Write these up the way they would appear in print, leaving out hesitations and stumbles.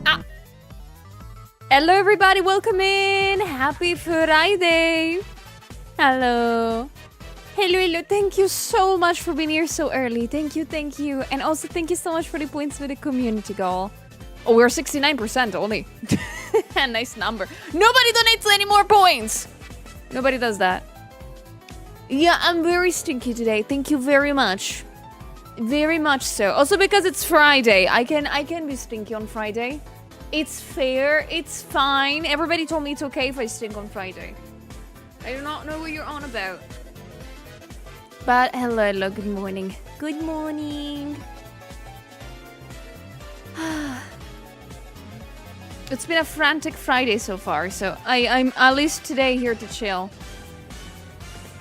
Ah. Hello, everybody. Welcome in. Happy Friday. Hello. Hello. Thank you so much for being here so early. Thank you. And also, thank you so much for the points for the community goal. Oh, we're 69% only. Nice number. Nobody donates any more points. Nobody does that. Yeah, I'm very stinky today. Thank you very much. Very much so. Also because it's Friday. I can be stinky on Friday. It's fair. It's fine. Everybody told me it's okay if I stink on Friday. I do not know what you're on about. But hello. Good morning. Good morning. It's been a frantic Friday so far, so I'm at least today here to chill.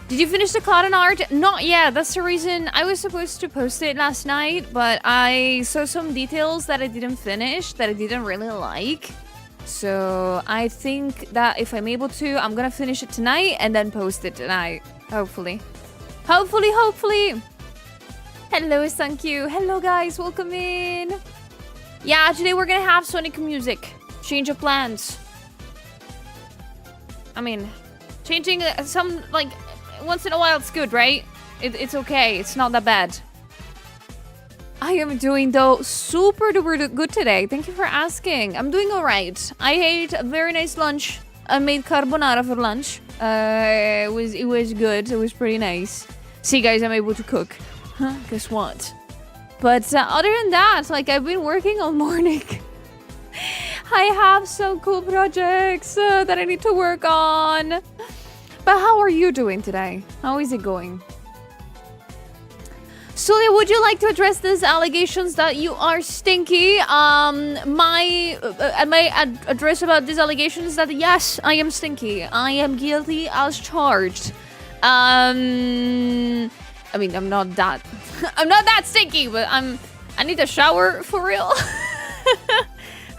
Did you finish the cotton art? Not yet. That's the reason I was supposed to post it last night, but I saw some details that I didn't finish, that I didn't really like. So I think that if I'm able to, I'm gonna finish it tonight and then post it tonight. Hopefully. Hopefully. Hello, thank you. Hello, guys. Welcome in. Yeah, today we're gonna have Sonic music. Change of plans. I mean, changing some, like, once in a while it's good, right? It's okay. It's not that bad. I am doing, though, super duper good today. Thank you for asking. I'm doing all right. I ate a very nice lunch. I made carbonara for lunch. It was good. It was pretty nice. See, guys, I'm able to cook. Huh? Guess what? But other than that, like, I've been working all morning. I have some cool projects that I need to work on. But how are you doing today? How is it going? Sulia, would you like to address these allegations that you are stinky? My address about these allegations is that yes, I am stinky. I am guilty as charged. I mean, I'm not that stinky, but I need a shower for real.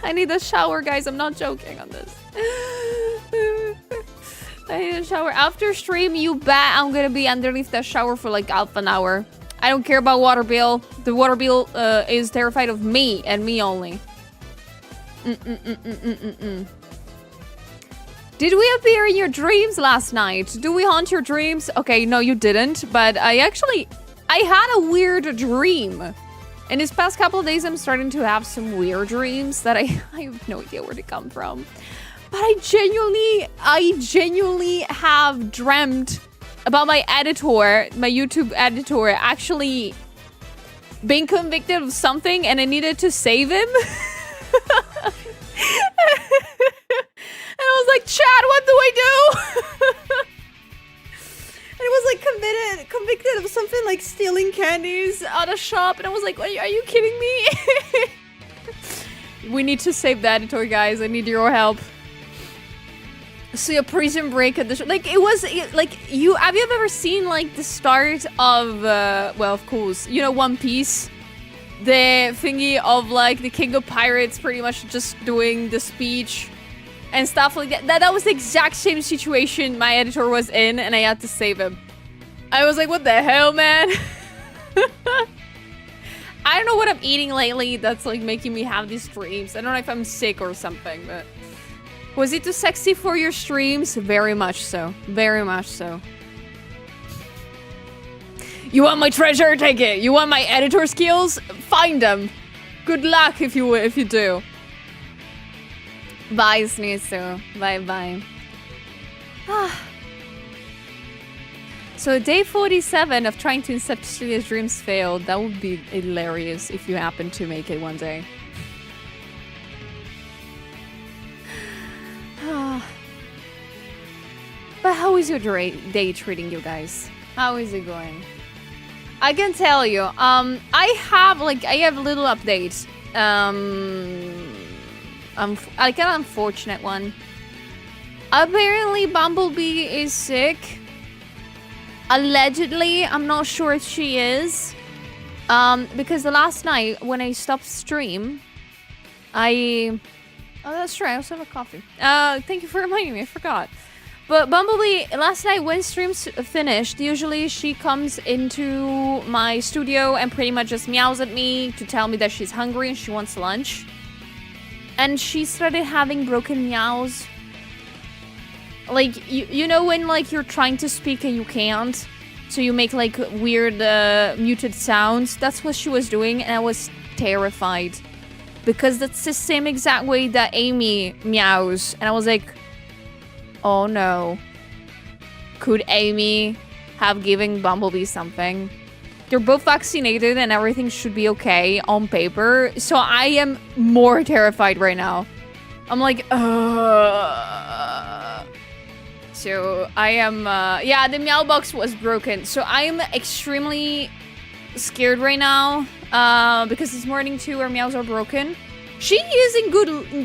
I need a shower, guys. I'm not joking on this. I need a shower. After stream, you bet I'm gonna be underneath the shower for like half an hour. I don't care about water bill. The water bill is terrified of me and me only. Did we appear in your dreams last night? Do we haunt your dreams? Okay, no, you didn't. But I had a weird dream. In these past couple of days, I'm starting to have some weird dreams that I have no idea where they come from. But I genuinely have dreamt about my editor, my YouTube editor, actually being convicted of something and I needed to save him. And I was like, Chad, what do I do? And it was like convicted of something like stealing candies at a shop. And I was like, are you kidding me? We need to save the editor, guys. I need your help. So a prison break edition. Like, it was like, have you ever seen like the start of, well, of course, you know, One Piece? The thingy of like the King of Pirates pretty much just doing the speech and stuff like that. That was the exact same situation my editor was in, and I had to save him. I was like, what the hell, man? I don't know what I'm eating lately that's like making me have these dreams. I don't know if I'm sick or something, but... Was it too sexy for your streams? Very much so. Very much so. You want my treasure? Take it. You want my editor skills? Find them. Good luck if you do. Bye, Sneezu. Bye. So day 47 of trying to incept Celia's dreams failed. That would be hilarious if you happen to make it one day. But how is your day treating you guys? How is it going? I can tell you, I have a little update. Like an unfortunate one. Apparently Bumblebee is sick. Allegedly, I'm not sure if she is. Because the last night when I stopped stream, oh, that's right, I also have a coffee. Thank you for reminding me, I forgot. But Bumblebee, last night when streams finished, usually she comes into my studio and pretty much just meows at me to tell me that she's hungry and she wants lunch. and she started having broken meows. Like, you know when, like, you're trying to speak and you can't? So you make, like, weird, muted sounds? That's what she was doing, and I was terrified. Because that's the same exact way that Amy meows. And I was like, oh no. Could Amy have given Bumblebee something? They're both vaccinated and everything should be okay on paper. So I am more terrified right now. I'm like, So I am, yeah, the meow box was broken. So I'm extremely scared right now, because this morning too, her meows are broken. She is in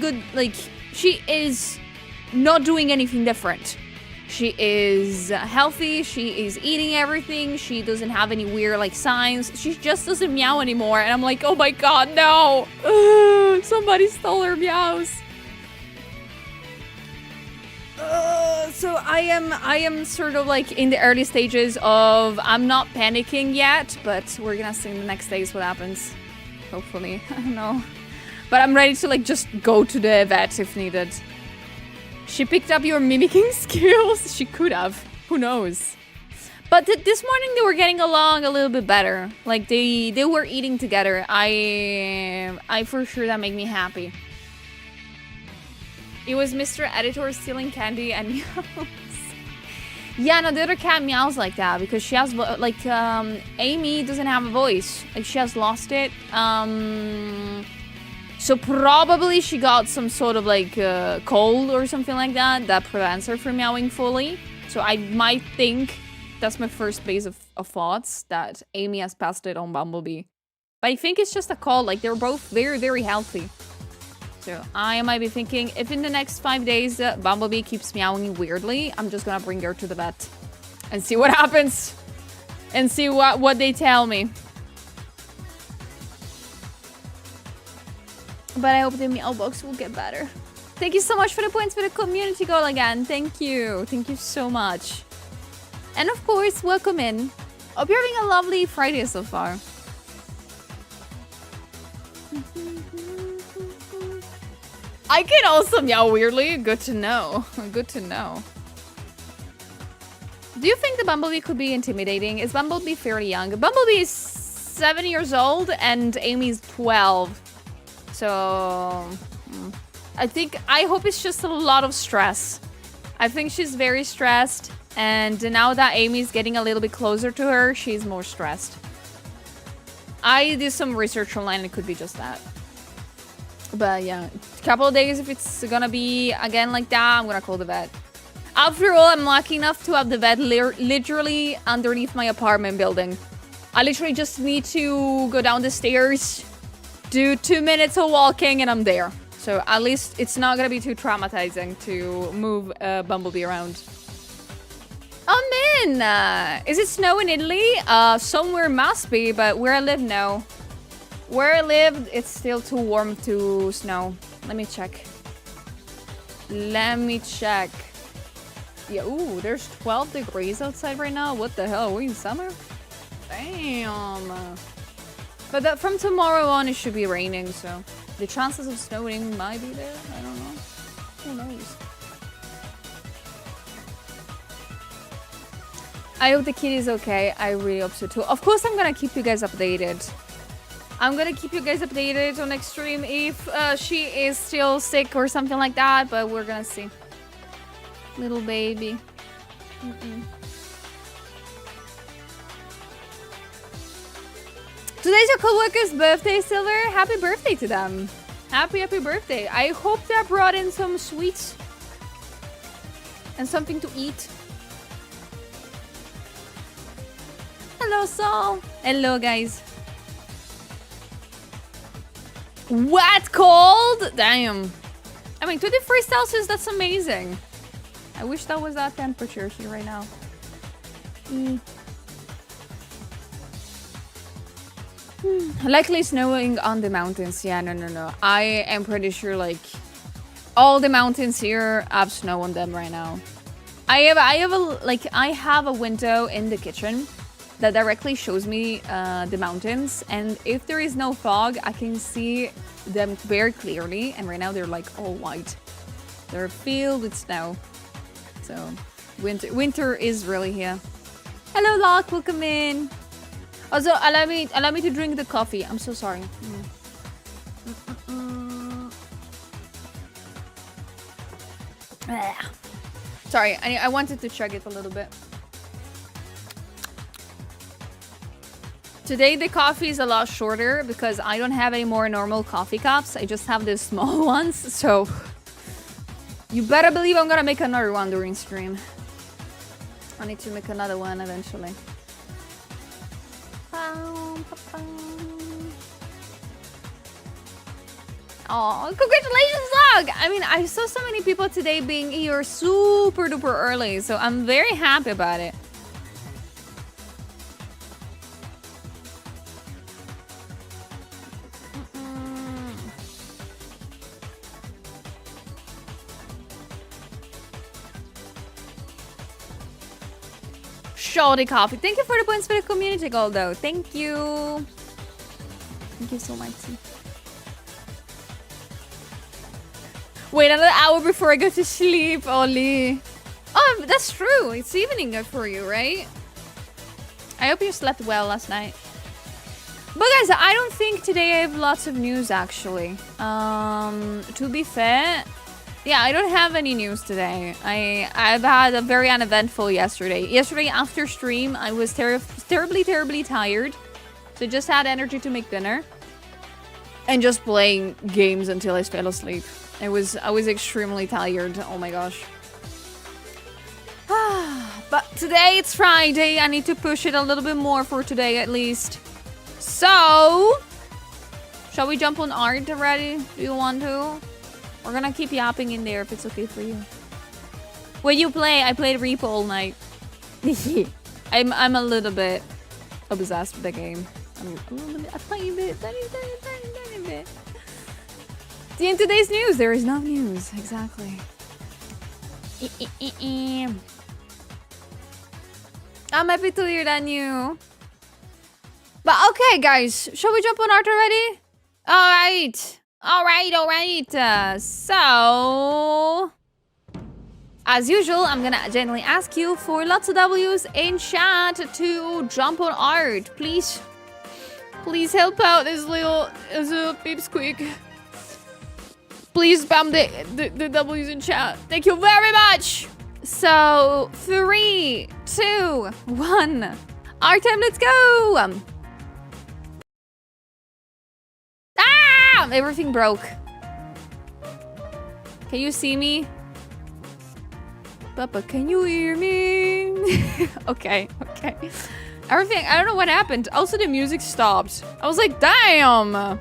good, like, she is not doing anything different. She is healthy, she is eating everything, she doesn't have any weird, like, signs. She just doesn't meow anymore, and I'm like, oh my god, no! Somebody stole her meows. So I am sort of like in the early stages of, I'm not panicking yet, but we're gonna see in the next days what happens. Hopefully, I don't know. But I'm ready to, like, just go to the vet if needed. She picked up your mimicking skills. She could have. Who knows? But this morning they were getting along a little bit better. Like, they were eating together. I for sure, that made me happy. It was Mr. Editor stealing candy and meows. Yeah, no, the other cat meows like that because she has, like, Amy doesn't have a voice. Like, she has lost it. So probably she got some sort of, like, cold or something like that prevents her from meowing fully. So I might think, that's my first base of thoughts, that Amy has passed it on Bumblebee. But I think it's just a cold. Like, they're both very, very healthy. So I might be thinking, if in the next 5 days Bumblebee keeps meowing weirdly, I'm just gonna bring her to the vet and see what happens and see what they tell me. But I hope the meow box will get better. Thank you so much for the points for the community goal again. Thank you. Thank you so much. And of course, welcome in. Hope you're having a lovely Friday so far. I can also meow weirdly. Good to know. Good to know. Do you think the Bumblebee could be intimidating? Is Bumblebee fairly young? Bumblebee is 7 years old and Amy's 12. So I hope it's just a lot of stress. I think she's very stressed, and now that Amy's getting a little bit closer to her, she's more stressed. I did some research online, it could be just that. But yeah, a couple of days, if it's gonna be again like that, I'm gonna call the vet. After all, I'm lucky enough to have the vet literally underneath my apartment building. I literally just need to go down the stairs, do 2 minutes of walking, and I'm there. So at least it's not gonna be too traumatizing to move Bumblebee around. Oh man! Is it snow in Italy? Somewhere must be, but where I live, no. Where I live, it's still too warm to snow. Let me check. Let me check. Yeah, ooh, there's 12 degrees outside right now. What the hell? Are we in summer? Damn. But from tomorrow on, it should be raining, so the chances of snowing might be there. I don't know. Who knows? I hope the kid is okay. I really hope so too. Of course, I'm gonna keep you guys updated. I'm gonna keep you guys updated on Extreme if she is still sick or something like that, but we're gonna see. Little baby. Today's your coworker's birthday, Silver. Happy birthday to them. Happy birthday. I hope that brought in some sweets and something to eat. Hello, Saul. Hello, guys. What? Cold? Damn. I mean, 23 Celsius, that's amazing. I wish that was that temperature here right now. Likely snowing on the mountains. Yeah, no. I am pretty sure, like, all the mountains here have snow on them right now. I have a window in the kitchen, that directly shows me the mountains. And if there is no fog, I can see them very clearly. And right now they're like all white. They're filled with snow. So winter is really here. Hello, Locke. Welcome in. Also, allow me to drink the coffee. I'm so sorry. Sorry, I wanted to chug it a little bit. Today the coffee is a lot shorter because I don't have any more normal coffee cups. I just have the small ones. So you better believe I'm gonna make another one during stream. I need to make another one eventually. Oh, congratulations, Log! I mean, I saw so many people today being here super duper early, so I'm very happy about it. Shoddy coffee. Thank you for the points for the community goal, though. Thank you. Thank you so much. Wait another hour before I go to sleep, Ollie. Oh, that's true. It's evening for you, right? I hope you slept well last night. But guys, I don't think today I have lots of news, actually. To be fair, yeah, I don't have any news today. I've had a very uneventful yesterday. Yesterday after stream, I was terribly tired. So just had energy to make dinner. And just playing games until I fell asleep. I was extremely tired. Oh my gosh. But today it's Friday. I need to push it a little bit more for today at least. So, shall we jump on art already? Do you want to? We're gonna keep yapping in there if it's okay for you. When you play, I played Repo all night. I'm a little bit obsessed with the game. I'm a little bit, a tiny bit. See, in today's news, there is no news. Exactly. I'm happy to hear that new. But okay, guys, shall we jump on art already? Alright. So, as usual, I'm gonna gently ask you for lots of W's in chat to jump on art. Please help out this little pipsqueak. Please spam the W's in chat. Thank you very much. So, 3, 2, 1. Art time, let's go. Everything broke. Can you see me? Papa, can you hear me? Okay. Everything, I don't know what happened. Also, the music stopped. I was like, damn.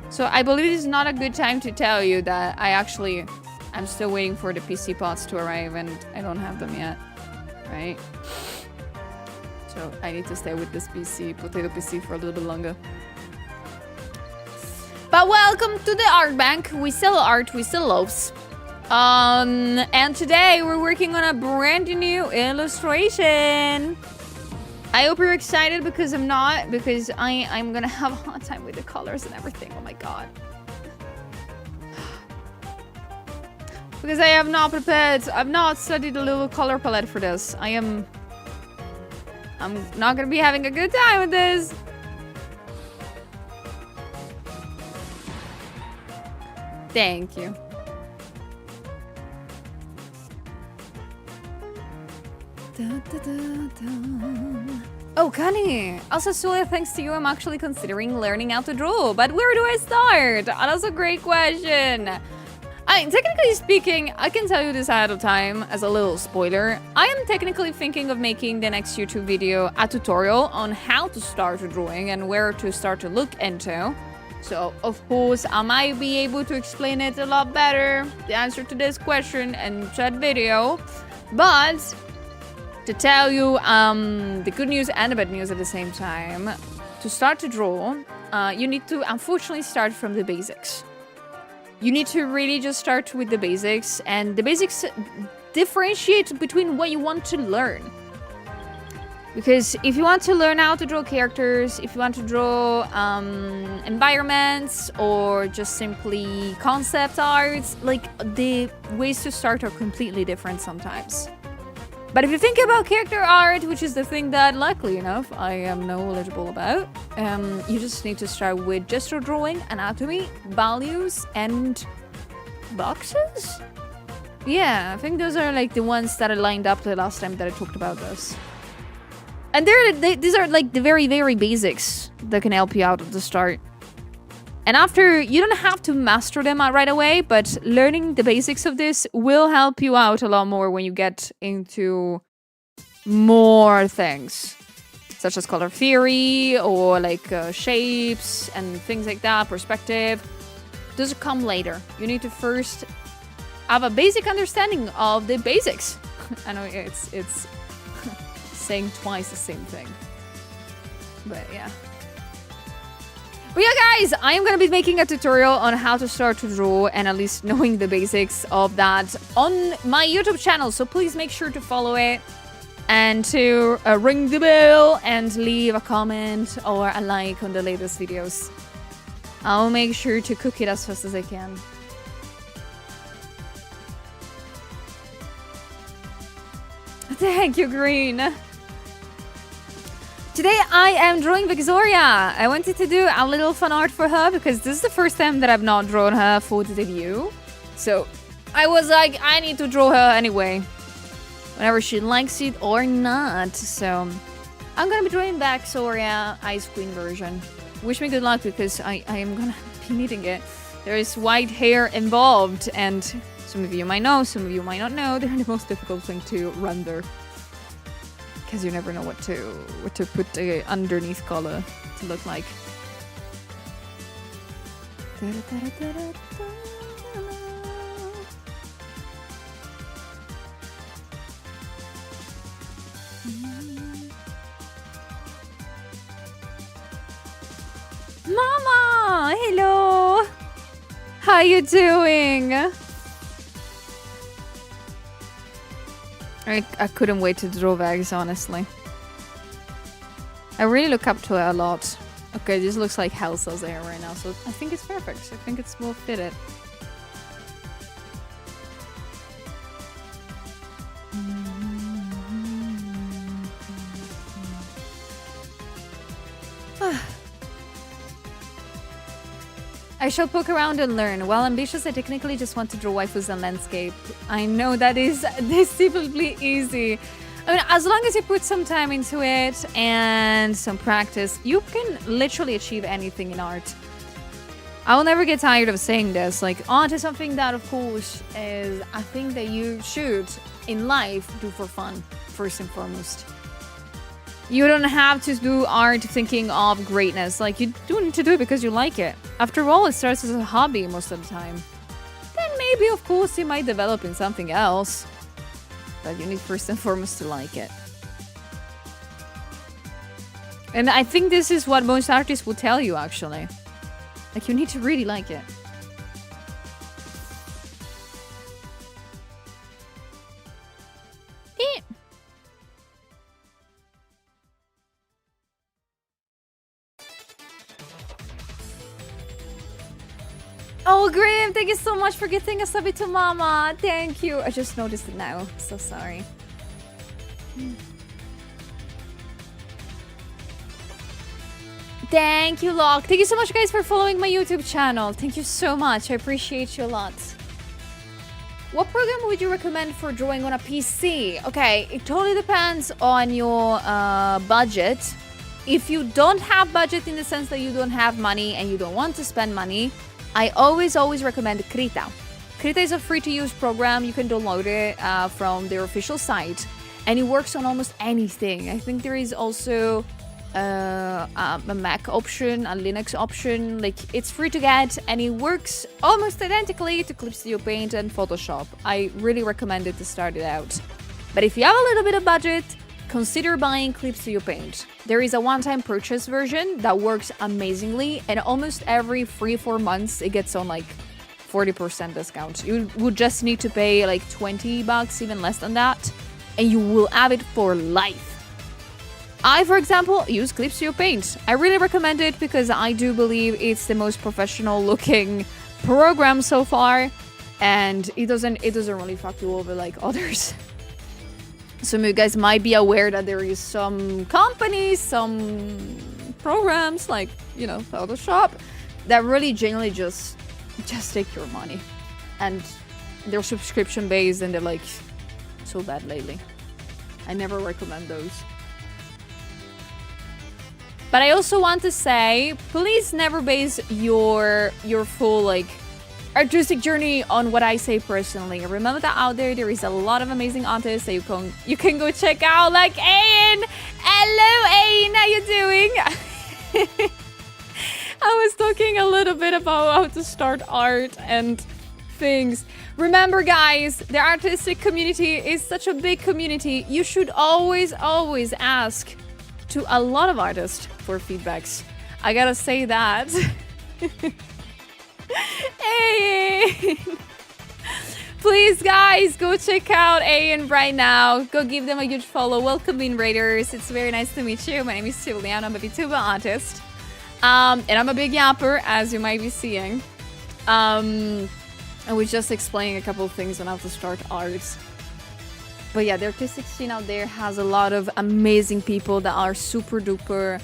So I believe this is not a good time to tell you that I'm still waiting for the PC pots to arrive and I don't have them yet. Right? So I need to stay with this potato PC for a little bit longer. But welcome to the art bank. We sell art, we sell loaves. And today we're working on a brand new illustration. I hope you're excited because I'm not, because I'm gonna have a hard time with the colors and everything. Oh my god. Because I have not prepared, I've not studied a little color palette for this. I'm not gonna be having a good time with this. Thank you. Oh, Kani! Also, Sulia, thanks to you, I'm actually considering learning how to draw. But where do I start? That's a great question. Technically speaking, I can tell you this ahead of time as a little spoiler. I am technically thinking of making the next YouTube video a tutorial on how to start drawing and where to start to look into. So, of course, I might be able to explain it a lot better, the answer to this question and that video. But to tell you the good news and the bad news at the same time, to start to draw, you need to unfortunately start from the basics. You need to really just start with the basics, and the basics differentiate between what you want to learn. Because if you want to learn how to draw characters, if you want to draw environments or just simply concept arts, like the ways to start are completely different sometimes. But if you think about character art, which is the thing that luckily enough I am knowledgeable about, you just need to start with gestural drawing, anatomy, values, and boxes? Yeah, I think those are like the ones that I lined up the last time that I talked about this. And these are like the very, very basics that can help you out at the start. And after, you don't have to master them right away, but learning the basics of this will help you out a lot more when you get into more things. Such as color theory or like shapes and things like that, perspective. Those come later. You need to first have a basic understanding of the basics. I know it's saying twice the same thing. But yeah. But yeah, guys, I am going to be making a tutorial on how to start to draw and at least knowing the basics of that on my YouTube channel. So please make sure to follow it and to ring the bell and leave a comment or a like on the latest videos. I'll make sure to cook it as fast as I can. Thank you, Green. Today I am drawing Victoria. I wanted to do a little fan art for her because this is the first time that I've not drawn her for the debut. So I was like, I need to draw her anyway, whenever she likes it or not. So I'm gonna be drawing back Soria Ice Queen version. Wish me good luck because I am gonna be needing it. There is white hair involved, and some of you might know, some of you might not know, they're the most difficult thing to render. Because you never know what to put the underneath color to look like. Mama, hello. How you doing? I couldn't wait to draw Vags, honestly. I really look up to her a lot. Okay, this looks like Elsa's hair right now, so I think it's perfect. I think it's well fitted. I shall poke around and learn. While ambitious, I technically just want to draw waifus and landscape. I know that is deceptively easy. I mean, as long as you put some time into it and some practice, you can literally achieve anything in art. I will never get tired of saying this. Like, art is something that, of course, is a thing that you should, in life, do for fun, first and foremost. You don't have to do art thinking of greatness. Like, you do need to do it because you like it. After all, it starts as a hobby most of the time. Then maybe, of course, you might develop in something else. But you need first and foremost to like it. And I think this is what most artists will tell you, actually. Like, you need to really like it. Oh, Graham, thank you so much for getting a sub to Mama. Thank you. I just noticed it now. So sorry. Thank you, Locke. Thank you so much, guys, for following my YouTube channel. Thank you so much. I appreciate you a lot. What program would you recommend for drawing on a PC? Okay, it totally depends on your budget. If you don't have budget in the sense that you don't have money and you don't want to spend money, I always recommend Krita. Krita is a free-to-use program. You can download it from their official site, and it works on almost anything. I think there is also a Mac option, a Linux option. Like, it's free to get, and it works almost identically to Clip Studio Paint and Photoshop. I really recommend it to start it out. But if you have a little bit of budget, consider buying Clip Studio Paint. There is a one-time purchase version that works amazingly, and almost every 3-4 months it gets on like 40% discount. You would just need to pay like $20, even less than that, and you will have it for life. I, for example, use Clip Studio Paint. I really recommend it because I do believe it's the most professional looking program so far, and it doesn't really fuck you over like others. Some of you guys might be aware that there is some companies, some programs like, you know, Photoshop that really genuinely just take your money, and they're subscription based and they're like so bad lately. I never recommend those. But I also want to say, please never base your full like artistic journey on what I say personally. Remember that out there is a lot of amazing artists that you can go check out, like Ayn. Hello Ayn, how you doing? I was talking a little bit about how to start art and things. Remember guys, the artistic community is such a big community. You should always ask to a lot of artists for feedbacks. I gotta say that. Hey, please guys, go check out Ayn right now. Go give them a huge follow. Welcome in Raiders. It's very nice to meet you. My name is Julian. I'm a VTuber artist. And I'm a big yapper, as you might be seeing. And we're just explaining a couple of things on how to start art. But yeah, the artistic scene out there has a lot of amazing people that are super duper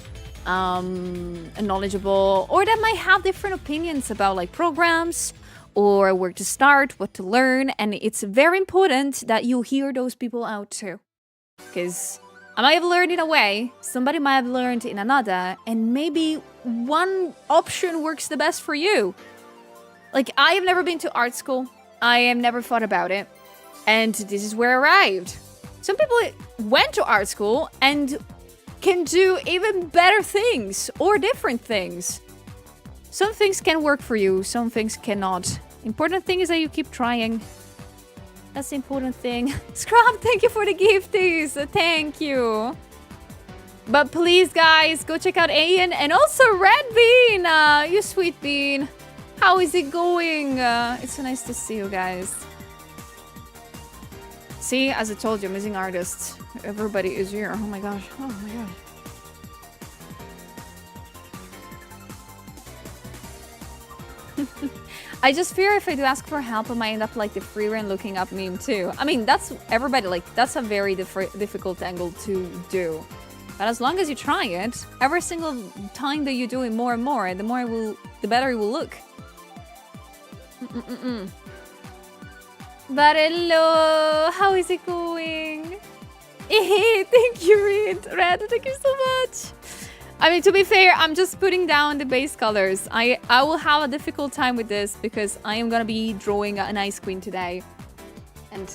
knowledgeable, or that might have different opinions about like programs or where to start, what to learn. And it's very important that you hear those people out too. Because I might have learned in a way, somebody might have learned in another, and maybe one option works the best for you. Like, I have never been to art school. I have never thought about it. And this is where I arrived. Some people went to art school and can do even better things or different things. Some things can work for you, some things cannot. Important thing is that you keep trying. That's the important thing. Scrub, thank you for the gifties. Thank you. But please, guys, go check out Ayn and also Red Bean. You sweet bean. How is it going? It's so nice to see you guys. See, as I told you, amazing artists. Everybody is here. Oh my gosh. Oh my god. I just fear if I do ask for help, I might end up like the free run looking up meme too. I mean, that's everybody, like, that's a very difficult angle to do. But as long as you try it, every single time that you do it more and more, the better it will look. But hello, how is it going? Thank you, Red. Thank you so much. I mean, to be fair, I'm just putting down the base colors. I will have a difficult time with this because I am gonna be drawing an ice queen today, and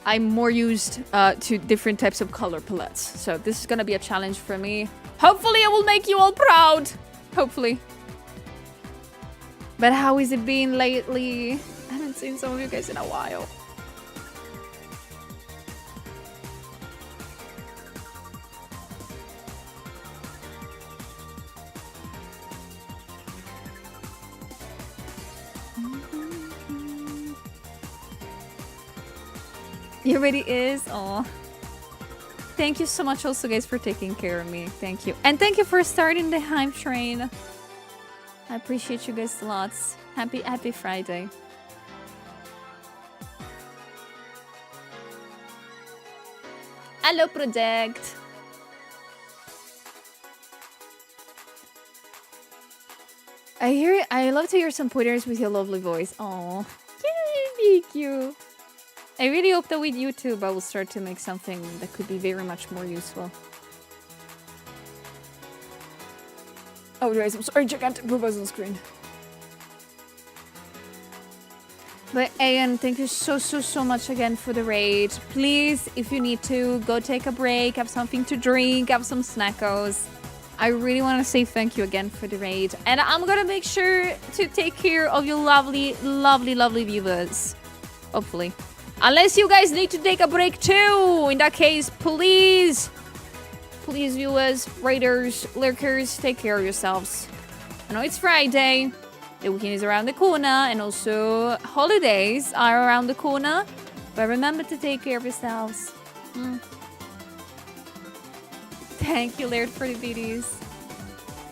I'm more used to different types of color palettes. So this is gonna be a challenge for me. Hopefully, I will make you all proud. Hopefully. But how has it been lately? I haven't seen some of you guys in a while. It really is. Oh, thank you so much also, guys, for taking care of me. Thank you. And thank you for starting the hype train. I appreciate you guys lots. Happy Friday. Hello, project. I love to hear some pointers with your lovely voice. Oh, thank you. I really hope that with YouTube I will start to make something that could be very much more useful. Oh guys, I'm sorry, gigantic boobas on screen. But Ayn, thank you so much again for the raid. Please, if you need to, go take a break, have something to drink, have some snackos. I really want to say thank you again for the raid. And I'm gonna make sure to take care of your lovely viewers. Hopefully. Unless you guys need to take a break too. In that case, please, viewers, raiders, lurkers, take care of yourselves. I know it's Friday. The weekend is around the corner, and also holidays are around the corner. But remember to take care of yourselves. Thank you, Laird, for the BDs.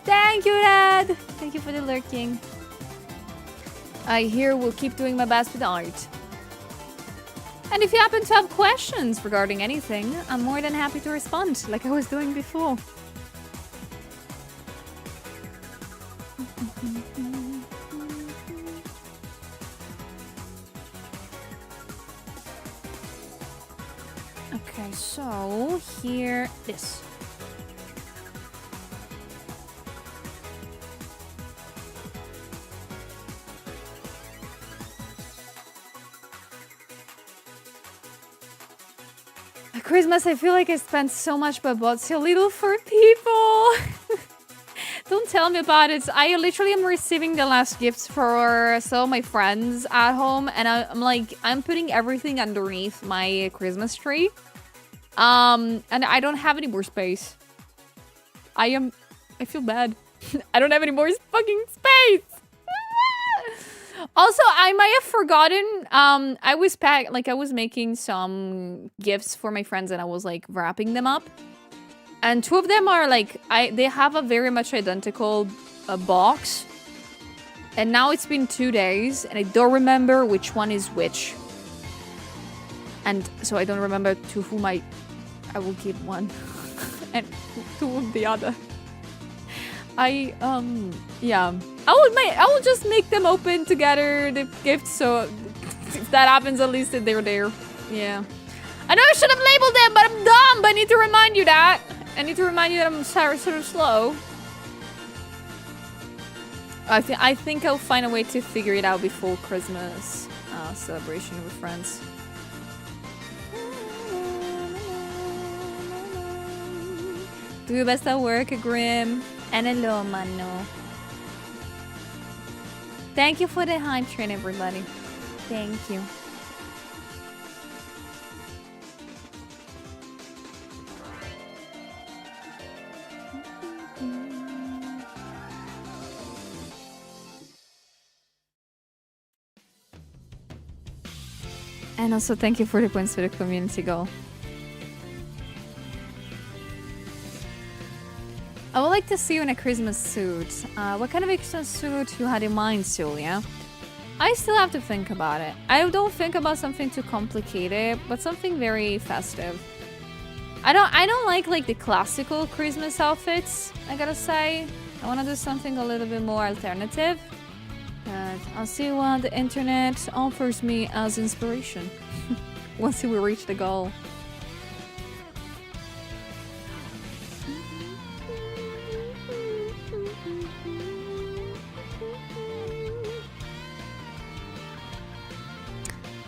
Thank you, Dad. Thank you for the lurking. I here will keep doing my best with art. And if you happen to have questions regarding anything, I'm more than happy to respond, like I was doing before. Okay, so here, this. At Christmas, I feel like I spent so much but bought so little for people. Don't tell me about it. I literally am receiving the last gifts for some of my friends at home, and I'm putting everything underneath my Christmas tree. And I don't have any more space. I feel bad. I don't have any more fucking space. Also, I might have forgotten. I was making some gifts for my friends, and I was like wrapping them up. And two of them are like they have a very much identical box. And now it's been 2 days, and I don't remember which one is which. And so I don't remember to whom I will give one and to whom the other. Yeah. I will just make them open together the gifts, so if that happens, at least they're there. Yeah. I know I should have labeled them, but I'm dumb. But I need to remind you that. I need to remind you that I'm sort of slow. I think I'll find a way to figure it out before Christmas celebration with friends. Do your best at work, Grim. And hello, Mano. Thank you for the hype train, everybody. Thank you. And also thank you for the points for the community goal. I would like to see you in a Christmas suit. What kind of Christmas suit you had in mind, Julia? I still have to think about it. I don't think about something too complicated, but something very festive. I don't like the classical Christmas outfits, I gotta say. I want to do something a little bit more alternative. But I'll see what the internet offers me as inspiration. Once we reach the goal.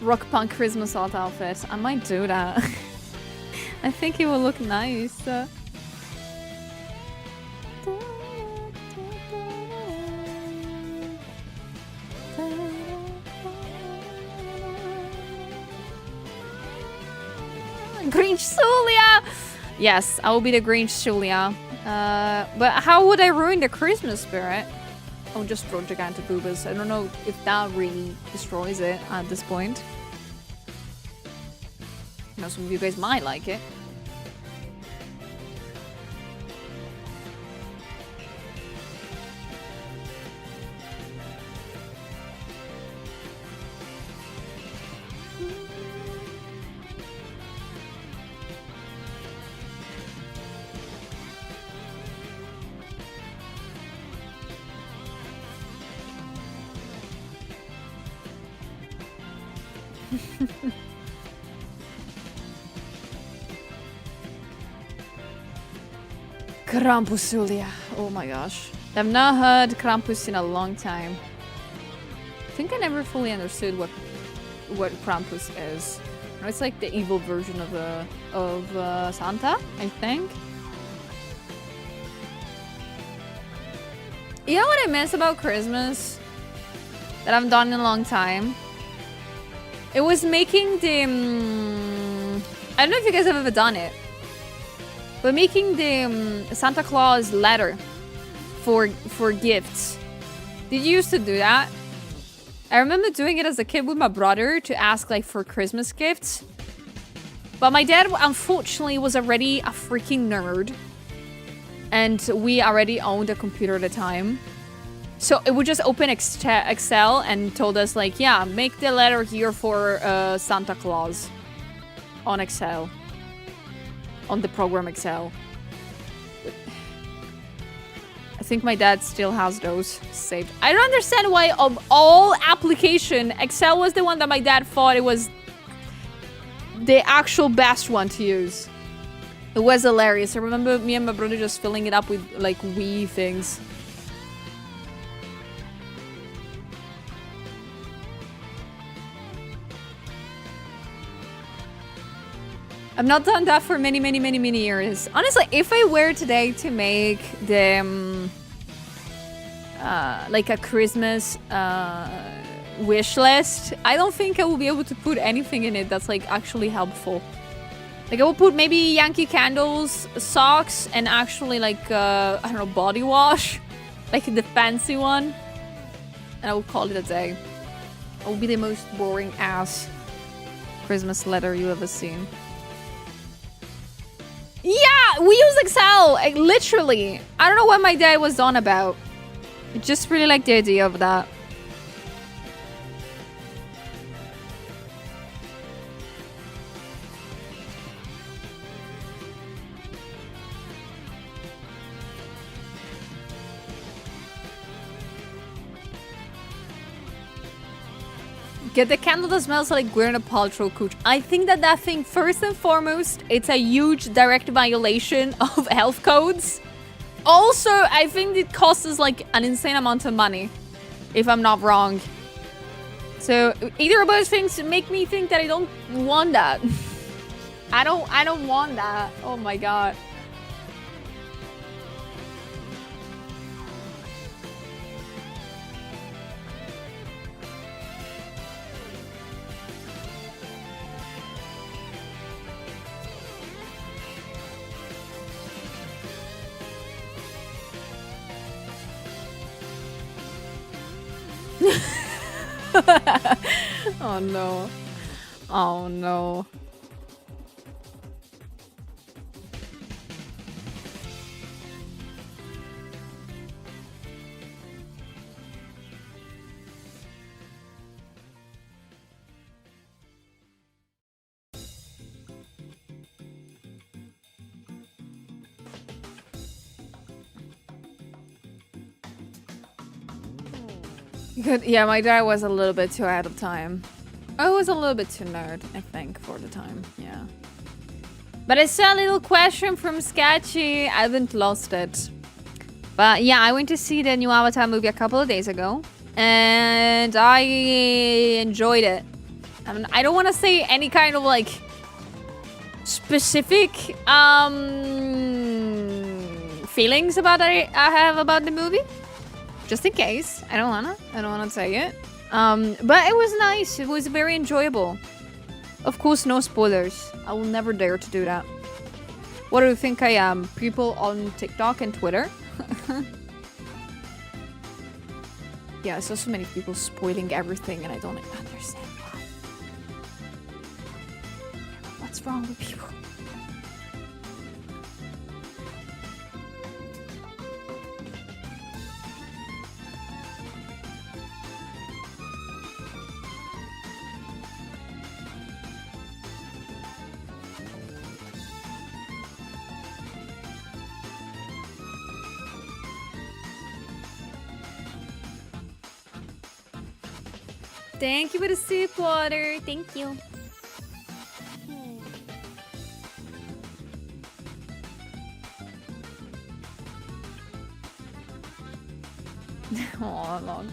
Rock punk Christmas alt outfit. I might do that. I think it will look nice. Grinch Julia! Yes, I will be the Grinch Julia. But how would I ruin the Christmas spirit? I'll just throw gigantic boobas. I don't know if that really destroys it at this point. You know, some of you guys might like it. Krampus, Julia. Oh my gosh. I've not heard Krampus in a long time. I think I never fully understood what Krampus is. It's like the evil version of Santa, I think. You know what I miss about Christmas that I've done in a long time? It was making the... I don't know if you guys have ever done it. But making the Santa Claus letter for gifts. Did you used to do that? I remember doing it as a kid with my brother to ask like for Christmas gifts. But my dad, unfortunately, was already a freaking nerd. and we already owned a computer at the time. So it would just open Excel and told us like, yeah, make the letter here for Santa Claus on Excel, on the program Excel. I think my dad still has those saved. I don't understand why of all application, Excel was the one that my dad thought it was the actual best one to use. It was hilarious. I remember me and my brother just filling it up with like wee things. I've not done that for many years. Honestly, if I were today to make the like a Christmas wish list, I don't think I will be able to put anything in it that's like actually helpful. Like I will put maybe Yankee candles, socks, and actually like I don't know, body wash, like the fancy one, and I will call it a day. It will be the most boring ass Christmas letter you ever seen. Yeah, we use Excel, like, literally. I don't know what my dad was on about. I just really like the idea of that. Get the candle that smells like Gwyneth Paltrow cooch. I think that thing, first and foremost, it's a huge direct violation of health codes. Also, I think it costs us like an insane amount of money, if I'm not wrong. So either of those things make me think that I don't want that. I don't want that. Oh my god. Oh no. Oh no. Good. Yeah, my dad was a little bit too out of time. I was a little bit too nerd, I think, for the time. Yeah. But I saw a little question from Sketchy. I haven't lost it. But yeah, I went to see the new Avatar movie a couple of days ago. And I enjoyed it. I mean, I don't want to say any kind of like specific feelings about I have about the movie. Just in case. I don't wanna say it. But it was nice. It was very enjoyable. Of course, no spoilers. I will never dare to do that. What do you think I am? People on TikTok and Twitter? Yeah, I saw so many people spoiling everything and I don't understand why. What's wrong with people? Thank you for the soup water. Thank you. Oh, long.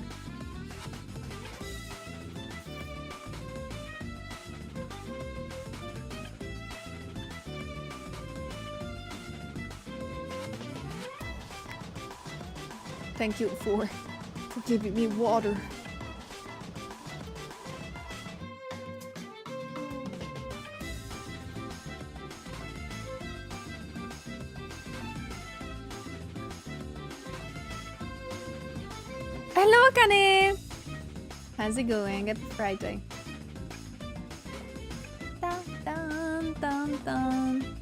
Thank you for giving me water. Hello, Kane! How's it going? Happy Friday. Dun, dun, dun, dun.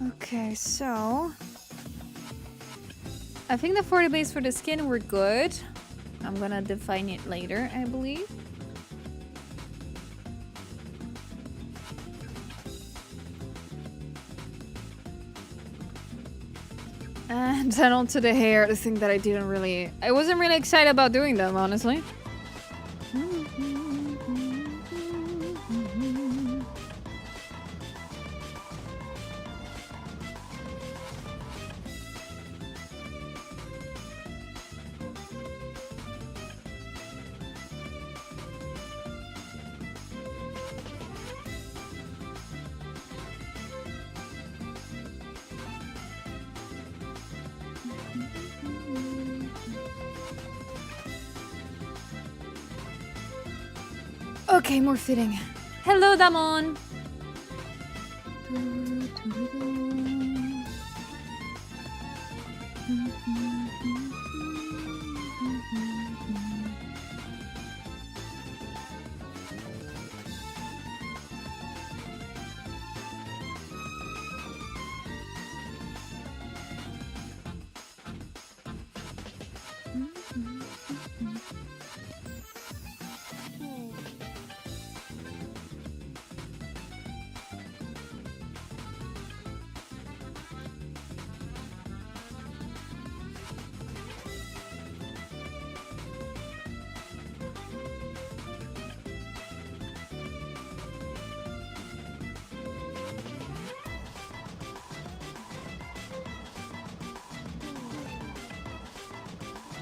Okay, so I think the 40 base for the skin were good. I'm gonna define it later, I believe. And then onto the hair, the thing that I wasn't really excited about doing them, honestly. Okay, more fitting. Hello, Damon.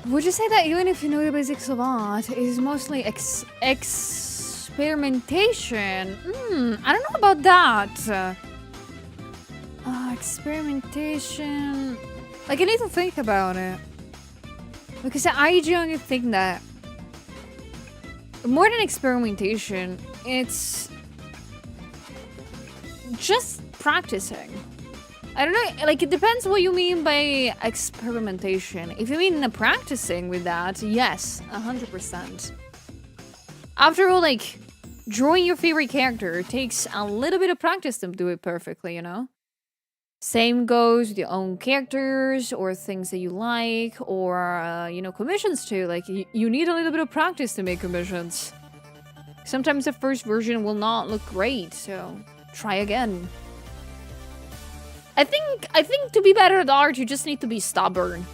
Would you say that even if you know the basics of art, it is mostly experimentation? I don't know about that. Experimentation. Like, I need to think about it. Because I genuinely think that more than experimentation, it's just practicing. I don't know, like, it depends what you mean by experimentation. If you mean practicing with that, yes, 100%. After all, like, drawing your favorite character takes a little bit of practice to do it perfectly, you know? Same goes with your own characters or things that you like or, you know, commissions too. Like, you need a little bit of practice to make commissions. Sometimes the first version will not look great, so try again. I think to be better at art, you just need to be stubborn.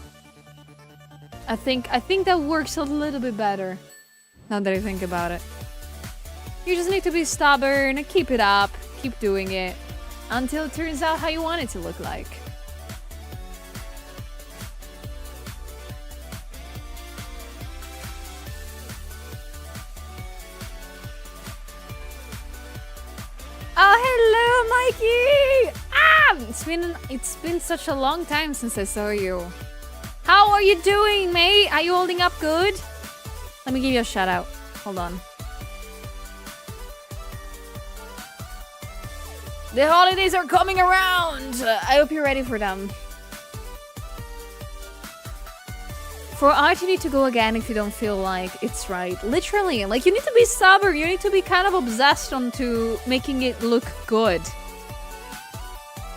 I think that works a little bit better. Now that I think about it. You just need to be stubborn, keep it up, keep doing it. Until it turns out how you want it to look like. Oh, hello, Mikey! It's been such a long time since I saw you. How are you doing, mate? Are you holding up good? Let me give you a shout out. Hold on. The holidays are coming around! I hope you're ready for them. For art, you need to go again if you don't feel like it's right. Literally, like, you need to be stubborn. You need to be kind of obsessed onto making it look good.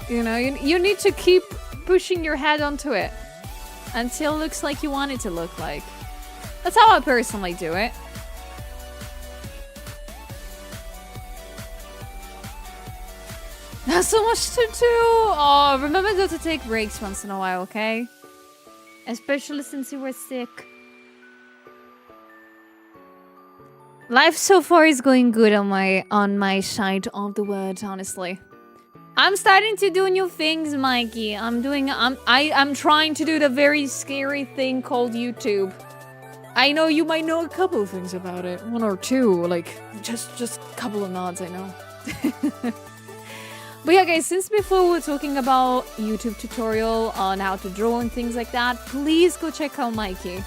You know, you need to keep pushing your head onto it until it looks like you want it to look like. That's how I personally do it. Not so much to do. Oh, remember though to take breaks once in a while, okay? Especially since you were sick. Life so far is going good on my side of the world, honestly. I'm starting to do new things, Mikey. I'm trying to do the very scary thing called YouTube. I know you might know a couple of things about it. One or two, like just a couple of nods, I know. But yeah, guys, since before we were talking about YouTube tutorial on how to draw and things like that, please go check out Mikey.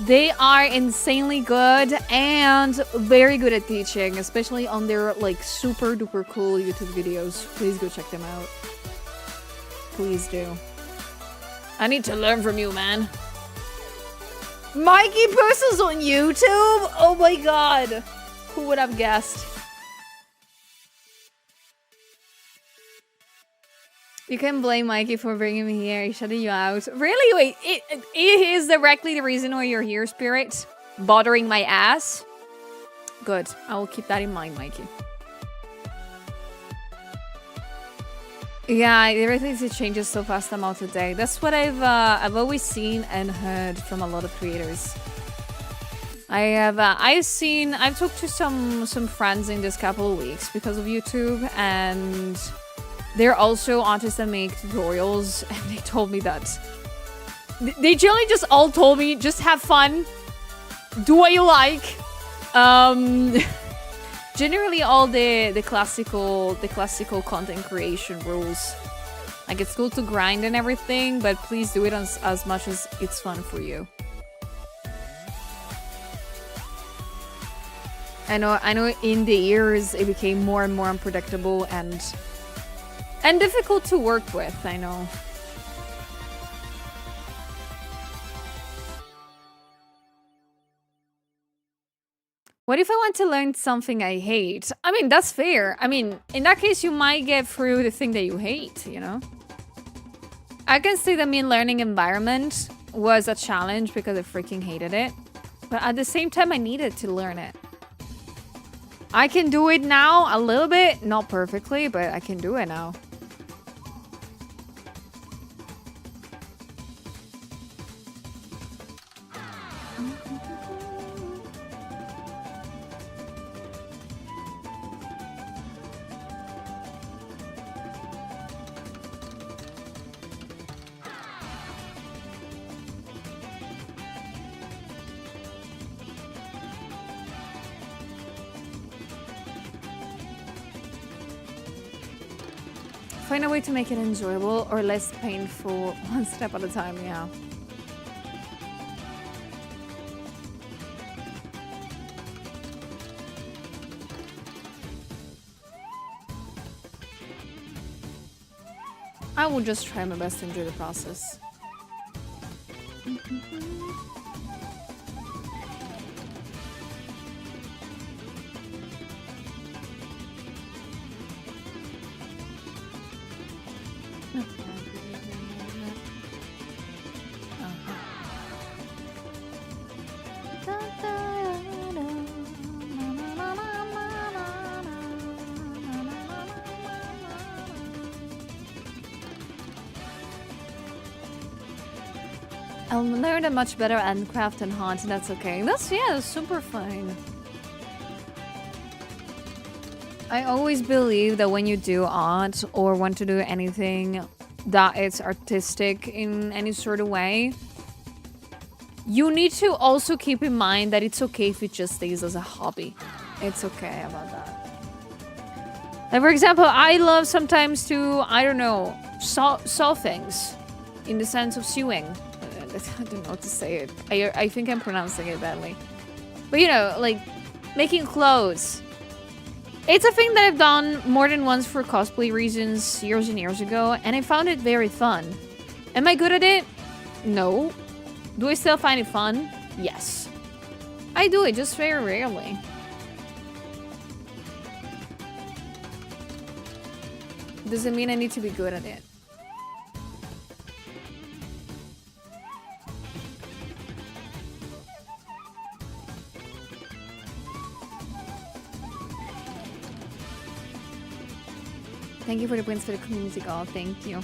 They are insanely good and very good at teaching, especially on their like super duper cool YouTube videos. Please go check them out. Please do. I need to learn from you, man. Mikey Pursel's on YouTube? Oh my god. Who would have guessed? You can blame Mikey for bringing me here. He's shutting you out. Really? Wait, it is directly the reason why you're here, Spirit? Bothering my ass? Good. I will keep that in mind, Mikey. Yeah, everything changes so fast about today. That's what I've always seen and heard from a lot of creators. I've talked to some friends in this couple of weeks because of YouTube, and they're also artists that make tutorials, and they told me that they generally just all told me, just have fun, do what you like. Generally all the classical content creation rules. Like, it's cool to grind and everything, but please do it as much as it's fun for you. I know in the years it became more and more unpredictable and difficult to work with, I know. What if I want to learn something I hate? I mean, that's fair. I mean, in that case, you might get through the thing that you hate, you know? I can say that learning environment was a challenge because I freaking hated it. But at the same time, I needed to learn it. I can do it now a little bit. Not perfectly, but I can do it now. Find a way to make it enjoyable or less painful, one step at a time, yeah. I will just try my best to enjoy the process. I'll learn a much better at craft and hunt, and that's okay. That's super fine. I always believe that when you do art or want to do anything that is artistic in any sort of way, you need to also keep in mind that it's okay if it just stays as a hobby. It's okay about that. Like, for example, I love sometimes to, I don't know, sew things in the sense of sewing. I don't know how to say it. I think I'm pronouncing it badly. But you know, like making clothes. It's a thing that I've done more than once for cosplay reasons years and years ago, and I found it very fun. Am I good at it? No. Do I still find it fun? Yes. I do it, just very rarely. Doesn't mean I need to be good at it. Thank you for the points for the community call. Thank you.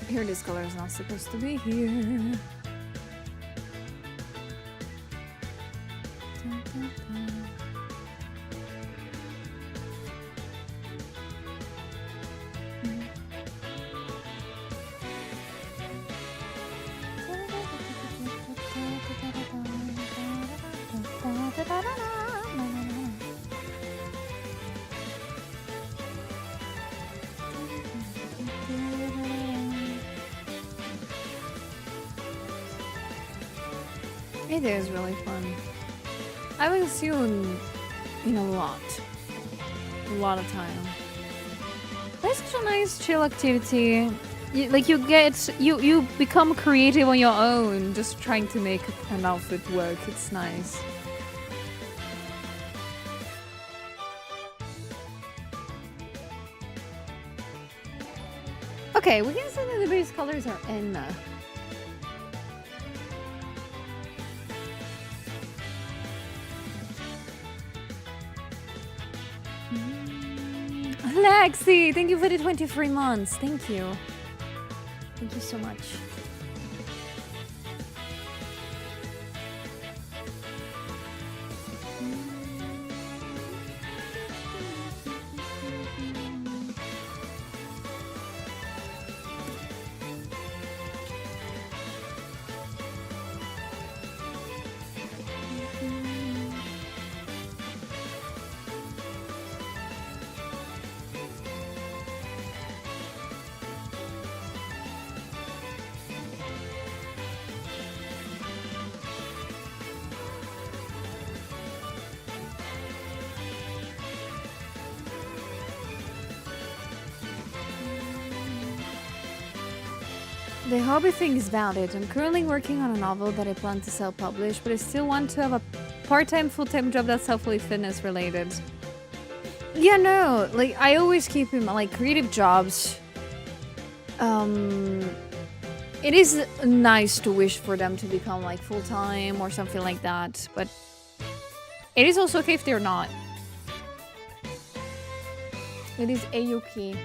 Here, this color is not supposed to be here. It is really fun. I haven't seen in a lot of time. It's such a nice chill activity. You become creative on your own, just trying to make an outfit work. It's nice. Okay, we can say that the base colors are in. Lexi, thank you for the 23 months. Thank you. Thank you so much. The hobby thing is valid. I'm currently working on a novel that I plan to self-publish, but I still want to have a part-time, full-time job that's hopefully fitness related. Yeah, no, like I always keep in mind, like creative jobs. It is nice to wish for them to become like full-time or something like that, but it is also okay if they're not. It is a-okay.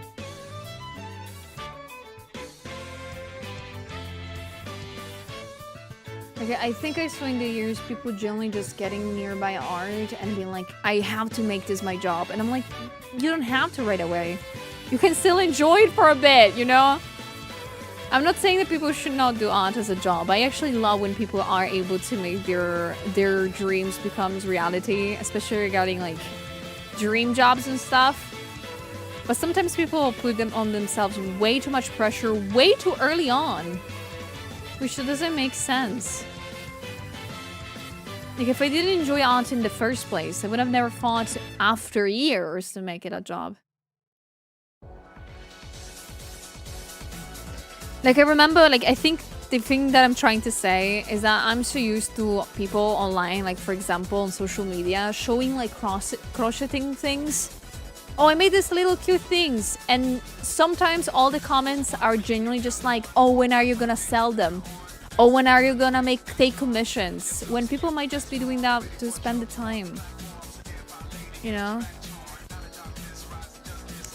Okay, I think I saw in the years people generally just getting nearby art and being like, I have to make this my job. And I'm like, you don't have to right away. You can still enjoy it for a bit, you know? I'm not saying that people should not do art as a job. I actually love when people are able to make their dreams becomes reality, especially regarding like dream jobs and stuff. But sometimes people put them on themselves way too much pressure way too early on, which doesn't make sense. Like, if I didn't enjoy art in the first place, I would have never thought after years to make it a job. Like, I remember, like, I think the thing that I'm trying to say is that I'm so used to people online, like, for example, on social media, showing, like, crocheting things. Oh, I made this little cute things. And sometimes all the comments are genuinely just like, oh, when are you gonna sell them? Oh, when are you gonna take commissions? When people might just be doing that to spend the time. You know?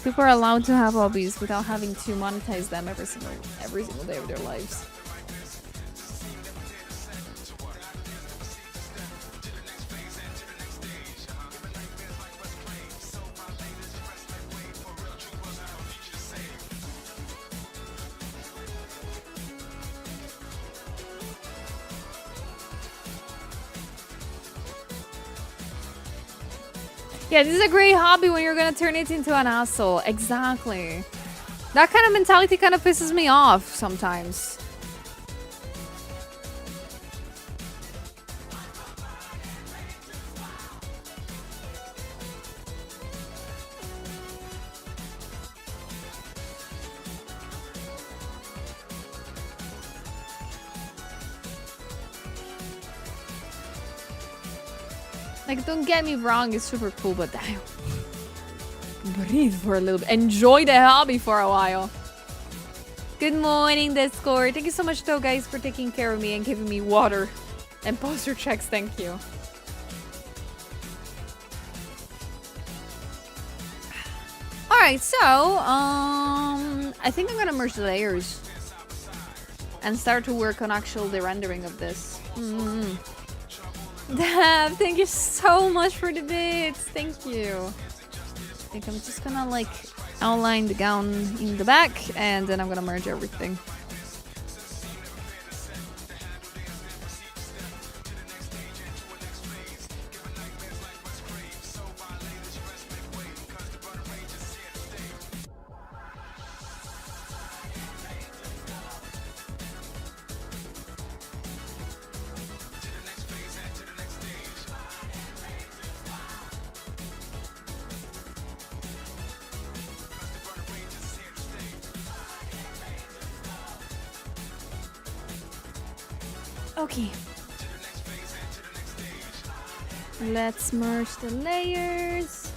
People are allowed to have hobbies without having to monetize them every single day of their lives. Yeah, this is a great hobby when you're gonna turn it into an asshole. Exactly. That kind of mentality kind of pisses me off sometimes. Like, don't get me wrong, it's super cool, but damn. Breathe for a little bit. Enjoy the hobby for a while. Good morning, Discord. Thank you so much, though, guys, for taking care of me and giving me water and posture checks. Thank you. Alright, so, I think I'm gonna merge the layers. and start to work on actual the rendering of this. Dab, thank you so much for the bits. Thank you. I think I'm just gonna like outline the gown in the back, and then I'm gonna merge everything. Okay. Let's merge the layers.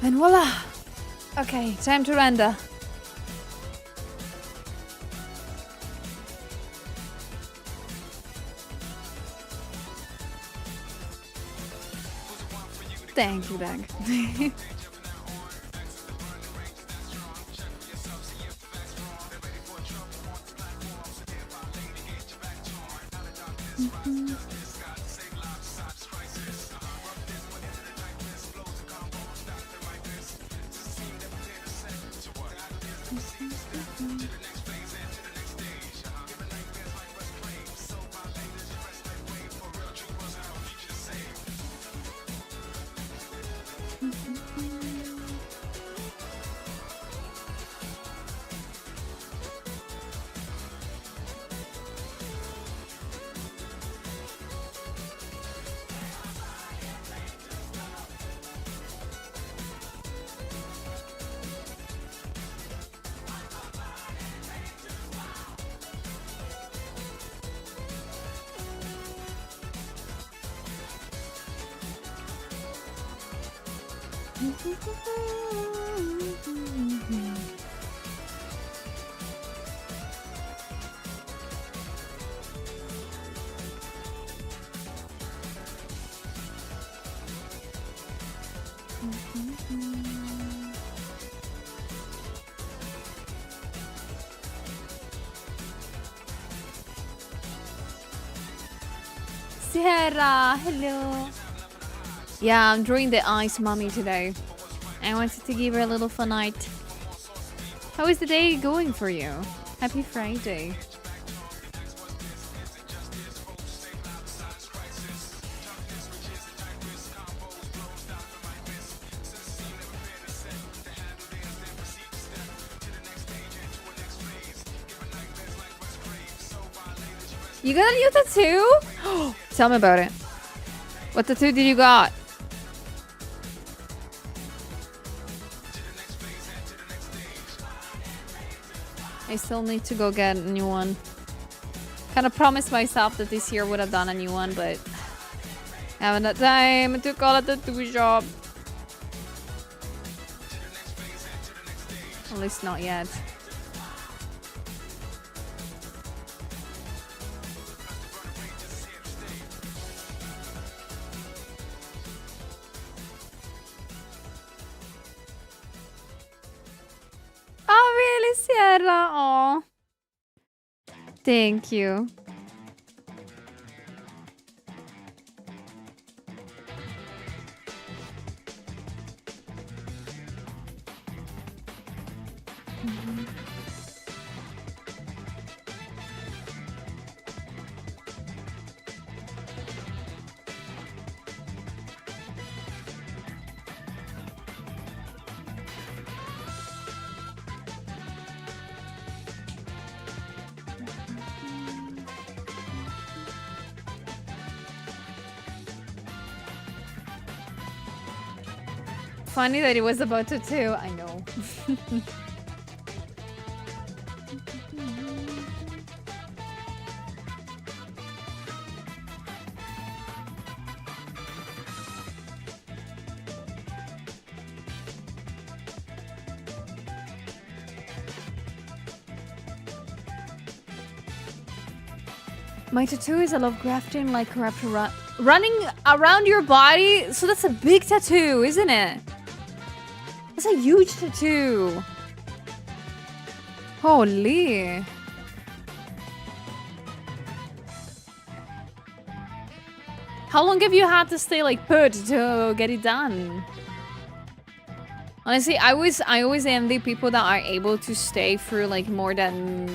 And voila! Okay, time to render. Thank you, Dag. Sierra, hello. Yeah, I'm drawing the ice mummy today. I wanted to give her a little fun night. How is the day going for you? Happy Friday. You got a new tattoo? Tell me about it. What tattoo did you got? I still need to go get a new one. Kind of promised myself that this year would have done a new one, but haven't had time to call a tattoo shop. At least not yet. Oh, really, Sierra? Oh, thank you. Funny that it was about tattoo. I know. My tattoo is I love grafting like raptor running around your body. So that's a big tattoo, isn't it? That's a huge tattoo. Holy. How long have you had to stay like put to get it done? Honestly, I always envy people that are able to stay through like more than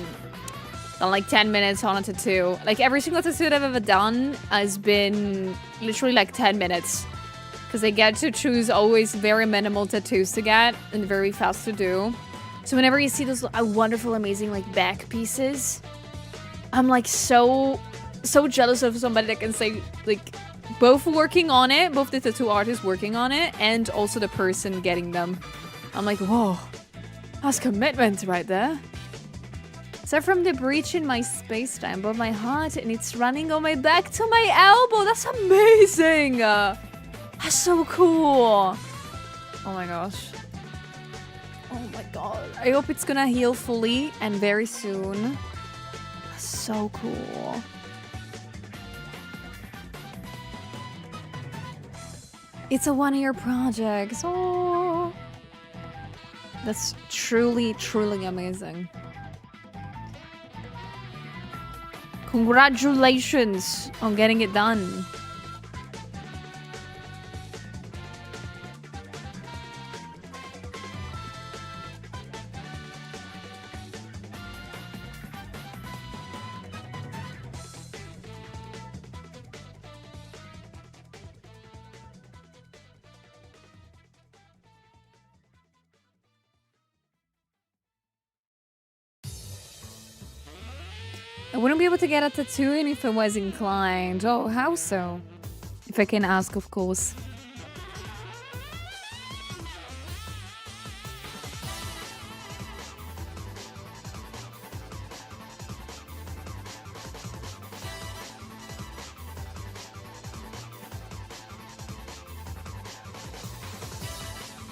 like 10 minutes on a tattoo. Like every single tattoo that I've ever done has been literally like 10 minutes. Because they get to choose always very minimal tattoos to get and very fast to do. So whenever you see those wonderful, amazing like back pieces, I'm like so jealous of somebody that can say like both working on it, both the tattoo artist working on it and also the person getting them. I'm like, whoa, that's commitment right there. So from the breach in my space-time above my heart and it's running on my back to my elbow. That's amazing. That's so cool. Oh my gosh. Oh my god. I hope it's gonna heal fully and very soon. That's so cool. It's a 1-year project. Oh, that's truly, truly amazing. Congratulations on getting it done. I wouldn't be able to get a tattoo if I was inclined. Oh, how so? If I can ask, of course.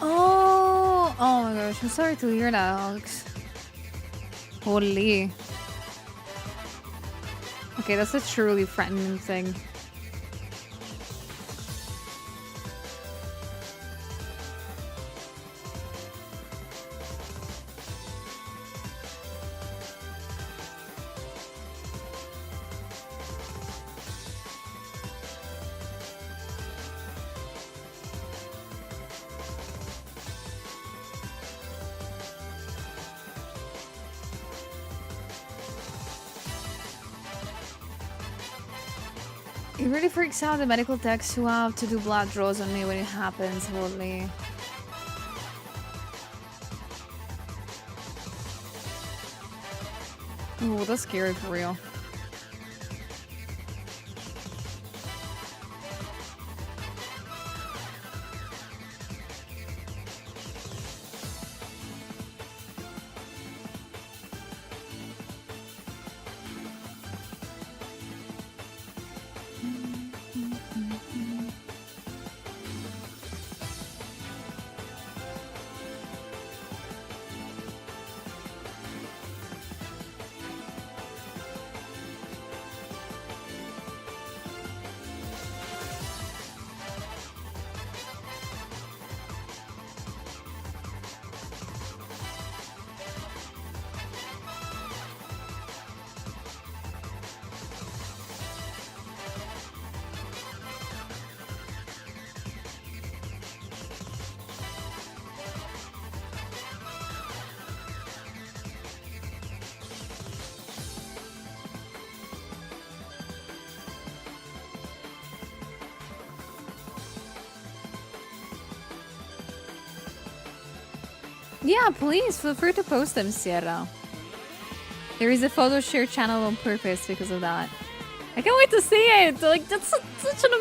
Oh my gosh, I'm sorry to hear that, Alex. Holy. Okay, that's a truly threatening thing. It really freaks out the medical techs who have to do blood draws on me when it happens, holy. Oh, that's scary for real. Yeah, please feel free to post them, Sierra. There is a photo share channel on purpose because of that. I can't wait to see it. Like that's such an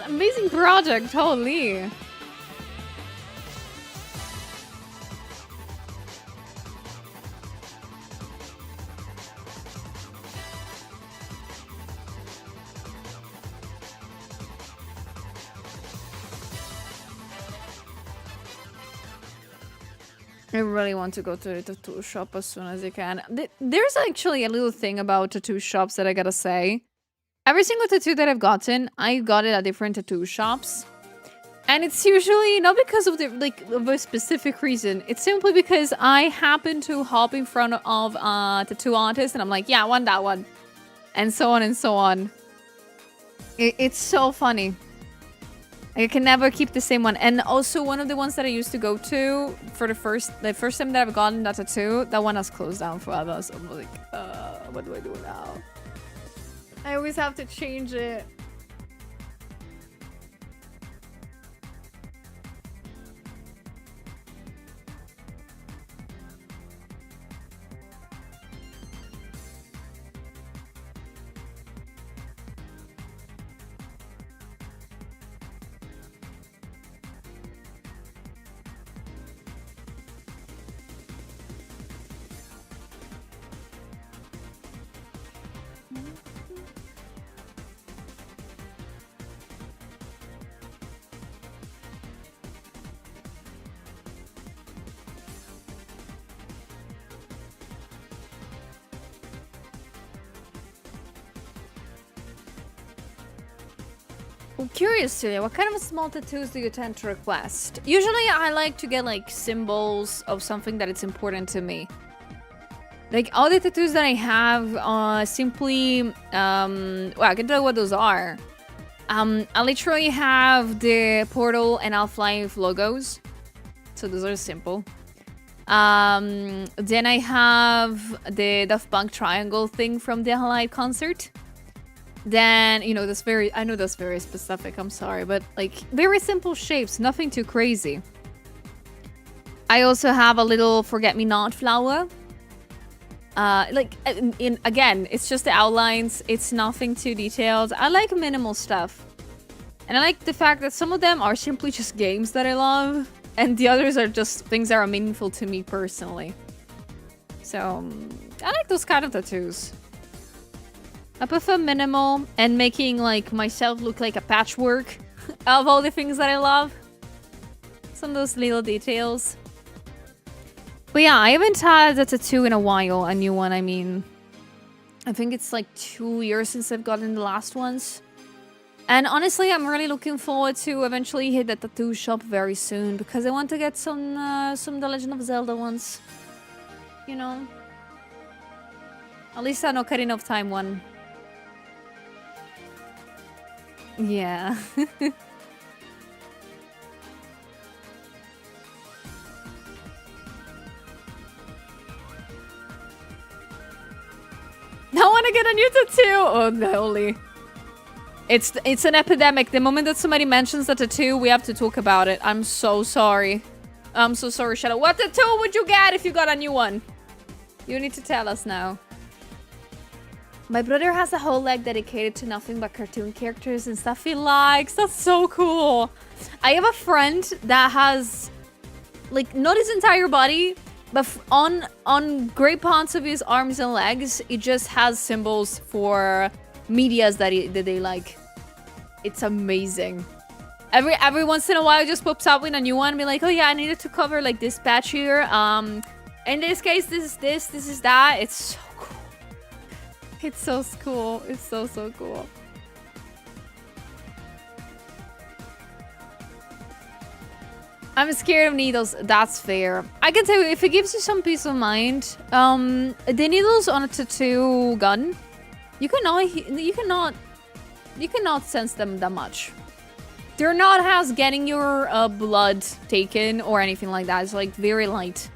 amazing project. Holy. I really want to go to the tattoo shop as soon as I can. There's actually a little thing about tattoo shops that I gotta say. Every single tattoo that I've gotten, I got it at different tattoo shops. And it's usually not because of of a specific reason. It's simply because I happen to hop in front of a tattoo artist and I'm like, yeah, I want that one. And so on and so on. It's so funny. I can never keep the same one. And also one of the ones that I used to go to for the first time that I've gotten that tattoo, that one has closed down forever. So I'm like, what do I do now? I always have to change it. I'm curious today, what kind of small tattoos do you tend to request? Usually I like to get like symbols of something that it's important to me. Like all the tattoos that I have simply, well, I can tell you what those are. I literally have the Portal and Half-Life logos. So those are simple. Then I have the Daft Punk triangle thing from the Half-Life concert. Then, you know, I know that's very specific, I'm sorry, but like very simple shapes, nothing too crazy. I also have a little forget-me-not flower. Again, it's just the outlines, it's nothing too detailed. I like minimal stuff. And I like the fact that some of them are simply just games that I love, and the others are just things that are meaningful to me personally. So, I like those kind of tattoos. I prefer minimal and making like myself look like a patchwork of all the things that I love. Some of those little details. But yeah, I haven't had a tattoo in a while, a new one, I mean. I think it's like 2 years since I've gotten the last ones. And honestly, I'm really looking forward to eventually hit the tattoo shop very soon because I want to get some The Legend of Zelda ones. You know? At least an Ocarina of Time one. Yeah. I want to get a new tattoo. Oh, holy. It's an epidemic. The moment that somebody mentions the tattoo, we have to talk about it. I'm so sorry. I'm so sorry, Shadow. What tattoo would you get if you got a new one? You need to tell us now. My brother has a whole leg dedicated to nothing but cartoon characters and stuff he likes. That's so cool. I have a friend that has, like, not his entire body, but on great parts of his arms and legs, it just has symbols for medias that they like. It's amazing. Every once in a while, it just pops up with a new one and be like, oh yeah, I needed to cover like this patch here. In this case, this is this is that. It's so cool. It's so cool. It's so cool. I'm scared of needles. That's fair. I can tell you, if it gives you some peace of mind, the needles on a tattoo gun, you cannot sense them that much. They're not as getting your blood taken or anything like that. It's like very light.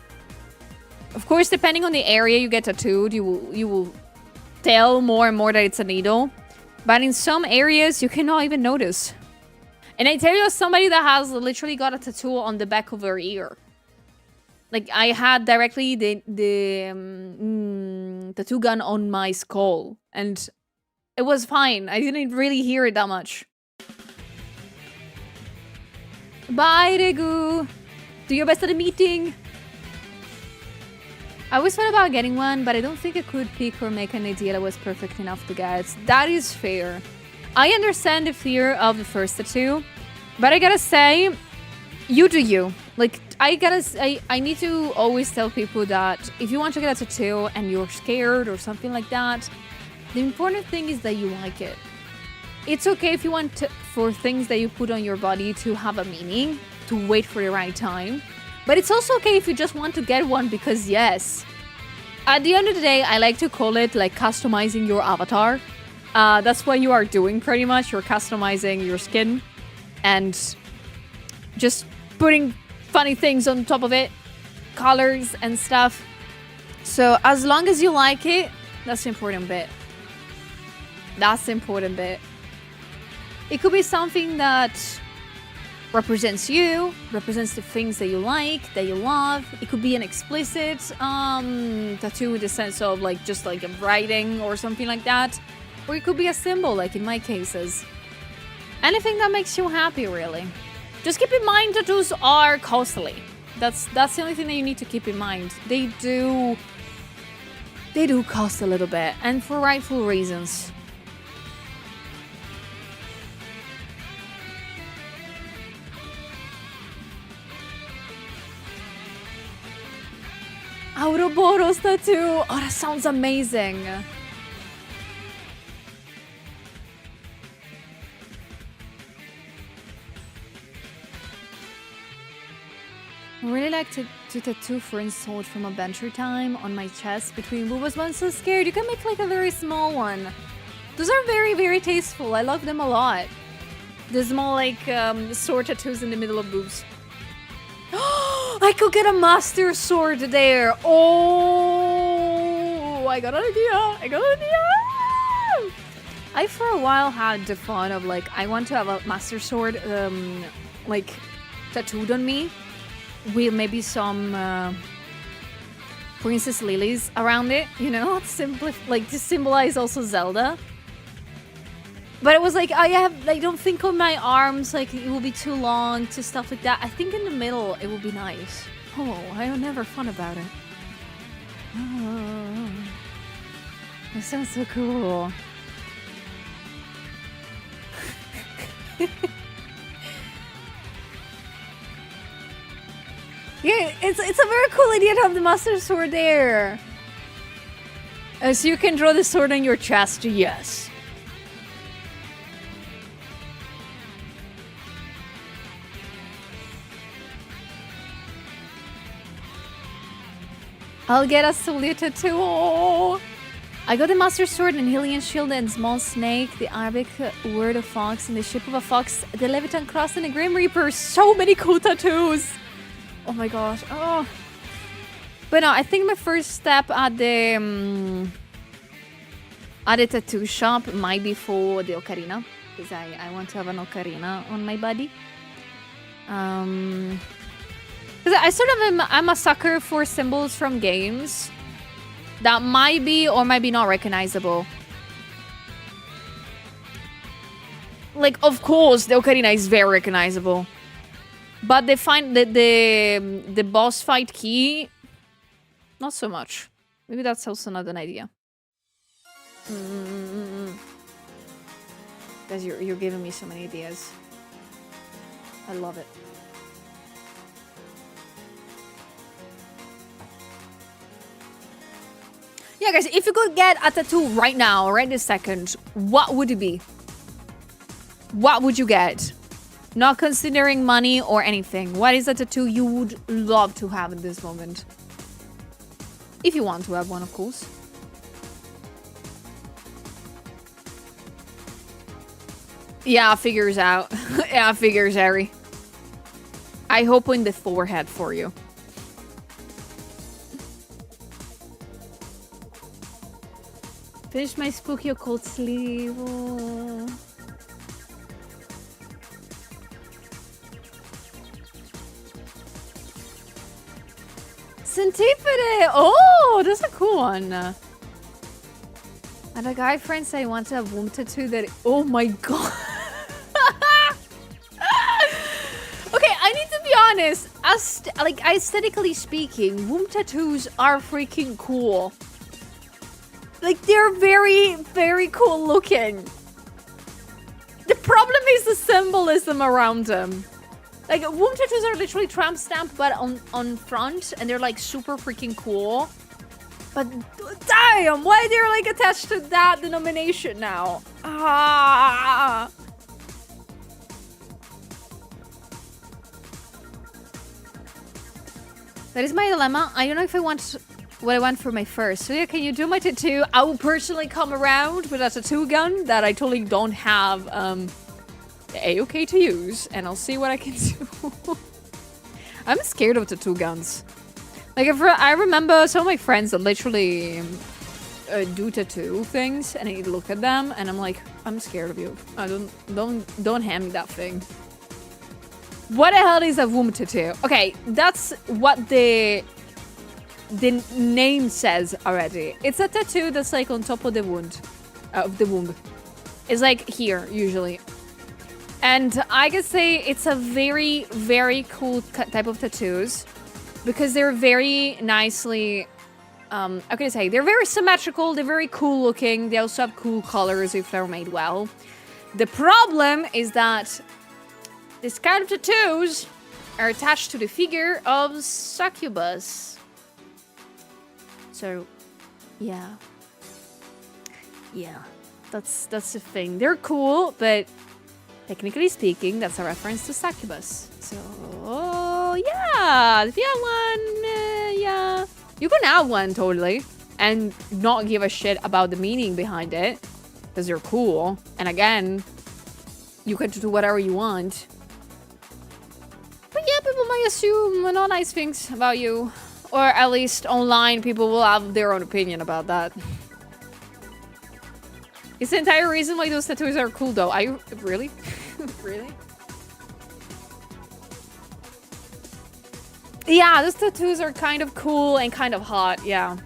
Of course, depending on the area you get tattooed, you will tell more and more that it's a needle. But in some areas, you cannot even notice. And I tell you, as somebody that has literally got a tattoo on the back of her ear. Like, I had directly the tattoo gun on my skull. And it was fine. I didn't really hear it that much. Bye, Regu. Do your best at the meeting. I always thought about getting one, but I don't think I could pick or make an idea that was perfect enough to get. That is fair. I understand the fear of the first tattoo, but I gotta say, you do you. Like, I need to always tell people that if you want to get a tattoo and you're scared or something like that, the important thing is that you like it. It's okay if you want for things that you put on your body to have a meaning, to wait for the right time. But it's also okay if you just want to get one because yes. At the end of the day, I like to call it like customizing your avatar. That's what you are doing pretty much. You're customizing your skin and just putting funny things on top of it, colors and stuff. So as long as you like it, that's the important bit. That's the important bit. It could be something that represents you, represents the things that you like, that you love. It could be an explicit tattoo in the sense of like just like a writing or something like that. Or it could be a symbol, like in my cases. Anything that makes you happy, really. Just keep in mind tattoos are costly. That's the only thing that you need to keep in mind. They do cost a little bit, and for rightful reasons. Ouroboros tattoo. Oh, that sounds amazing. I really like to tattoo friend sword from Adventure Time on my chest between boobas, but I'm so scared. You can make like a very small one. Those are very, very tasteful. I love them a lot. The small like sword tattoos in the middle of boobs. I could get a master sword there. Oh, I got an idea. I for a while had the fun of like, I want to have a master sword like tattooed on me with maybe some princess lilies around it, you know, simply like to symbolize also Zelda. But it was like, I don't think on my arms, like it will be too long to stuff like that. I think in the middle it will be nice. Oh, I never thought about it. Oh, that sounds so cool. Yeah, it's a very cool idea to have the master sword there. So you can draw the sword on your chest, yes. I'll get a salute tattoo. Oh. I got the master sword and Hylian shield and small snake, the Arabic word of fox, and the shape of a fox, the Leviathan cross, and the Grim Reaper. So many cool tattoos. Oh my gosh. Oh. But no, I think my first step at the tattoo shop might be for the ocarina, because I want to have an ocarina on my body. Because I sort of I'm a sucker for symbols from games that might be or might be not recognizable. Like, of course, the ocarina is very recognizable. But they find that the boss fight key, not so much. Maybe that's also not an idea. Guys, you're giving me so many ideas. I love it. Yeah, guys, if you could get a tattoo right now, right this second, what would it be? What would you get? Not considering money or anything. What is a tattoo you would love to have in this moment? If you want to have one, of course. Yeah, figures out. Yeah, figures, Harry. I hope in the forehead for you. Finish my spooky occult sleeve. Oh. Centipede! Oh, that's a cool one. And a guy friend said he wants to have womb tattoo that... Oh my god. Okay, I need to be honest. Like, aesthetically speaking, womb tattoos are freaking cool. Like, they're very, very cool looking. The problem is the symbolism around them. Like, womb tattoos are literally tramp stamp, but on front, and they're, like, super freaking cool. But damn, why they're like attached to that denomination now? Ah. That is my dilemma. I don't know if I want what I want for my first. So yeah, can you do my tattoo? I will personally come around with a tattoo gun that I totally don't have the A-OK to use, and I'll see what I can do. I'm scared of tattoo guns. Like, I remember some of my friends that literally do tattoo things, and I look at them, and I'm like, I'm scared of you. I don't hand me that thing. What the hell is a womb tattoo? Okay, that's what the name says already. It's a tattoo that's like on top of the wound, of the womb. It's like here usually, and I can say it's a very, very cool type of tattoos because they're very nicely. How can I say? They're very symmetrical. They're very cool looking. They also have cool colors if they're made well. The problem is that this kind of tattoos are attached to the figure of succubus. So, yeah. Yeah, that's the thing. They're cool, but technically speaking, that's a reference to succubus. So, yeah, if you have one, yeah. You can have one, totally, and not give a shit about the meaning behind it, because they're cool. And again, you can do whatever you want. But yeah, people might assume not nice things about you. Or at least online, people will have their own opinion about that. It's the entire reason why those tattoos are cool, though. Really? Really? Yeah, those tattoos are kind of cool and kind of hot, yeah.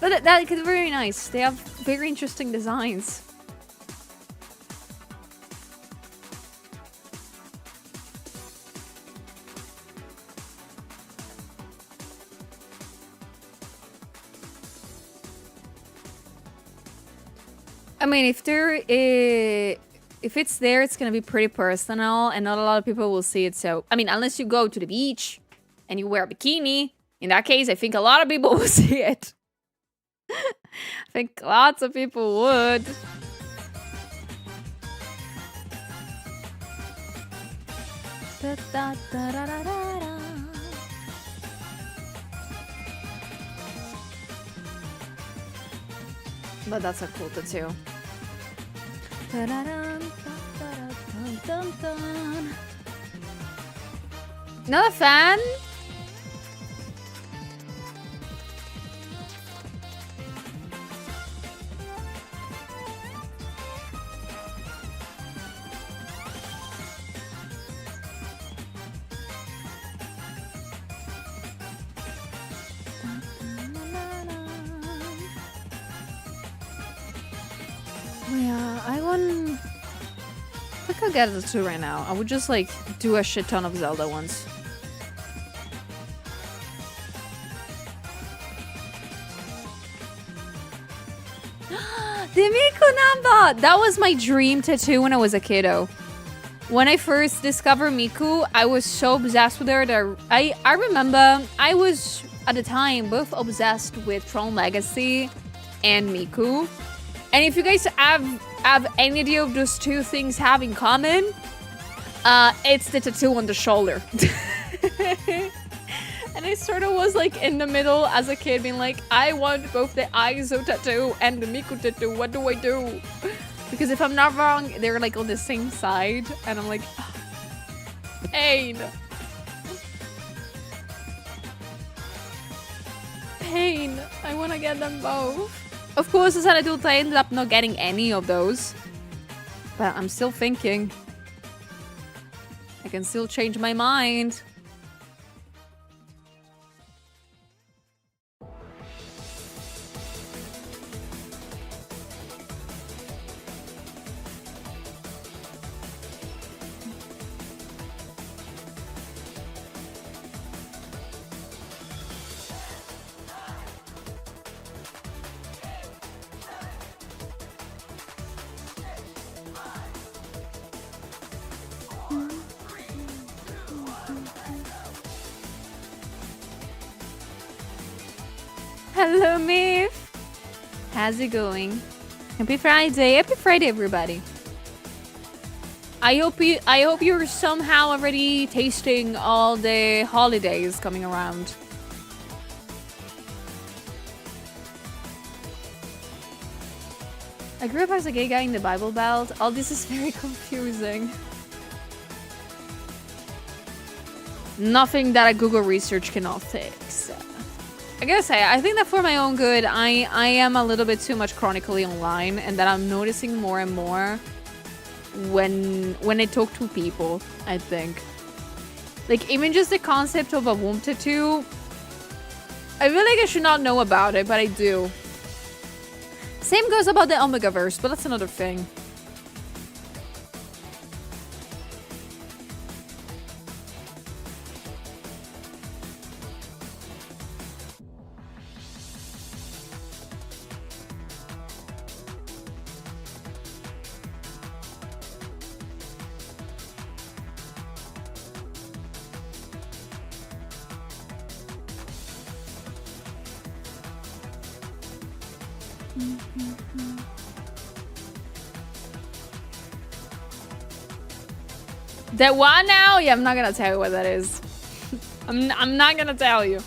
But that is very nice. They have very interesting designs. I mean, if it's there, it's gonna be pretty personal, and not a lot of people will see it. So, I mean, unless you go to the beach and you wear a bikini, in that case, I think a lot of people will see it. I think lots of people would. But that's a cool tattoo. Not a fan? Yeah, I could get a tattoo right now. I would just like do a shit ton of Zelda ones. The Miku number! That was my dream tattoo when I was a kiddo. When I first discovered Miku, I was so obsessed with her that I remember I was, at the time, both obsessed with Tron Legacy and Miku. And if you guys have any idea of those two things have in common, it's the tattoo on the shoulder. And I sort of was like in the middle as a kid being like, I want both the Aizo tattoo and the Miku tattoo. What do I do? Because if I'm not wrong, they're like on the same side. And I'm like, oh, pain. Pain. I want to get them both. Of course, as an adult, I ended up not getting any of those. But I'm still thinking. I can still change my mind. Hello, Miff. How's it going? Happy Friday. Happy Friday, everybody. I hope you're somehow already tasting all the holidays coming around. I grew up as a gay guy in the Bible Belt. All this is very confusing. Nothing that a Google research cannot fix. I gotta say, I think that for my own good, I am a little bit too much chronically online, and that I'm noticing more and more when I talk to people, I think. Like, even just the concept of a womb tattoo, I feel like I should not know about it, but I do. Same goes about the Omegaverse, but that's another thing. That what now? Yeah, I'm not gonna tell you what that is. I'm not gonna tell you.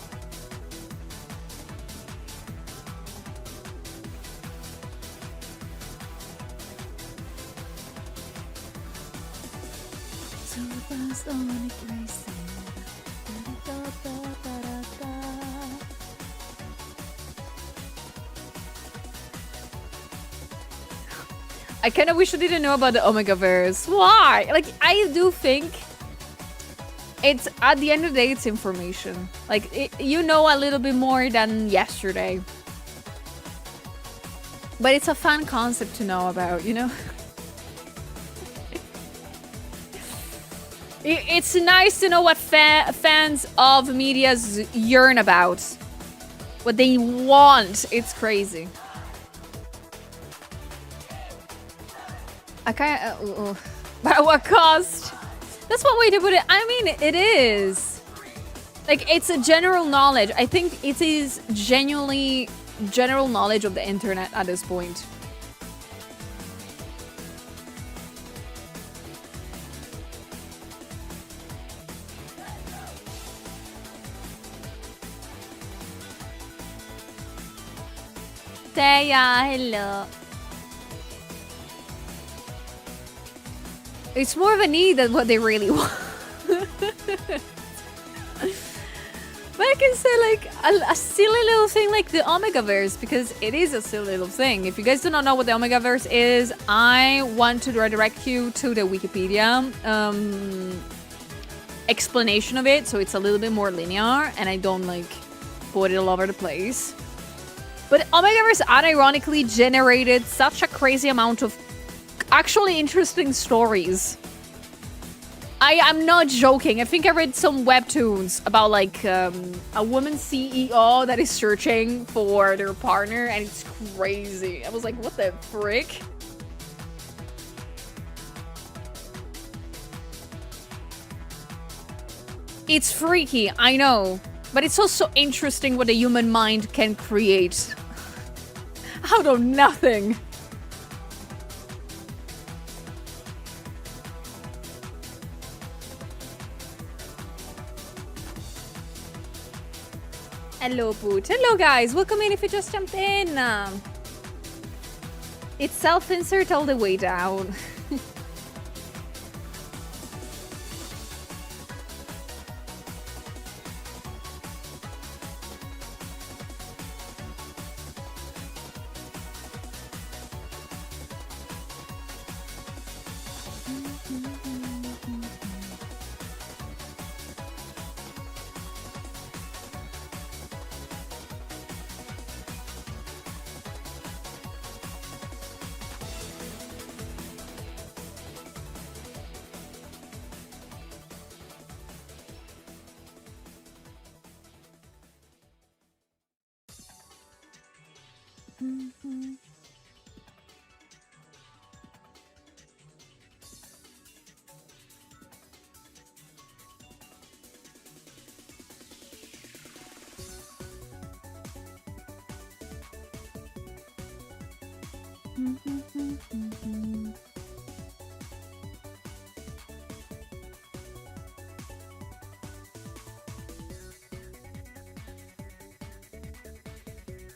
I kind of wish I didn't know about the Omegaverse. Why? Like, I do think it's, at the end of the day, it's information. Like, you know a little bit more than yesterday. But it's a fun concept to know about, you know? It's nice to know what fans of medias yearn about. What they want. It's crazy. I can't. But at what cost? That's one way to put it. I mean, it is. Like, it's a general knowledge. I think it is genuinely general knowledge of the internet at this point. Taya, hello. It's more of a need than what they really want. But I can say, like, a silly little thing like the Omegaverse, because it is a silly little thing. If you guys do not know what the Omegaverse is, I want to redirect you to the Wikipedia explanation of it, so it's a little bit more linear, and I don't, like, put it all over the place. But Omegaverse unironically generated such a crazy amount of actually interesting stories. I'm not joking. I think I read some webtoons about, like, a woman CEO that is searching for their partner, and it's crazy. I was like, what the frick? It's freaky, I know. But it's also interesting what the human mind can create out of nothing. Hello, Poot. Hello, guys. Welcome in if you just jumped in. It's self-insert all the way down.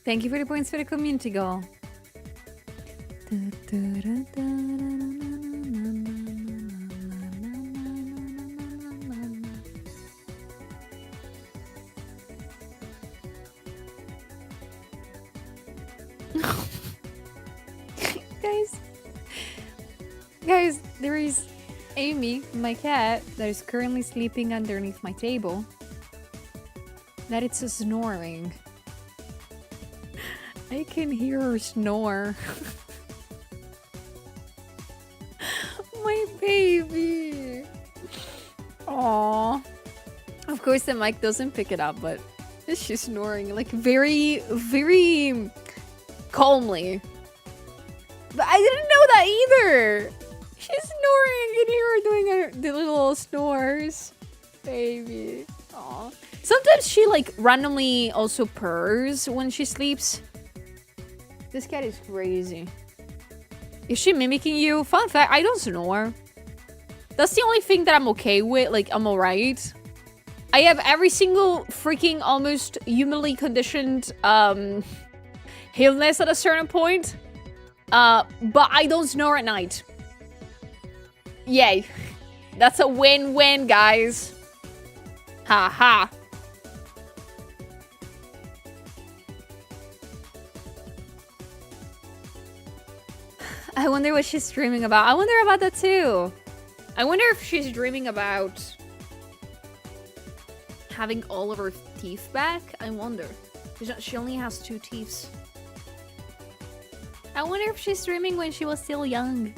Thank you for the points for the community goal. Guys, there is Amy, my cat, that is currently sleeping underneath my table. That it's snoring. I can hear her snore. My baby. Aww. Of course the mic doesn't pick it up, but she's snoring like very, very calmly. But I didn't know that either. She's snoring. I can hear her doing the little snores. Baby. Aww. Sometimes she like randomly also purrs when she sleeps. This cat is crazy. Is she mimicking you? Fun fact, I don't snore. That's the only thing that I'm okay with. Like, I'm alright. I have every single freaking almost humanly conditioned illness at a certain point. But I don't snore at night. Yay. That's a win-win, guys. Ha ha. I wonder what she's dreaming about. I wonder about that too. I wonder if she's dreaming about having all of her teeth back. I wonder. She only has 2 teeth. I wonder if she's dreaming when she was still young.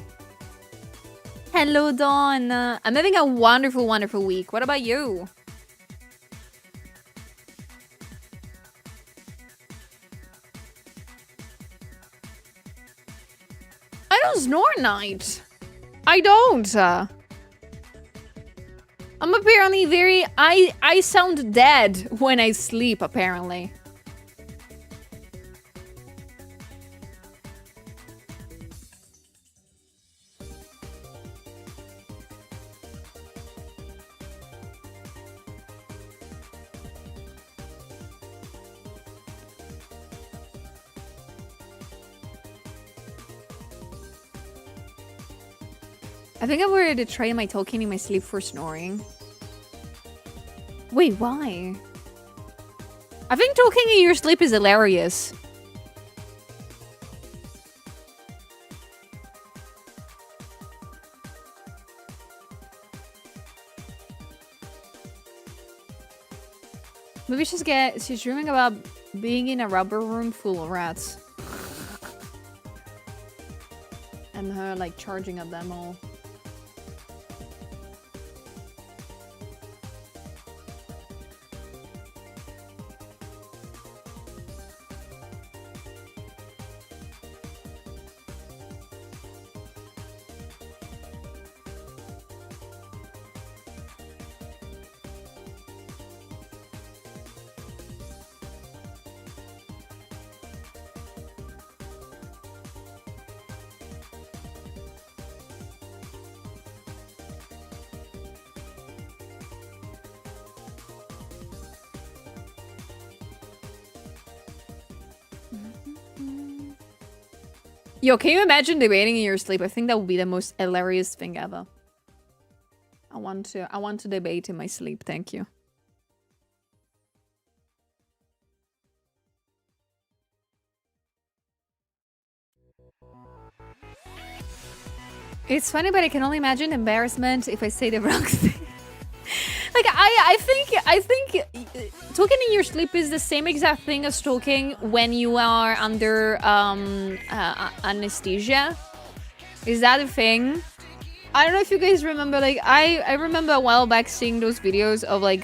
Hello, Dawn. I'm having a wonderful, wonderful week. What about you? I don't snore at night. I don't. I'm apparently very... I sound dead when I sleep, apparently. I think I'm ready to try my talking in my sleep for snoring. Wait, why? I think talking in your sleep is hilarious. Maybe she's dreaming about being in a rubber room full of rats. And her like charging at them all. Yo, can you imagine debating in your sleep? I think that would be the most hilarious thing ever. I want to debate in my sleep, thank you. It's funny, but I can only imagine embarrassment if I say the wrong thing. Like, I think talking in your sleep is the same exact thing as talking when you are under anesthesia. Is that a thing? I don't know if you guys remember, like, I remember a while back seeing those videos of, like,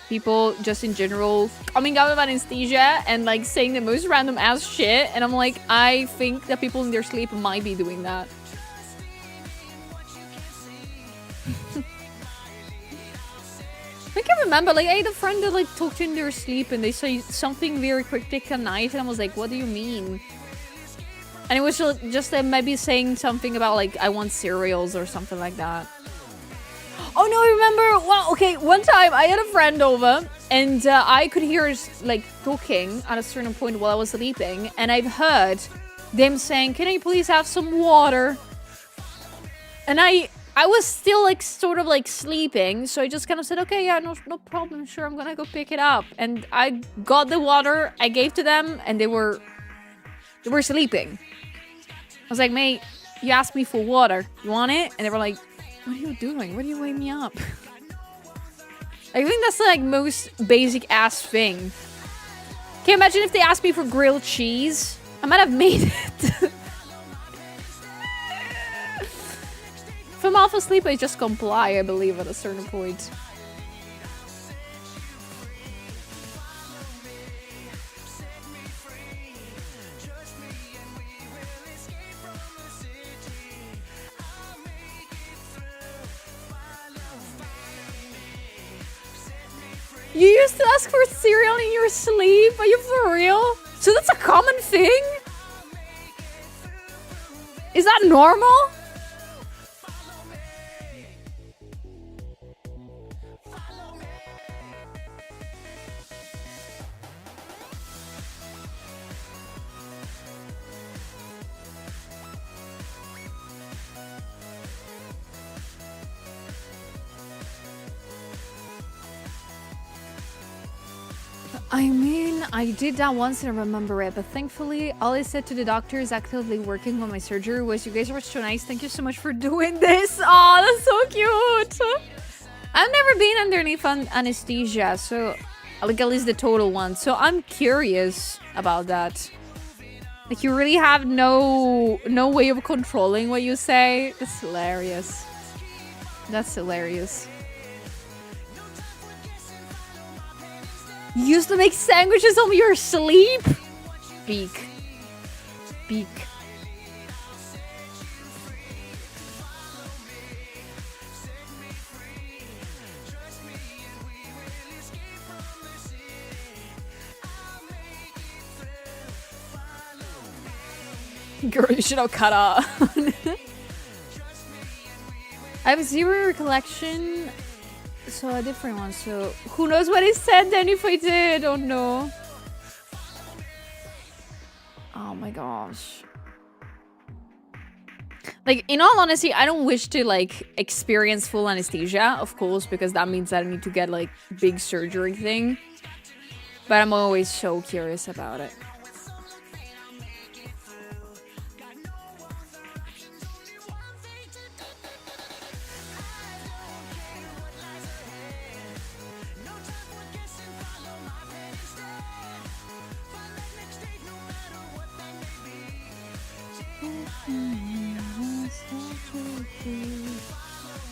people just in general coming out of anesthesia and, like, saying the most random ass shit. And I'm like, I think that people in their sleep might be doing that. I think I remember, like, I had a friend that, like, talked in their sleep and they say something very cryptic at night and I was like, what do you mean? And it was just maybe saying something about like, I want cereals or something like that. Oh no, I remember. Well, okay, one time I had a friend over and I could hear like talking at a certain point while I was sleeping. And I've heard them saying, can I please have some water? And I was still like sort of like sleeping. So I just kind of said, okay, yeah, no problem. Sure, I'm gonna go pick it up. And I got the water, I gave to them and they were sleeping. I was like, mate, you asked me for water. You want it? And they were like, what are you doing? What are you waking me up? I think that's the like most basic ass thing. Can you imagine if they asked me for grilled cheese? I might have made it. If I'm half asleep, I just comply, I believe, at a certain point. You used to ask for cereal in your sleep? Are you for real? So that's a common thing? Is that normal? I mean, I did that once and I remember it, but thankfully, all I said to the doctors actively working on my surgery was, you guys were so nice, thank you so much for doing this. Oh, that's so cute. I've never been underneath anesthesia, so, like at least the total one, so I'm curious about that. Like, you really have no way of controlling what you say? That's hilarious. That's hilarious. You used to make sandwiches on your sleep? Peak. Peak. Girl, you should have cut off. I have zero recollection. So a different one, so who knows what he said then if I did, oh no. Oh my gosh. Like, in all honesty, I don't wish to like experience full anesthesia, of course, because that means that I need to get like big surgery thing. But I'm always so curious about it.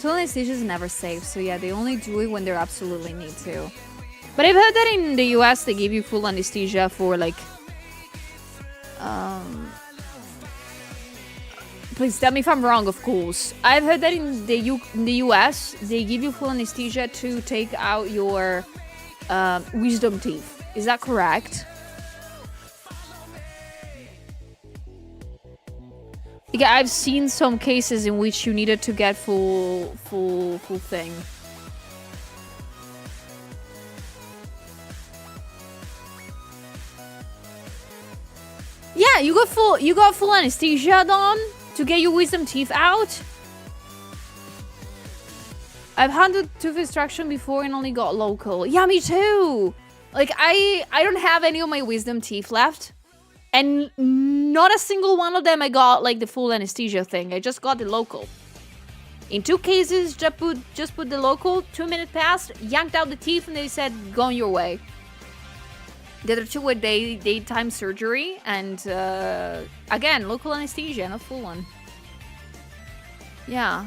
Total anesthesia is never safe, so yeah, they only do it when they absolutely need to. But I've heard that in the US they give you full anesthesia for like please tell me if I'm wrong, of course. I've heard that in the US they give you full anesthesia to take out your wisdom teeth. Is that correct? Yeah, I've seen some cases in which you needed to get full thing. Yeah, you got full anesthesia done to get your wisdom teeth out. I've handled tooth extraction before and only got local. Yeah, me too. Like I don't have any of my wisdom teeth left. And not a single one of them I got like the full anesthesia thing. I just got the local. In 2 cases, just put the local. 2 minutes passed, yanked out the teeth, and they said, "Go on your way." The other 2 were daytime surgery, and again, local anesthesia, not full one. Yeah.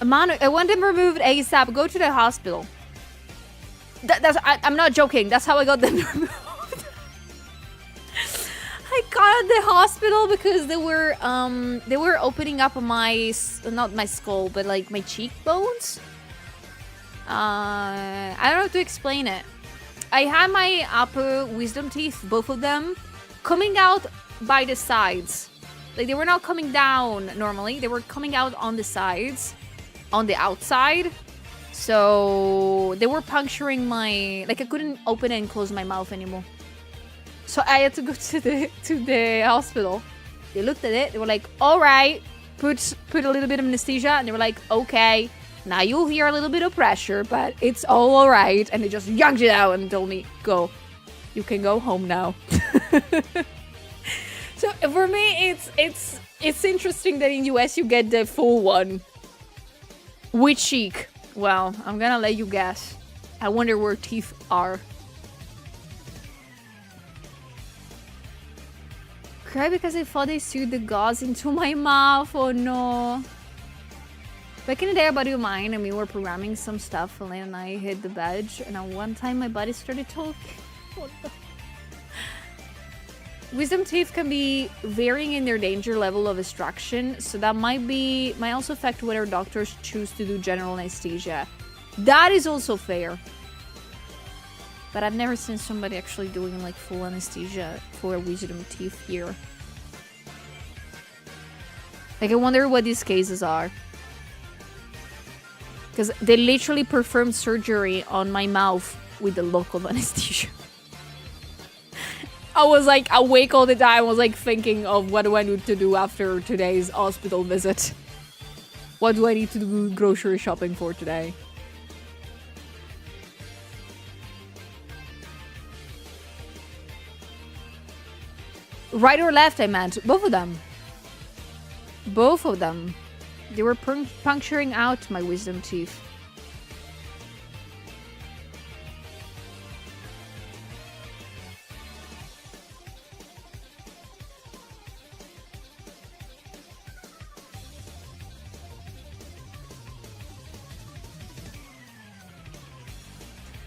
I want them removed ASAP. Go to the hospital. I'm not joking. That's how I got them removed. I got at the hospital because they were opening up my, not my skull, but like my cheekbones. I don't know how to explain it. I had my upper wisdom teeth, both of them, coming out by the sides. Like, they were not coming down normally. They were coming out on the sides, on the outside. So they were puncturing my... Like, I couldn't open and close my mouth anymore. So I had to go to the hospital. They looked at it. They were like, all right, put a little bit of anesthesia. And they were like, okay, now you'll hear a little bit of pressure, but it's all right. And they just yanked it out and told me, go. You can go home now. So for me, it's interesting that in US you get the full one. Which cheek? Well, I'm gonna let you guess. I wonder where teeth are. Cry because I thought they sewed the gauze into my mouth. Oh no. Back in the day, a buddy of mine and we were programming some stuff. Elaine and I hit the bed, and at one time my buddy started talking. Oh no. Wisdom teeth can be varying in their danger level of extraction, so that might also affect whether doctors choose to do general anesthesia. That is also fair. But I've never seen somebody actually doing like full anesthesia for a wisdom teeth here. Like, I wonder what these cases are. Because they literally performed surgery on my mouth with the local anesthesia. I was like awake all the time. I was like thinking of what do I need to do after today's hospital visit. What do I need to do grocery shopping for today? Right or left, I meant. Both of them. Both of them. They were puncturing out my wisdom teeth.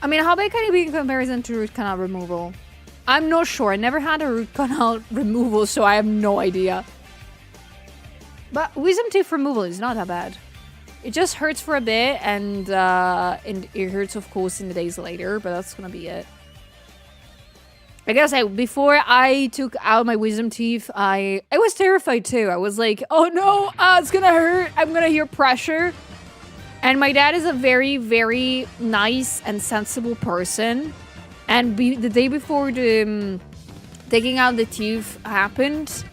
I mean, how big can it be in comparison to root canal removal? I'm not sure. I never had a root canal removal, so I have no idea. But wisdom teeth removal is not that bad. It just hurts for a bit, and it hurts, of course, in the days later, but that's gonna be it. I gotta say, before I took out my wisdom teeth, I was terrified too. I was like, oh no, it's gonna hurt. I'm gonna hear pressure. And my dad is a very, very nice and sensible person. And the day before the taking out the teeth happened,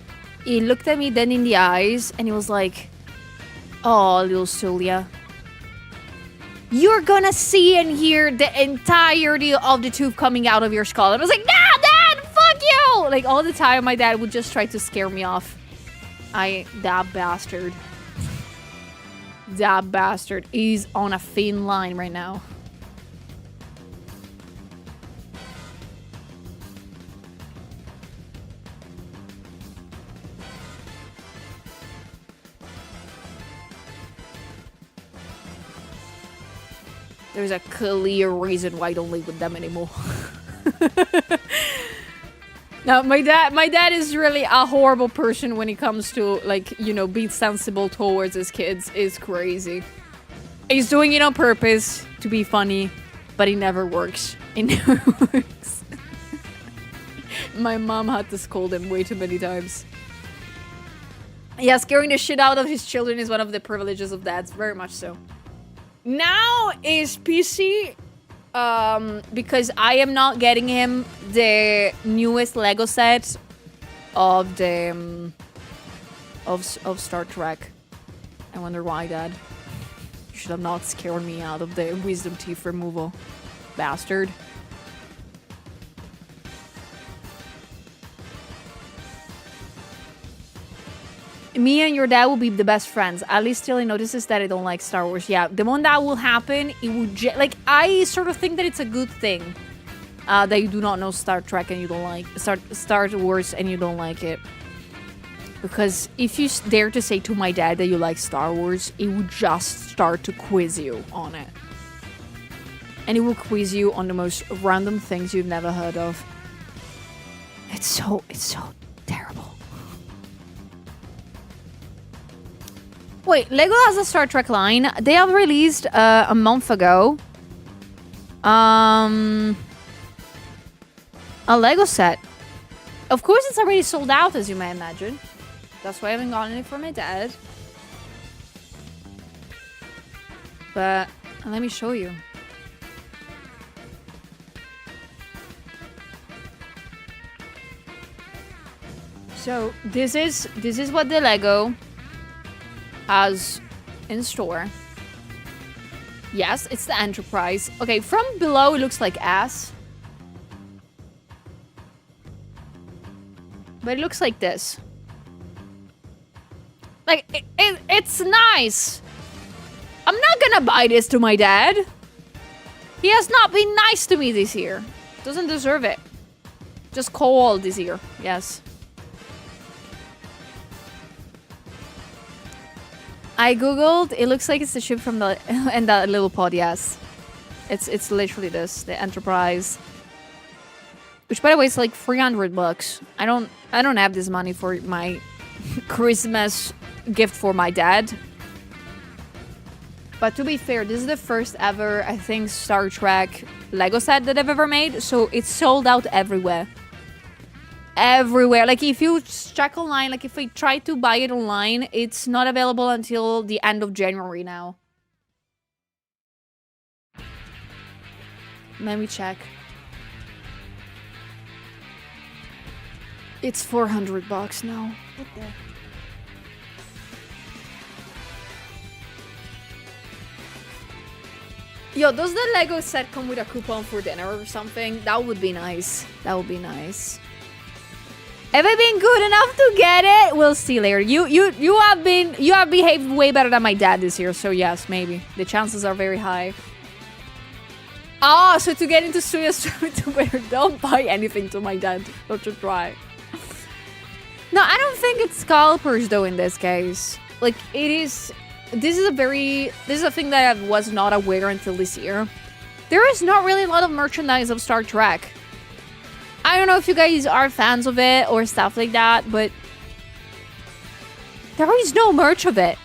he looked at me then in the eyes and he was like, oh, little Sulia, you're gonna see and hear the entirety of the tooth coming out of your skull. And I was like, nah, Dad, fuck you! Like, all the time, my dad would just try to scare me off. That bastard. That bastard is on a thin line right now. There's a clear reason why I don't live with them anymore. No, my dad is really a horrible person when it comes to, like, you know, being sensible towards his kids. It's crazy. He's doing it on purpose to be funny, but it never works. It never works. My mom had to scold him way too many times. Yeah, scaring the shit out of his children is one of the privileges of dads. Very much so. Now is PC, because I am not getting him the newest Lego set of the of Star Trek. I wonder why, Dad. You should have not scared me out of the wisdom teeth removal, bastard. Me and your dad will be the best friends. At least till he notices that I don't like Star Wars. Yeah, the moment that will happen, it would like, I sort of think that it's a good thing that you do not know Star Trek and you don't like Star Wars and you don't like it. Because if you dare to say to my dad that you like Star Wars, it would just start to quiz you on it. And it will quiz you on the most random things you've never heard of. It's so terrible. Wait, Lego has a Star Trek line. They have released a month ago a Lego set Of course, it's already sold out, as you may imagine. That's why I haven't gotten it for my dad. But let me show you. So this is what the Lego has in store. Yes, it's the Enterprise. Okay, from below it looks like ass. But it looks like this. Like, it's nice. I'm not gonna buy this to my dad. He has not been nice to me this year. Doesn't deserve it. Just cold this year. Yes. I googled. It looks like it's the ship from the and that little pod. Yes, it's literally this, the Enterprise. Which, by the way, is like $300. I don't have this money for my Christmas gift for my dad. But to be fair, this is the first ever, I think, Star Trek Lego set that I've ever made. So it's sold out everywhere. Everywhere. Like, if you check online, like if I try to buy it online, it's not available until the end of January now. Let me check. It's $400 now. What the? Yo, does the Lego set come with a coupon for dinner or something? That would be nice. That would be nice. Have I been good enough to get it? We'll see later. You have behaved way better than my dad this year, so yes, maybe. The chances are very high. Ah, so to get into serious VTuber, don't buy anything to my dad. Don't you try. No, I don't think it's scalpers though in this case. Like, it is... This is a thing that I was not aware until this year. There is not really a lot of merchandise of Star Trek. I don't know if you guys are fans of it or stuff like that, but there is no merch of it.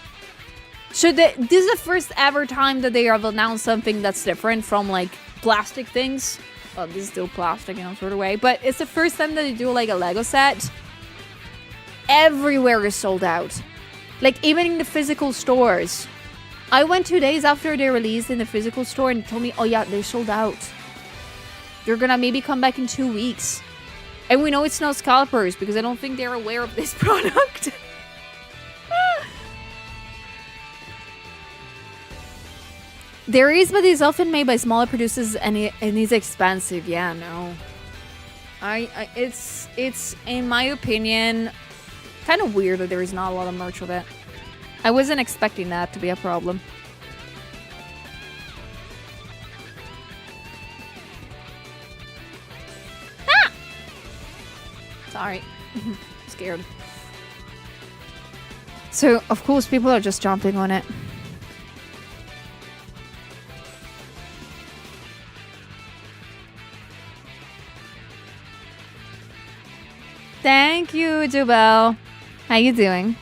So this is the first ever time that they have announced something that's different from like plastic things. Well, this is still plastic in a sort of way, but it's the first time that they do like a Lego set. Everywhere is sold out. Like, even in the physical stores. I went 2 days after they released in the physical store and told me, oh yeah, they're sold out. They're gonna maybe come back in 2 weeks. And we know it's not scalpers because I don't think they're aware of this product. There is, but it's often made by smaller producers and it is expensive. Yeah, no. It's in my opinion kind of weird that there is not a lot of merch of it. I wasn't expecting that to be a problem. Ah! Sorry. Scared. So, of course, people are just jumping on it. Thank you, Jubel. How you doing?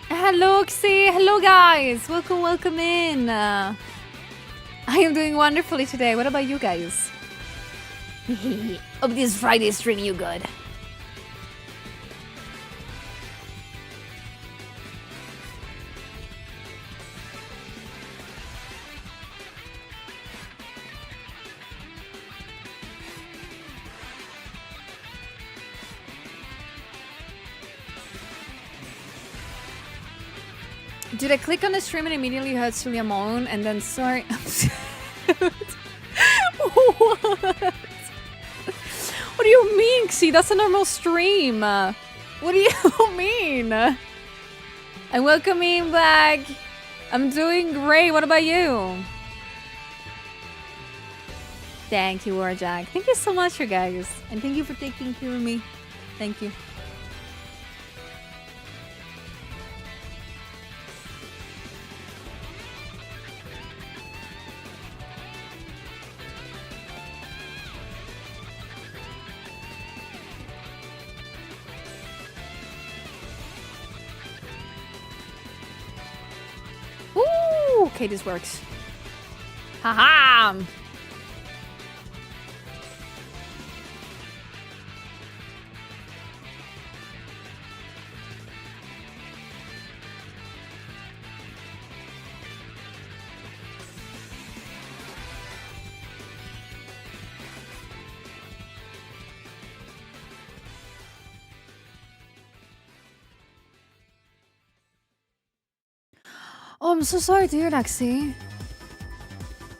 Hello, Oxy. Hello, guys. Welcome in. I am doing wonderfully today. What about you guys? Hope this Friday is treating you good. Did I click on the stream and immediately heard Celia moan and then sorry? What? What do you mean, Xi? That's a normal stream. What do you mean? I'm welcoming back. I'm doing great. What about you? Thank you, Warjack. Thank you so much, you guys. And thank you for taking care of me. Thank you. Okay, this works. Haha! Oh, I'm so sorry to hear, Lexi.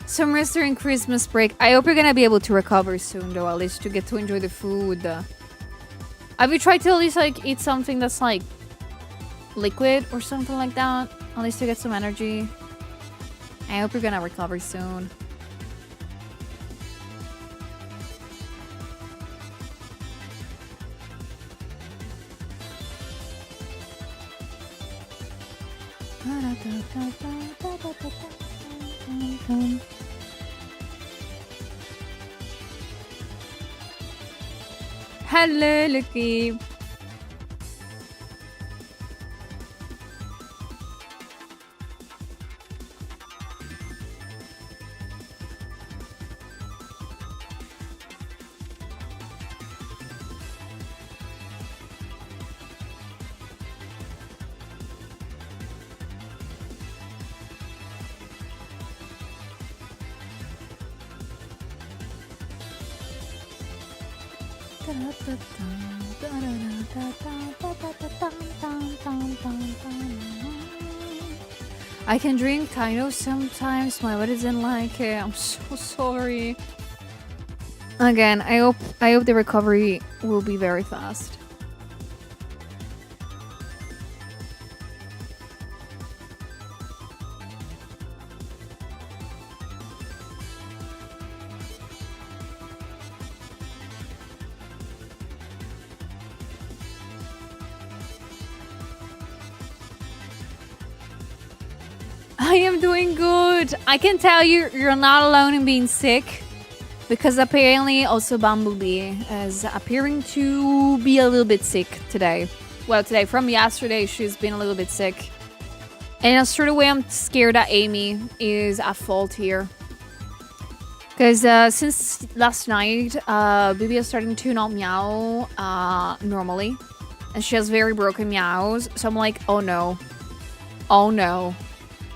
Some rest during Christmas break. I hope you're gonna be able to recover soon, though, at least to get to enjoy the food. Have you tried to at least, like, eat something that's, like, liquid or something like that? At least to get some energy. I hope you're gonna recover soon. Hello, Lucky. I can drink kind of sometimes. My body doesn't like it. I'm so sorry. Again, I hope the recovery will be very fast. I am doing good. I can tell you, you're not alone in being sick. Because apparently also Bumblebee is appearing to be a little bit sick today. Well, today, from yesterday, she's been a little bit sick. And straight away, I'm scared that Amy is at fault here. Because since last night, Bibi is starting to not meow normally. And she has very broken meows. So I'm like, oh no. Oh no.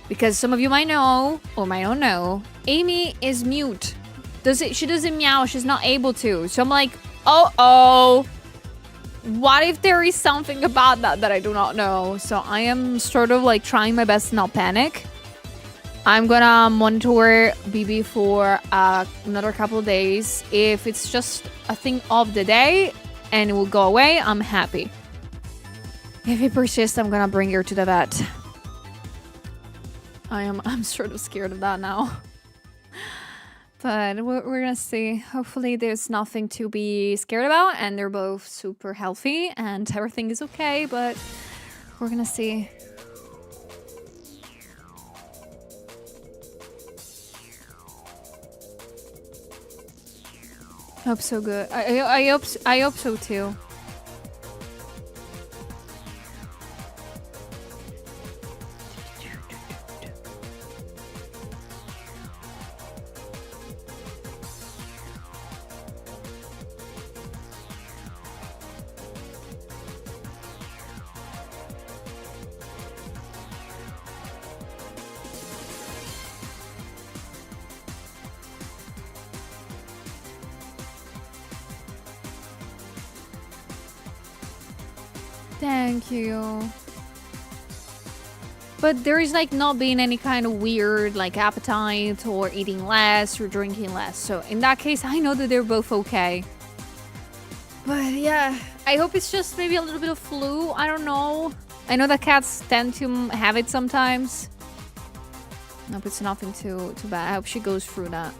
Because some of you might know, or might not know, Amy is mute. She doesn't meow, she's not able to. So I'm like, oh. What if there is something about that I do not know? So I am sort of like trying my best to not panic. I'm gonna monitor BB for another couple of days. If it's just a thing of the day and it will go away, I'm happy. If it persists, I'm gonna bring her to the vet. I'm sort of scared of that now. But we're gonna see. Hopefully there's nothing to be scared about and they're both super healthy and everything is okay, but we're gonna see. Hope so good. I hope so too. Thank you. But there is like not being any kind of weird like appetite or eating less or drinking less. So in that case, I know that they're both okay. But yeah, I hope it's just maybe a little bit of flu. I don't know. I know that cats tend to have it sometimes. I hope it's nothing too bad. I hope she goes through that.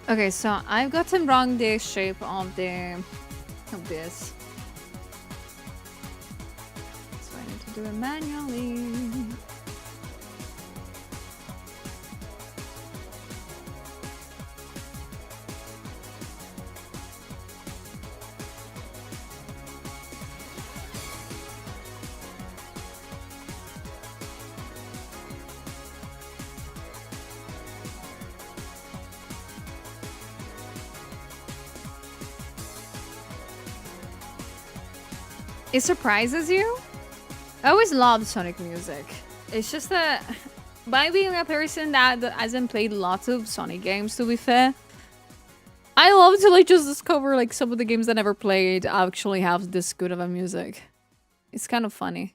Okay, so I've gotten wrong the shape of this. So I need to do it manually. It surprises you? I always loved Sonic music. It's just that by being a person that hasn't played lots of Sonic games, to be fair, I love to like just discover like some of the games I never played actually have this good of a music. It's kind of funny.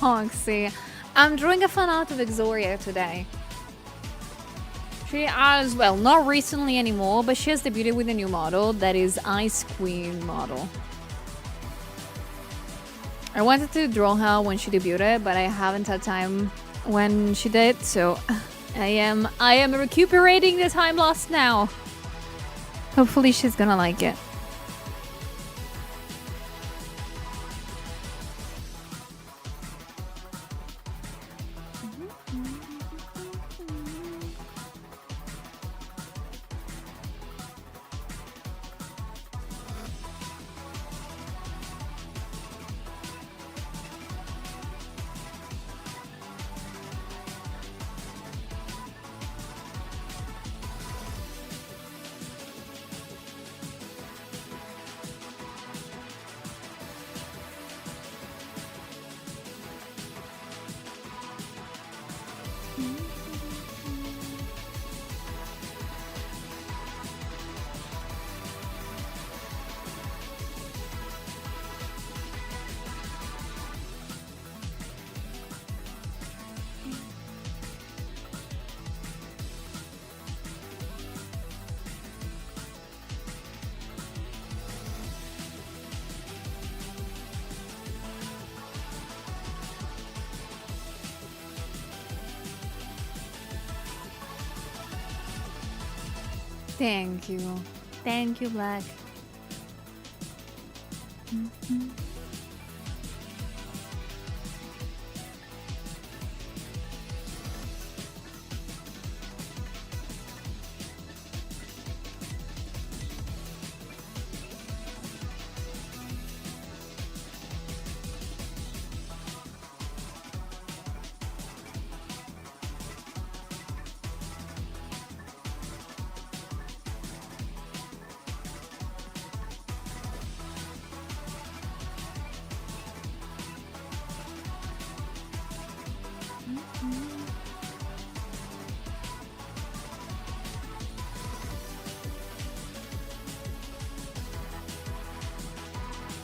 Oxy. I'm drawing a fan art of Exoria today. She has, well, not recently anymore, but she has debuted with a new model that is Ice Queen model. I wanted to draw her when she debuted, but I haven't had time when she did, so I am recuperating the time lost now. Hopefully she's gonna like it. Thank you. Thank you, Black.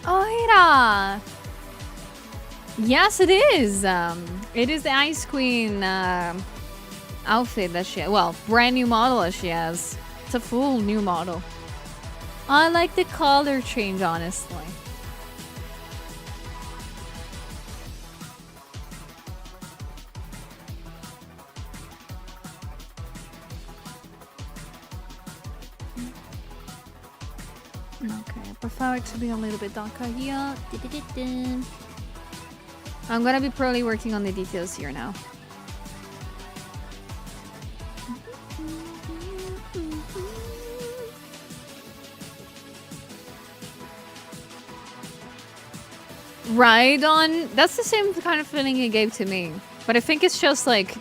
Oh, Hira! Yes, it is. It is the Ice Queen outfit that she, well, brand new model that she has. It's a full new model. I like the color change, honestly. Okay, I prefer it to be a little bit darker here. I'm gonna be probably working on the details here now. Right on. That's the same kind of feeling it gave to me. But I think it's just like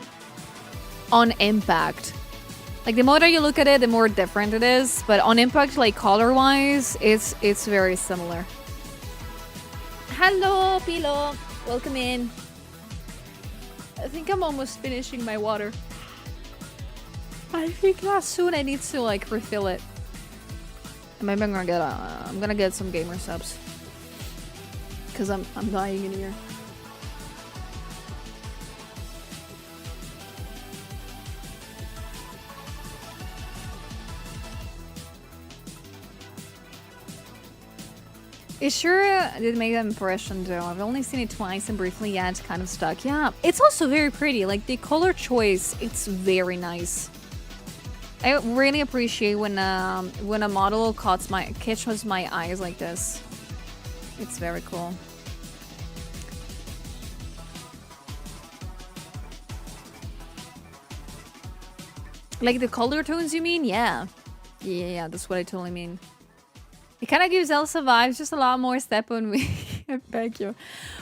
on impact. Like the more that you look at it, the more different it is. But on impact, like color-wise, it's very similar. Hello, Pilo. Welcome in. I think I'm almost finishing my water. I think that soon I need to like refill it. Maybe I'm gonna get some gamer subs. Cause I'm dying in here. It sure did make an impression though. I've only seen it twice and briefly yet, kind of stuck. Yeah, it's also very pretty. Like the color choice, it's very nice. I really appreciate when a model catches my eyes like this. It's very cool. Like the color tones, you mean? Yeah. Yeah, that's what I totally mean. It kind of gives Elsa vibes, just a lot more step on me. Thank you.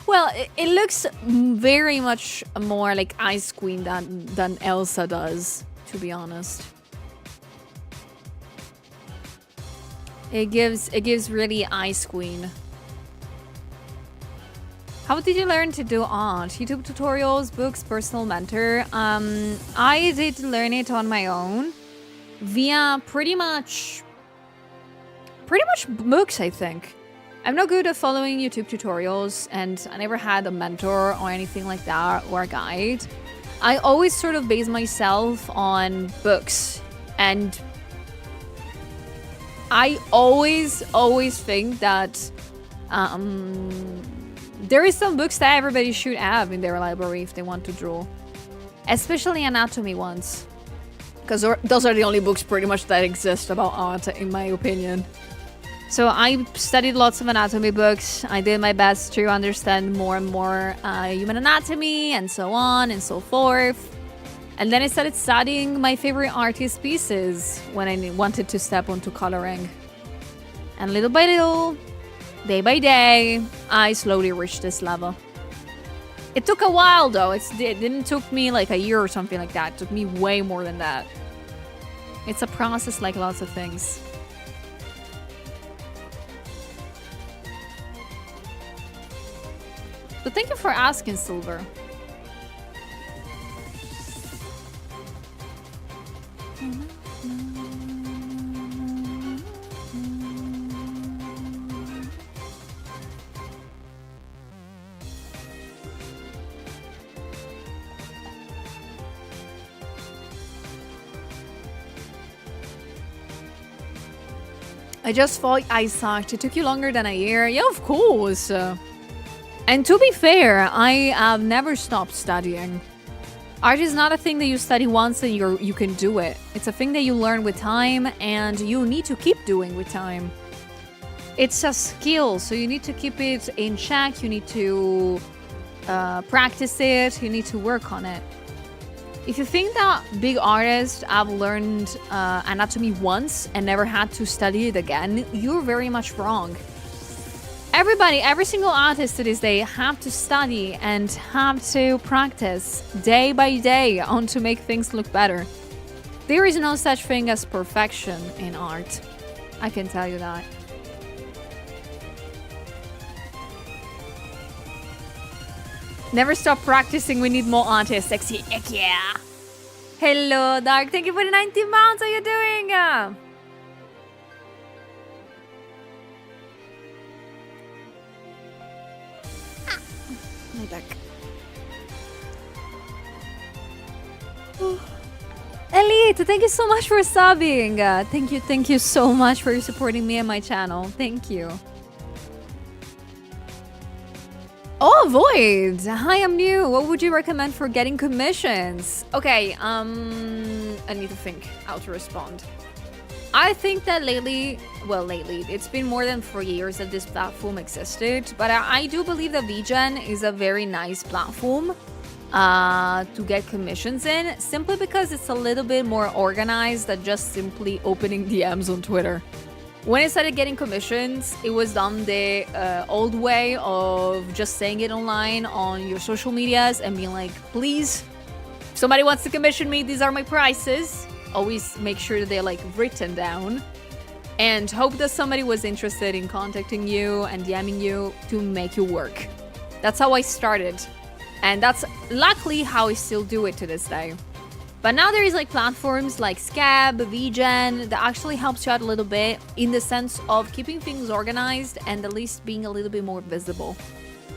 Well, it looks very much more like Ice Queen than Elsa does, to be honest. It gives really Ice Queen. How did you learn to do art? YouTube tutorials, books, personal mentor. I did learn it on my own via pretty much books, I think. I'm not good at following YouTube tutorials, and I never had a mentor or anything like that, or a guide. I always sort of base myself on books, and I always think that there is some books that everybody should have in their library if they want to draw. Especially anatomy ones. Because those are the only books pretty much that exist about art, in my opinion. So I studied lots of anatomy books. I did my best to understand more and more human anatomy and so on and so forth. And then I started studying my favorite artist pieces when I wanted to step onto coloring. And little by little, day by day, I slowly reached this level. It took a while though. It didn't took me like a year or something like that. It took me way more than that. It's a process like lots of things. But thank you for asking, Silver. I just thought I sucked. It took you longer than a year. Yeah, of course. And to be fair, I have never stopped studying. Art is not a thing that you study once and you can do it. It's a thing that you learn with time and you need to keep doing with time. It's a skill, so you need to keep it in check. You need to practice it. You need to work on it. If you think that big artists have learned anatomy once and never had to study it again, you're very much wrong. Every single artist to this day have to study and have to practice day by day on to make things look better. There is no such thing as perfection in art. I can tell you that. Never stop practicing. We need more artists. Sexy. Heck yeah. Hello, Dark. Thank you for the 19 pounds. How you doing? My back. Elite, thank you so much for subbing. Thank you so much for supporting me and my channel. Thank you. Oh, Void! Hi, I'm new. What would you recommend for getting commissions? Okay, I need to think how to respond. I think that lately, it's been more than 4 years that this platform existed, but I do believe that VGen is a very nice platform to get commissions in, simply because it's a little bit more organized than just simply opening DMs on Twitter. When I started getting commissions, it was done the old way of just saying it online on your social medias and being like, please, if somebody wants to commission me, these are my prices. Always make sure that they're like written down and hope that somebody was interested in contacting you and DMing you to make you work. That's how I started. And that's luckily how I still do it to this day. But now there is like platforms like Scab, VGen that actually helps you out a little bit in the sense of keeping things organized and at least being a little bit more visible.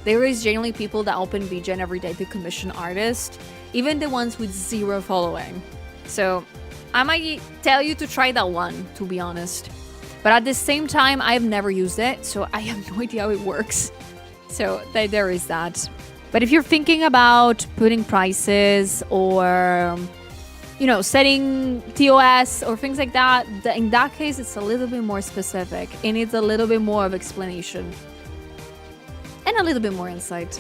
There is generally people that open VGen every day to commission artists, even the ones with 0 following. So I might tell you to try that one, to be honest. But at the same time, I've never used it, so I have no idea how it works. So there is that. But if you're thinking about putting prices or, you know, setting TOS or things like that, in that case, it's a little bit more specific. It needs a little bit more of explanation. And a little bit more insight.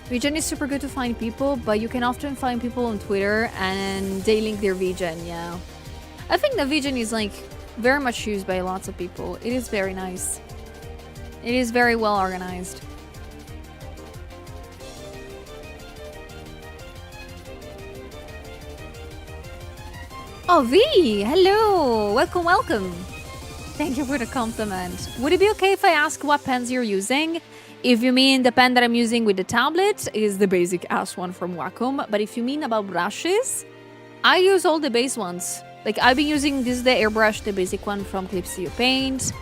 VGen is super good to find people, but you can often find people on Twitter and they link their VGen, yeah. I think the VGen is like very much used by lots of people. It is very nice. It is very well organized. Oh, V! Hello! Welcome, welcome! Thank you for the compliment. Would it be okay if I ask what pens you're using? If you mean the pen that I'm using with the tablet, is the basic ass one from Wacom. But if you mean about brushes, I use all the base ones. Like I've been using this, the airbrush, the basic one from Clip Studio Paint.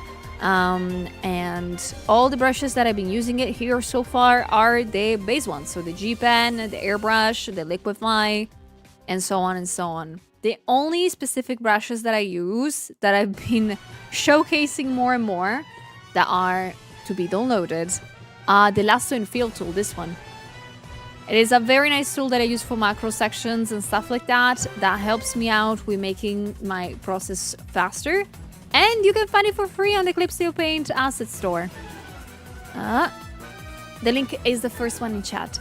And all the brushes that I've been using it here so far are the base ones. So the G pen, the airbrush, the liquify, and so on and so on. The only specific brushes that I use that I've been showcasing more and more that are to be downloaded are the Lasso and Fill tool, this one. It is a very nice tool that I use for macro sections and stuff like that. That helps me out with making my process faster. And you can find it for free on the Clip Studio Paint asset store. The link is the first one in chat.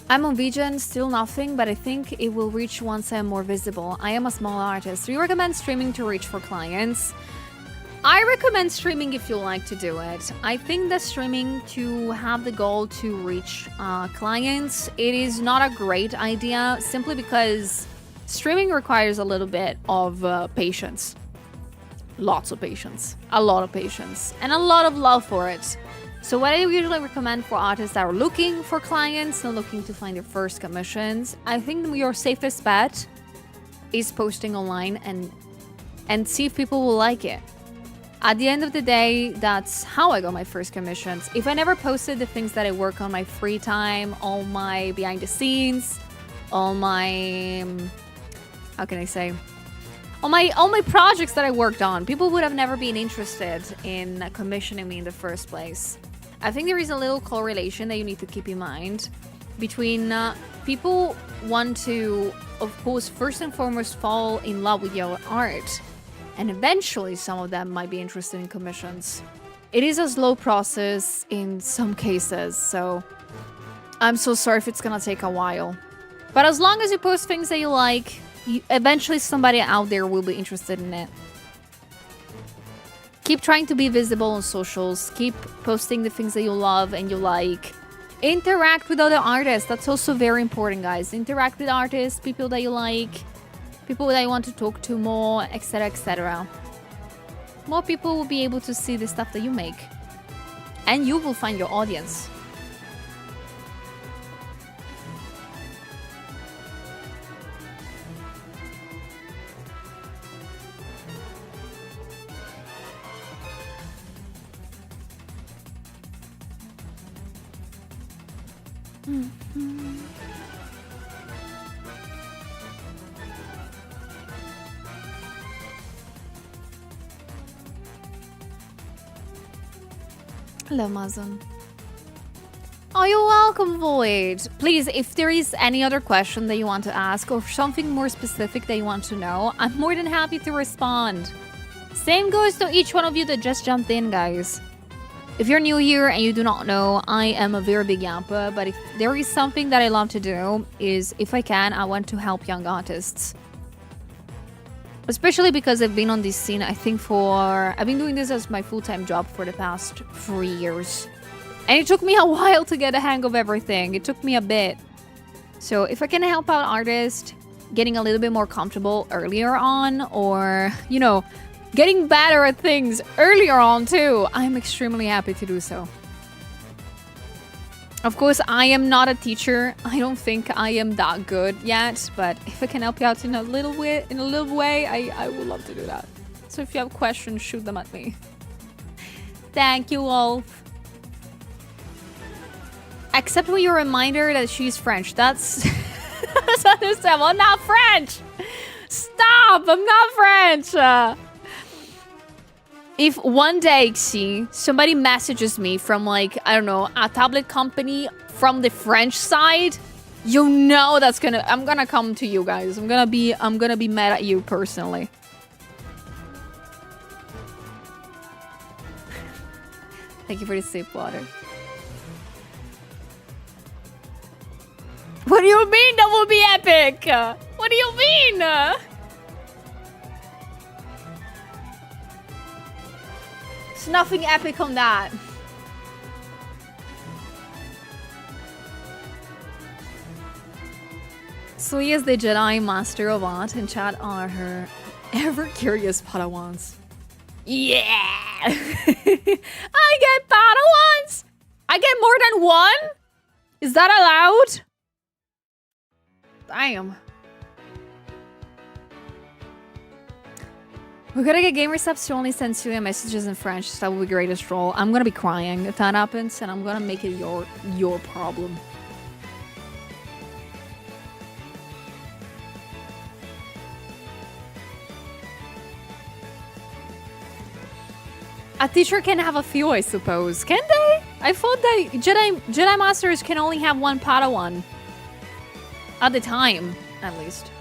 I'm on VGen, still nothing, but I think it will reach once I'm more visible. I am a small artist. Do you recommend streaming to reach for clients? I recommend streaming if you like to do it. I think that streaming to have the goal to reach clients, it is not a great idea simply because streaming requires a little bit of patience. Lots of patience. A lot of patience. And a lot of love for it. So what I usually recommend for artists that are looking for clients and looking to find their first commissions, I think your safest bet is posting online and see if people will like it. At the end of the day, that's how I got my first commissions. If I never posted the things that I work on my free time, all my behind the scenes, all my, how can I say? All my projects that I worked on, people would have never been interested in commissioning me in the first place. I think there is a little correlation that you need to keep in mind between people want to, of course, first and foremost fall in love with your art. And eventually some of them might be interested in commissions. It is a slow process in some cases, so I'm so sorry if it's gonna take a while. But as long as you post things that you like, eventually somebody out there will be interested in it. Keep trying to be visible on socials. Keep posting the things that you love and you like. Interact with other artists. That's also very important, guys. Interact with artists, people that you like, people that you want to talk to more, etc., etc. More people will be able to see the stuff that you make. And you will find your audience. Hello, Mazan. Oh, you're welcome, Void. Please, if there is any other question that you want to ask or something more specific that you want to know, I'm more than happy to respond. Same goes to each one of you that just jumped in, guys. If you're new here and you do not know, I am a very big yapper, but if there is something that I love to do is, if I can, I want to help young artists. Especially because I've been on this scene, I think I've been doing this as my full-time job for the past 3 years. And it took me a while to get a hang of everything. It took me a bit. So if I can help out artists, getting a little bit more comfortable earlier on, or, you know, getting better at things earlier on too, I'm extremely happy to do so. Of course, I am not a teacher. I don't think I am that good yet, but if I can help you out in a little way, I would love to do that. So if you have questions, shoot them at me. Thank you, Wolf. Except with your reminder that she's French. That's that's understandable. I'm not French. Stop! I'm not French. If one day, see, somebody messages me from, like, I don't know, a tablet company from the French side, you know that's gonna, I'm gonna come to you guys. I'm gonna be mad at you personally. Thank you for the sip water. What do you mean that will be epic? What do you mean? There's nothing epic on that. Sui is the Jedi Master of Art, and chat are her ever-curious Padawans. Yeah! I get Padawans! I get more than one? Is that allowed? Damn. We're gonna get gamer subs to only send Suya messages in French. That would be greatest troll. I'm gonna be crying if that happens, and I'm gonna make it your problem. A teacher can have a few, I suppose. Can they? I thought that Jedi Masters can only have one Padawan. At the time, at least.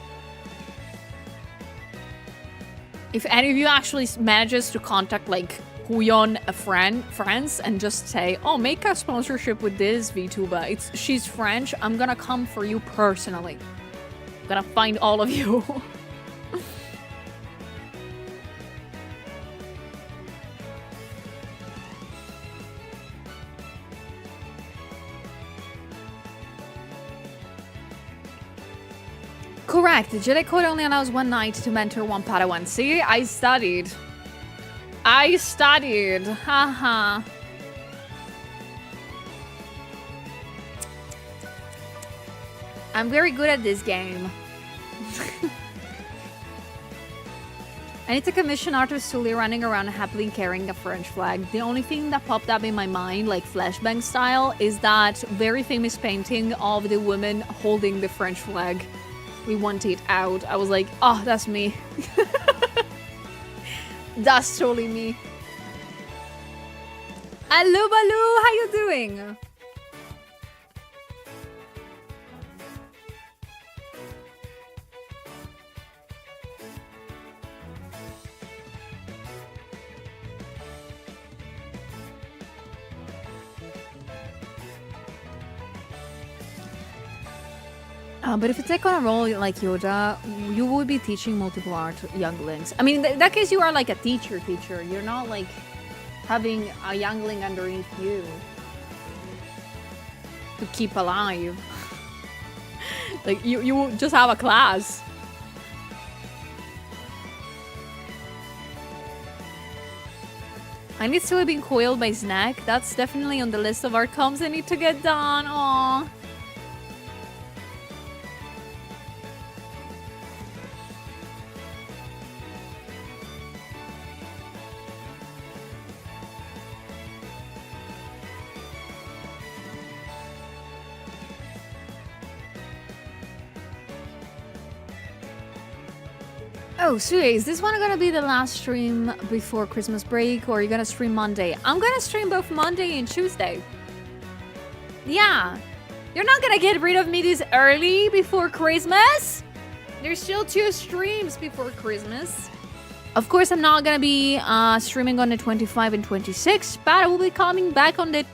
If any of you actually manages to contact, like, Huyon friends and just say, oh, make a sponsorship with this VTuber. She's French. I'm gonna come for you personally. I'm gonna find all of you. Correct. The Jedi Code only allows one knight to mentor one Padawan. See? I studied. Haha. I'm very good at this game. I need to commission Arthur Sully running around happily carrying a French flag. The only thing that popped up in my mind, like flashbang style, is that very famous painting of the woman holding the French flag. We want it out. I was like, oh, that's me. That's totally me. Hello, Baloo. How you doing? But if you take on a role like Yoda, you would be teaching multiple art younglings. I mean, in that case, you are like a teacher. You're not like having a youngling underneath you to keep alive. Like, you just have a class. I need to have been coiled by Snack. That's definitely on the list of art comms I need to get done. Aww. Oh, Sue, is this one gonna be the last stream before Christmas break, or are you gonna stream Monday? I'm gonna stream both Monday and Tuesday. Yeah. You're not gonna get rid of me this early before Christmas? There's still 2 streams before Christmas. Of course, I'm not gonna be streaming on the 25 and 26, but I will be coming back on the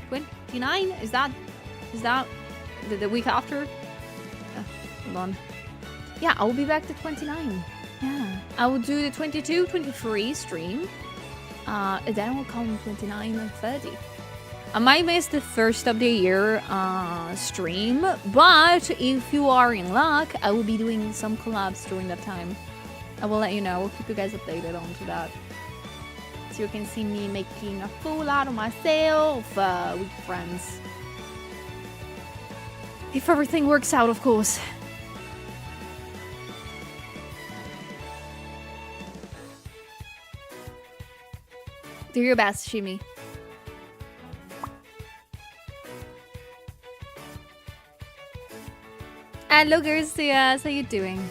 29. Is that the week after? Hold on. Yeah, I will be back to 29. Yeah, I will do the 22, 23 stream. And then I will come 29 and 30. I might miss the first of the year stream, but if you are in luck, I will be doing some collabs during that time. I will let you know. I will keep you guys updated onto that. So you can see me making a fool out of myself with friends. If everything works out, of course. Do your best, Shimi. Hello, Garcia. How you doing?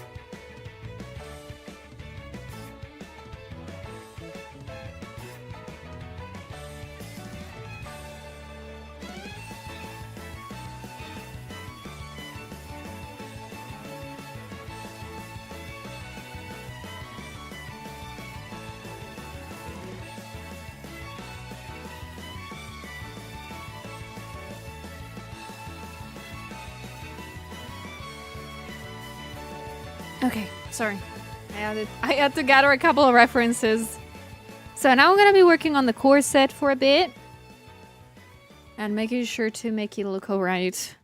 Okay, sorry. I had to gather a couple of references. So now I'm gonna be working on the corset for a bit. And making sure to make it look alright.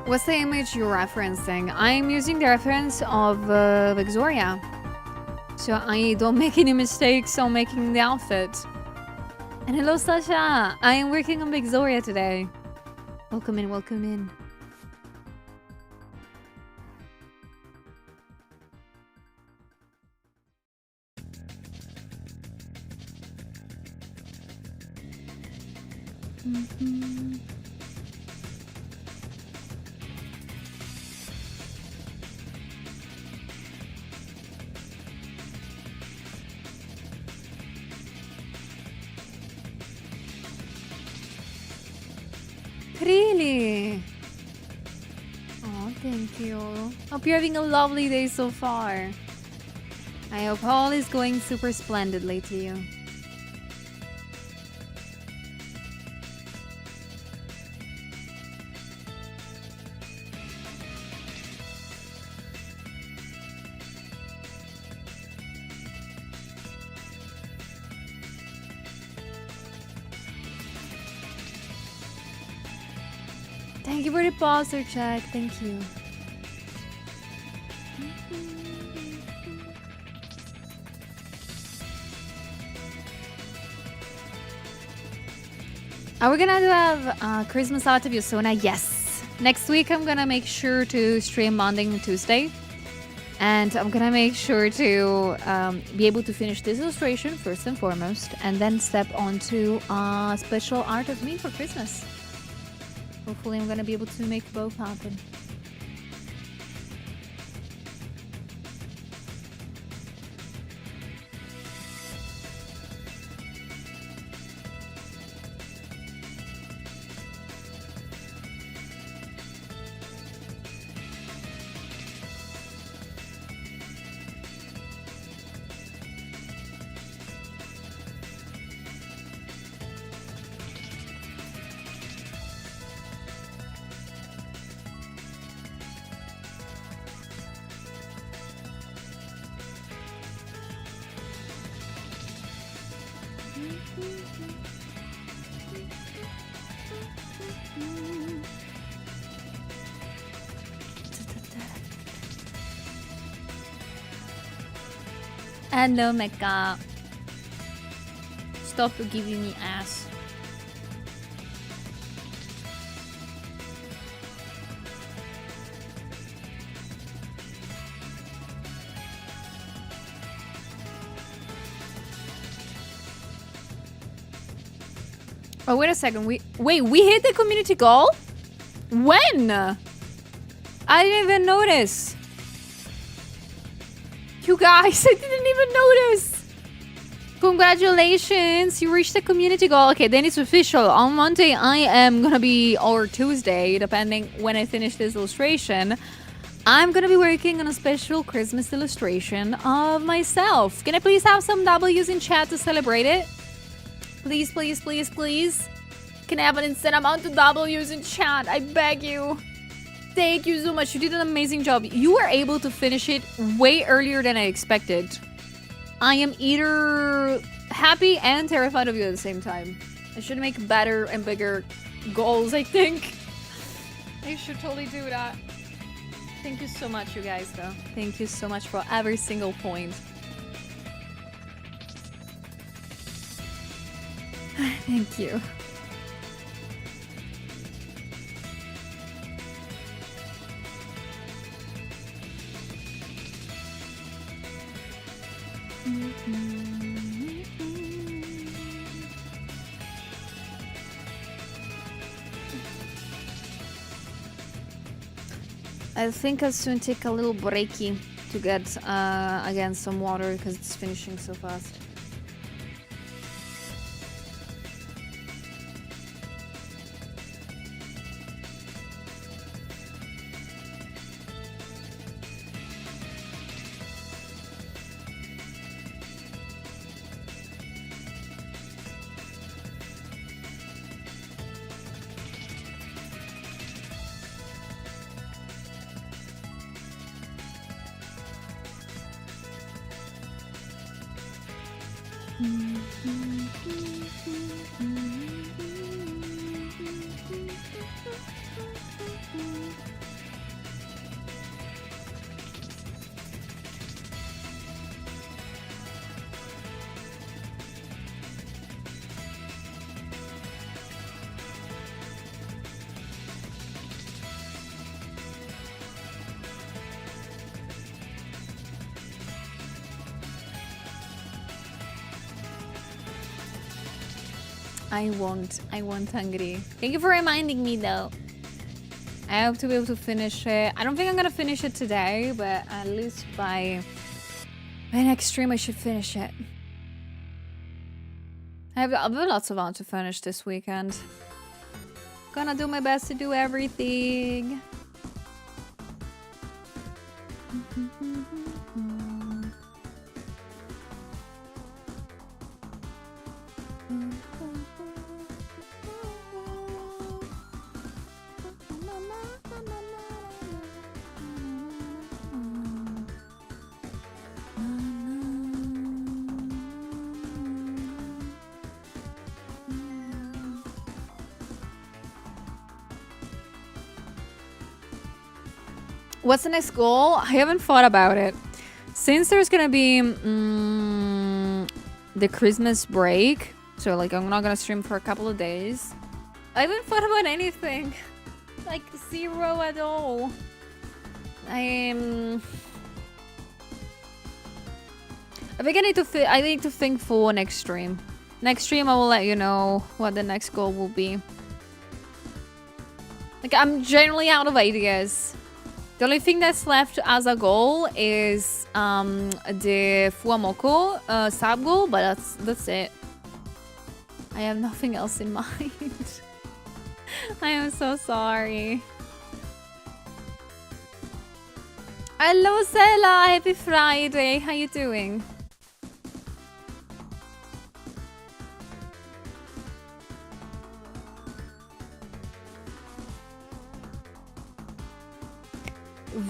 What's the image you're referencing? I'm using the reference of Victoria. So I don't make any mistakes on making the outfit. And hello, Sasha. I am working on Victoria today. Welcome in, welcome in. Really? Oh, thank you. Hope you're having a lovely day so far. I hope all is going super splendidly to you. Thank you for the poster check. Thank you. Are we gonna have Christmas out of Yosona? Yes. Next week I'm gonna make sure to stream Monday and Tuesday. And I'm gonna make sure to be able to finish this illustration first and foremost, and then step on to special art of me for Christmas. Hopefully I'm gonna be able to make both happen. Hello, Mecca. Stop giving me ass. Oh, wait a second. We hit the community goal? When? I didn't even notice. You guys, I didn't even notice. Congratulations, you reached the community goal. Okay, then it's official. On Monday, I am gonna be, or Tuesday, depending when I finish this illustration, I'm gonna be working on a special Christmas illustration of myself. Can I please have some W's in chat to celebrate it? Please, please, please, please. Can I have an instant amount of W's in chat? I beg you. Thank you so much. You did an amazing job. You were able to finish it way earlier than I expected. I am either happy and terrified of you at the same time. I should make better and bigger goals, I think. I should totally do that. Thank you so much, you guys, though. Thank you so much for every single point. Thank you. I think I'll soon take a little breaky to get again some water because it's finishing so fast. I won't hungry. Thank you for reminding me though. I hope to be able to finish it. I don't think I'm gonna finish it today, but at least by next stream I should finish it. I have lots of art to finish this weekend. Gonna do my best to do everything. What's the next goal? I haven't thought about it. Since there's gonna be the Christmas break, so like I'm not gonna stream for a couple of days. I haven't thought about anything. Like zero at all. I think I need to think for next stream. Next stream I will let you know what the next goal will be. Like I'm generally out of ideas. The only thing that's left as a goal is the Fuamoko sub goal, but that's it. I have nothing else in mind. I am so sorry. Hello Sela, happy Friday. How you doing?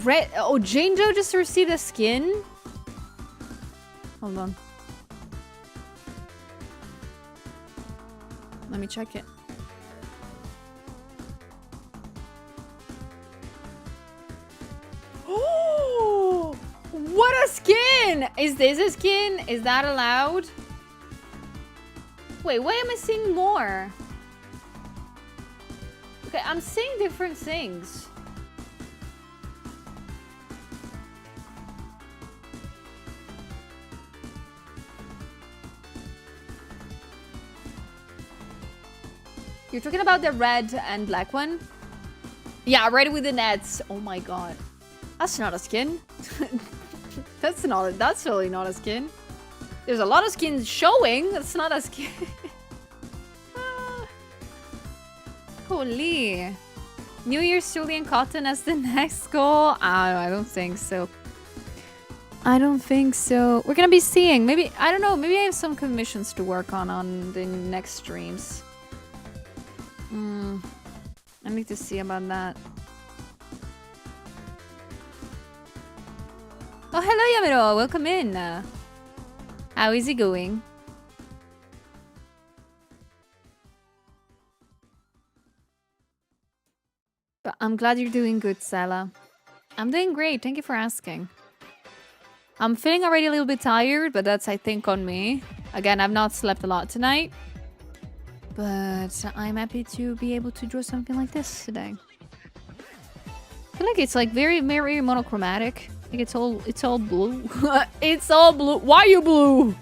Red. Oh, Jane Doe just received a skin. Hold on. Let me check it. Oh, what a skin! Is this a skin? Is that allowed? Wait, why am I seeing more? Okay, I'm seeing different things. You're talking about the red and black one? Yeah, red with the nets. Oh my god. That's not a skin. That's really not a skin. There's a lot of skins showing. That's not a skin. Holy. New Year's Julian Cotton as the next goal? I don't think so. I don't think so. We're gonna be seeing. Maybe, I don't know. Maybe I have some commissions to work on the next streams. I need to see about that. Oh, hello Yamiro, welcome in. How is it going? But I'm glad you're doing good, Sela. I'm doing great, thank you for asking. I'm feeling already a little bit tired, but that's, I think, on me. Again, I've not slept a lot tonight. But I'm happy to be able to draw something like this today. I feel like it's like very, very monochromatic. Like it's all blue. It's all blue. Why are you blue?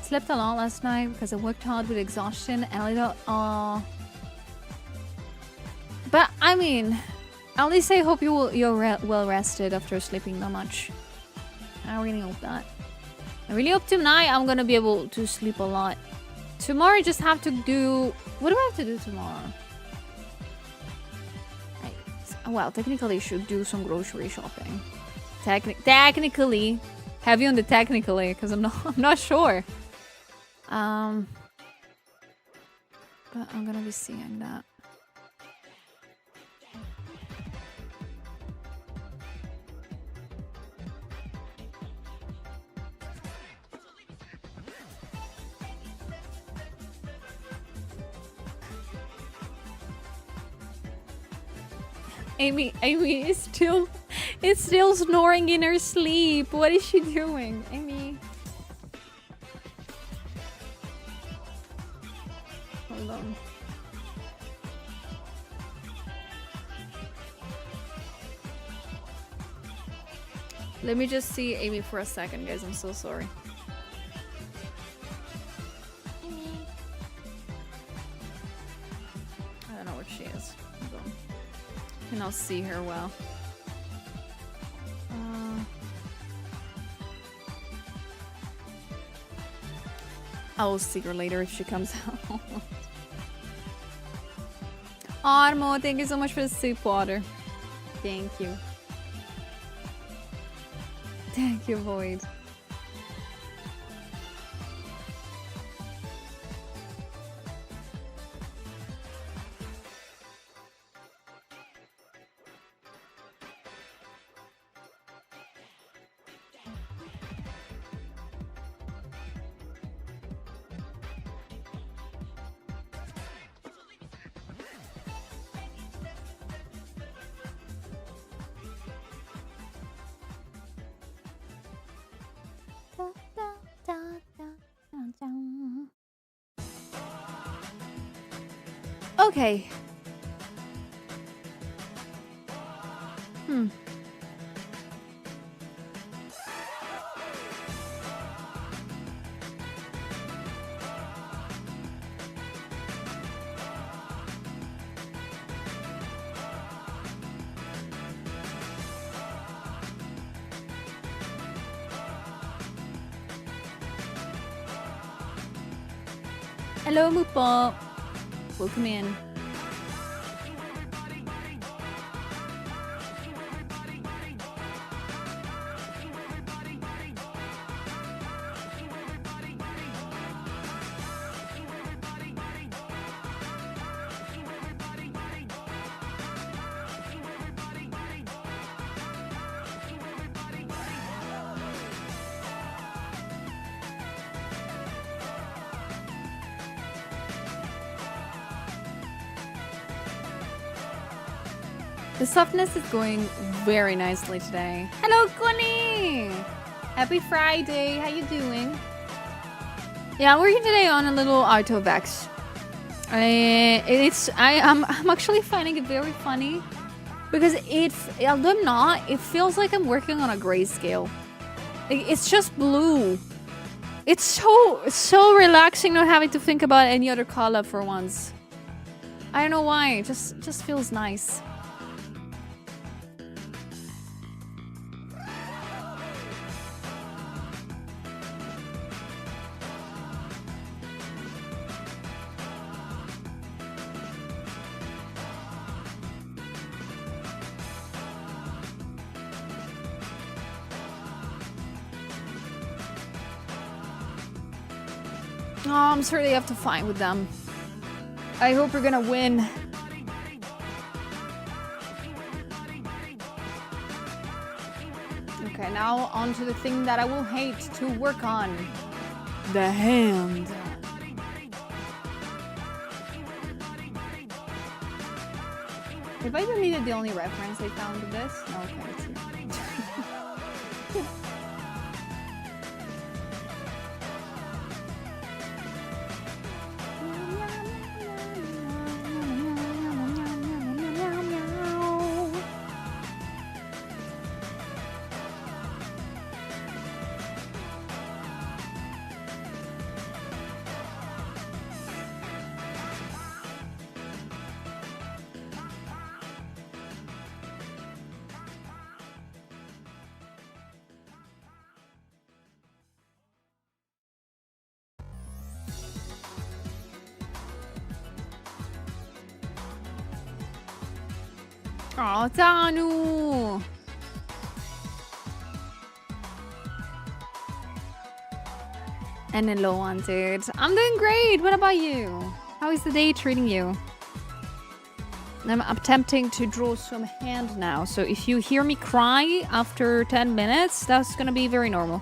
Slept a lot last night because I worked hard with exhaustion and a little. But I mean, at least I hope you're well rested after sleeping that much. I really hope that. I really hope tonight I'm gonna be able to sleep a lot. Tomorrow I just have to do. What do I have to do tomorrow? Well, technically I should do some grocery shopping. Technically, heavy on the technically, because I'm not sure. But I'm gonna be seeing that. Amy is still snoring in her sleep. What is she doing? Amy. Hold on. Let me just see Amy for a second, guys. I'm so sorry. I don't know where she is. Hold on. I cannot see her well. I will see her later if she comes out. Armo, thank you so much for the soup water. Thank you. Thank you, Void. Okay. Hello, Mupo. Welcome in. The softness is going very nicely today. Hello, Connie! Happy Friday. How you doing? Yeah, I'm working today on a little Artovex. I'm actually finding it very funny because although I'm not, it feels like I'm working on a grayscale. It's just blue. It's so relaxing not having to think about any other color for once. I don't know why. It just feels nice. Oh, I'm sure they have to fight with them. I hope we're gonna win. Okay, now on to the thing that I will hate to work on. The hand. Have I deleted the only reference I found to this? No, okay, it's here. Oh, Tanu! And hello, Wanted. I'm doing great. What about you? How is the day treating you? I'm attempting to draw some hand now. So if you hear me cry after 10 minutes, that's gonna be very normal.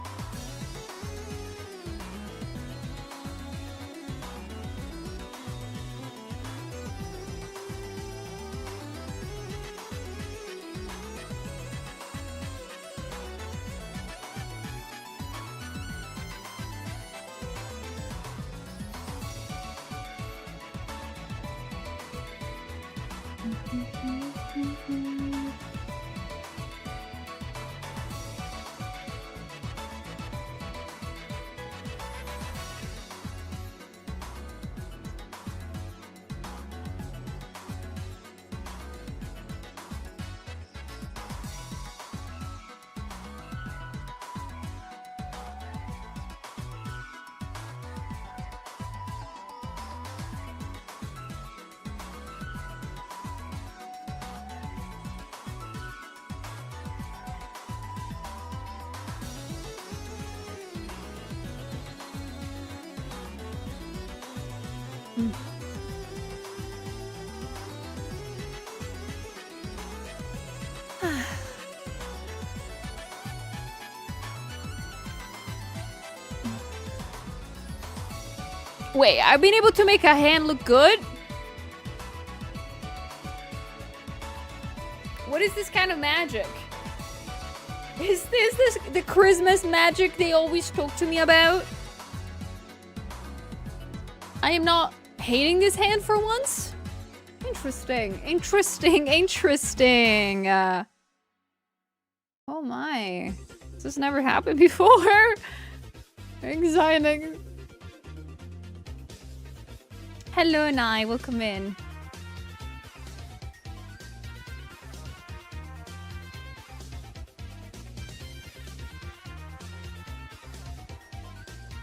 Wait, I've been able to make a hand look good? What is this kind of magic? Is this the Christmas magic they always talk to me about? I am not hating this hand for once. Interesting, interesting, interesting. Oh my. This has never happened before. Exciting. Hello, Nai. Welcome in.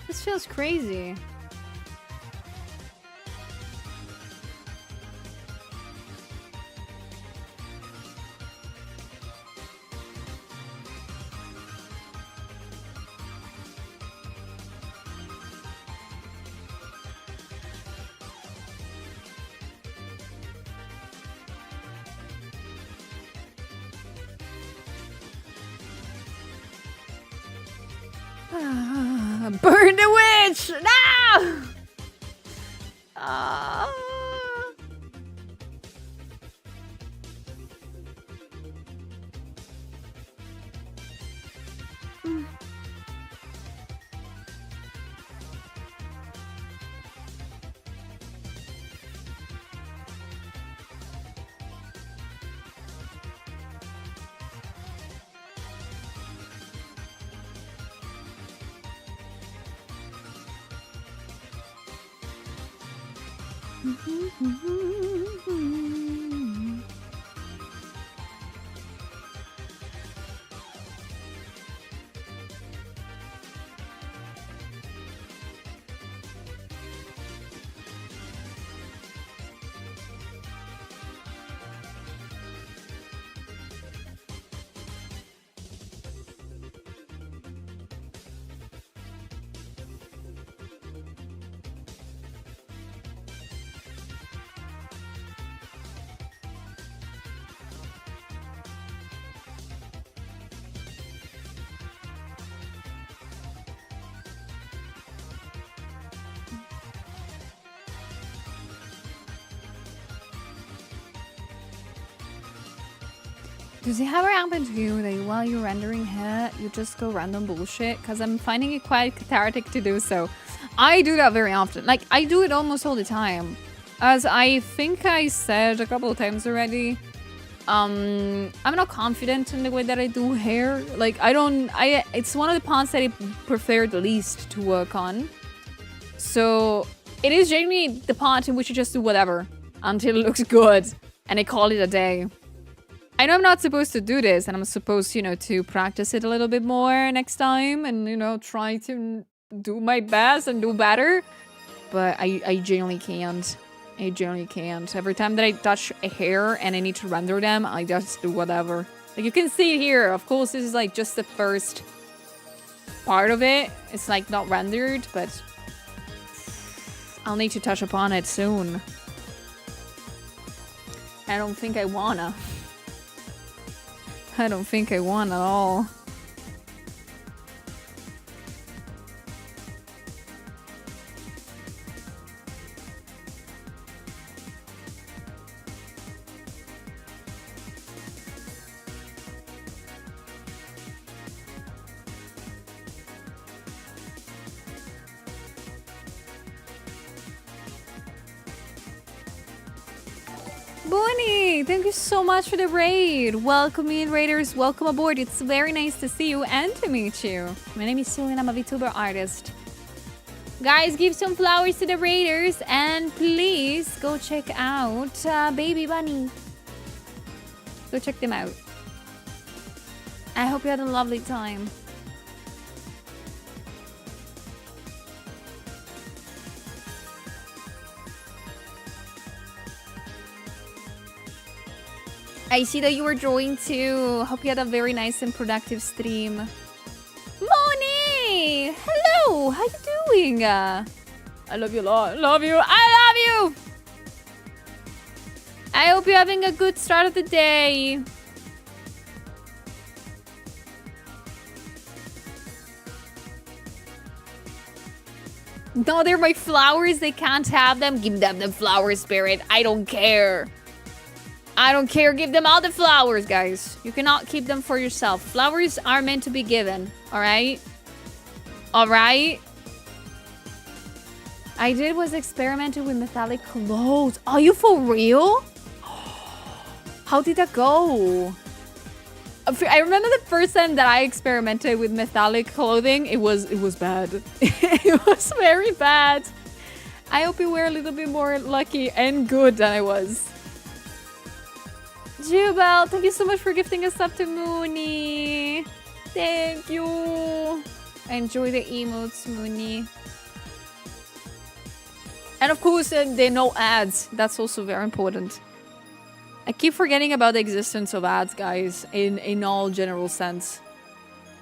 This feels crazy. Burn the witch! No! Does it ever happen to you that while you're rendering hair, you just go random bullshit? Because I'm finding it quite cathartic to do so. I do that very often. Like, I do it almost all the time. As I think I said a couple of times already, I'm not confident in the way that I do hair. Like, it's one of the parts that I prefer the least to work on. So, it is generally the part in which you just do whatever until it looks good. And I call it a day. I know I'm not supposed to do this, and I'm supposed, you know, to practice it a little bit more next time and, you know, try to do my best and do better. But I genuinely can't. I genuinely can't. Every time that I touch a hair and I need to render them, I just do whatever. Like, you can see it here. Of course, this is, like, just the first part of it. It's, like, not rendered, but I'll need to touch upon it soon. I don't think I wanna. I don't think I want at all. Bonnie, thank you so much for the raid. Welcome in, raiders. Welcome aboard. It's very nice to see you and to meet you. My name is Sulin. I'm a VTuber artist. Guys, give some flowers to the raiders and please go check out Baby Bunny. Go check them out. I hope you had a lovely time. I see that you were drawing too. Hope you had a very nice and productive stream. Moni! Hello! How you doing? I love you a lot. Love you. I love you. I hope you're having a good start of the day. No, they're my flowers. They can't have them. Give them the flower spirit. I don't care. I don't care. Give them all the flowers, guys. You cannot keep them for yourself. Flowers are meant to be given. All right? All right? I did was experimented with metallic clothes. Are you for real? How did that go? I remember the first time that I experimented with metallic clothing. It was bad. It was very bad. I hope you were a little bit more lucky and good than I was. Jubel, thank you so much for gifting us up to Mooney. Thank you. Enjoy the emotes, Mooney. And of course, there are no ads. That's also very important. I keep forgetting about the existence of ads, guys, in all general sense.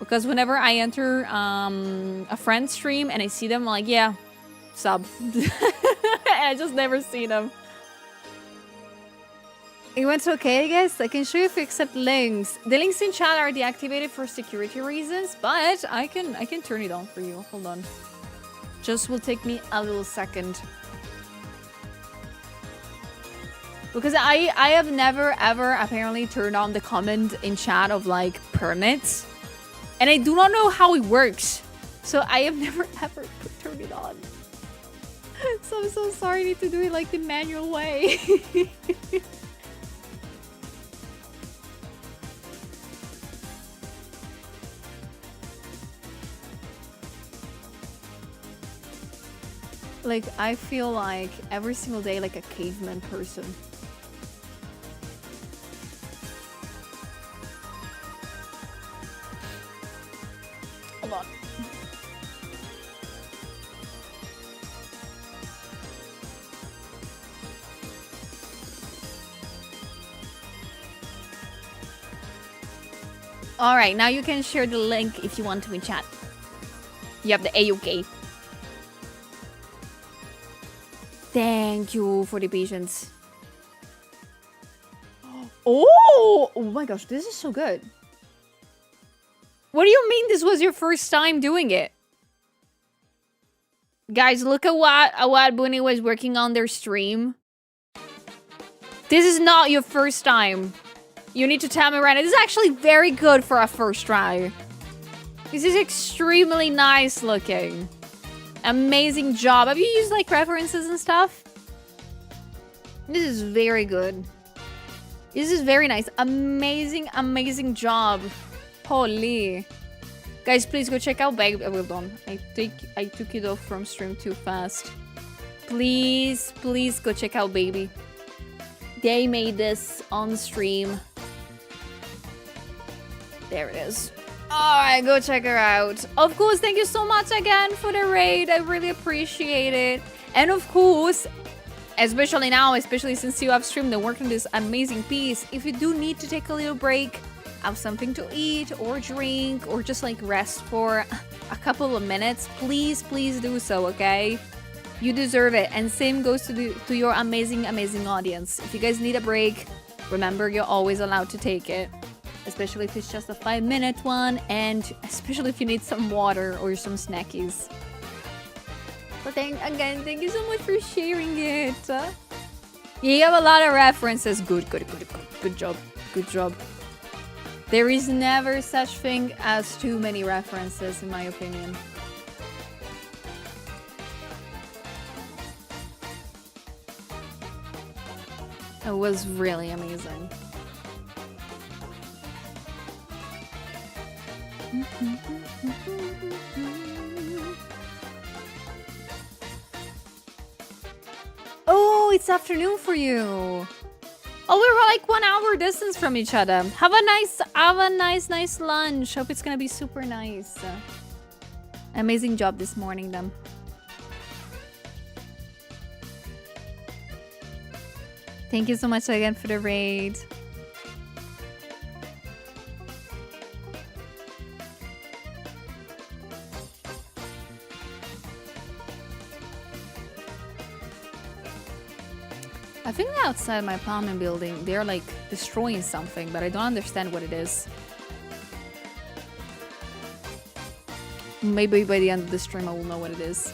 Because whenever I enter a friend's stream and I see them, I'm like, yeah, sub. I just never see them. It went okay, I guess. I can show you if you accept links. The links in chat are deactivated for security reasons, but I can turn it on for you. Hold on. Just will take me a little second. Because I have never ever apparently turned on the comment in chat of like permits. And I do not know how it works. So I have never ever turned it on. So I'm so sorry I need to do it like the manual way. Like, I feel like every single day like a caveman person. Hold on. All right, now you can share the link if you want to in chat. You have the AOK. Thank you for the patience. Oh my gosh, this is so good. What do you mean this was your first time doing it? Guys, look at what Bunny was working on their stream. This is not your first time. You need to tell me right now. This is actually very good for a first try. This is extremely nice looking. Amazing job. Have you used like references and stuff? This is very good. This is very nice. Amazing, amazing job. Holy. Guys, please go check out Baby. Well done. I took it off from stream too fast. Please, please go check out Baby. They made this on stream. There it is. Alright, go check her out. Of course, thank you so much again for the raid. I really appreciate it. And of course, especially now, especially since you have streamed and worked on this amazing piece, if you do need to take a little break, have something to eat or drink or just like rest for a couple of minutes, please do so, okay? You deserve it. And same goes to your amazing audience. If you guys need a break, remember you're always allowed to take it. Especially if it's just a 5-minute one, and especially if you need some water or some snackies. But thank you so much for sharing it. You have a lot of references. Good job. There is never such thing as too many references, in my opinion. It was really amazing. Oh, it's afternoon for you. Oh, we're like 1 hour distance from each other. Have a nice lunch. Hope it's gonna be super nice. Amazing job this morning, then. Thank you so much again for the raid. I think outside my apartment building, they're like destroying something, but I don't understand what it is. Maybe by the end of the stream I will know what it is.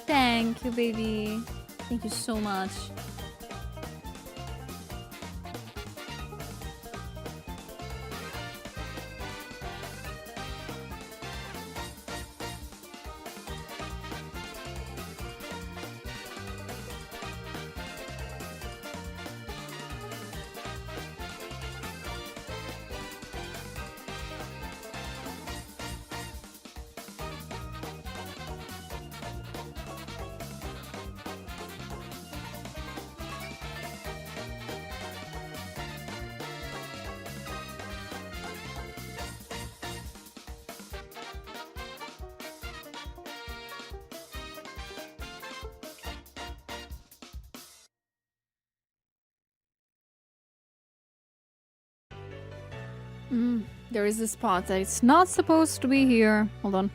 Thank you, baby. Thank you so much. There is a spot that it's not supposed to be here. Hold on.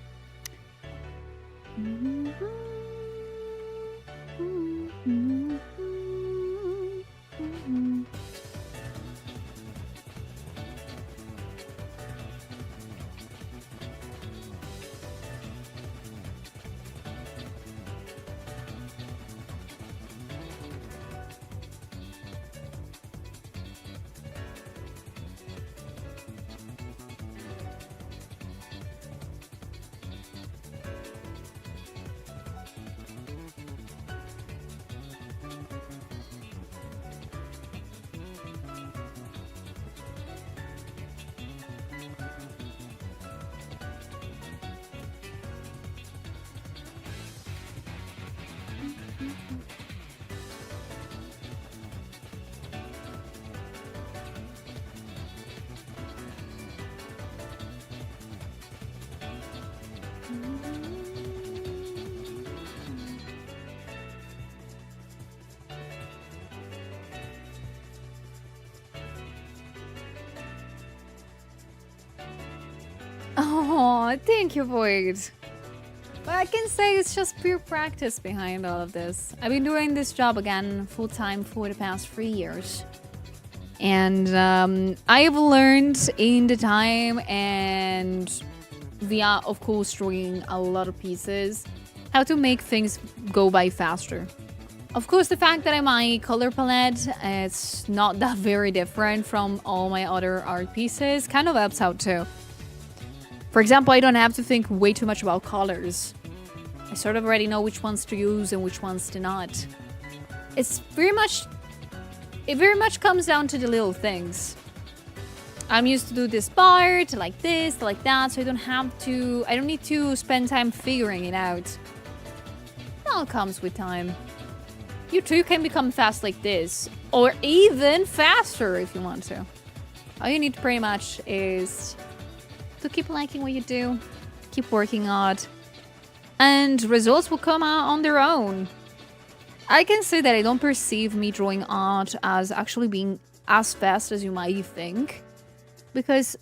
Oh, thank you, Void. But I can say it's just pure practice behind all of this. I've been doing this job again full-time for the past 3 years. And I have learned in the time and via, of course, drawing a lot of pieces, how to make things go by faster. Of course, the fact that my color palette is not that very different from all my other art pieces kind of helps out too. For example, I don't have to think way too much about colors. I sort of already know which ones to use and which ones to not. It very much comes down to the little things. I'm used to do this part, like this, like that, so I don't need to spend time figuring it out. It all comes with time. You too can become fast like this, or even faster if you want to. All you need pretty much is to keep liking what you do, keep working hard, and results will come out on their own. I can say that I don't perceive me drawing art as actually being as fast as you might think, because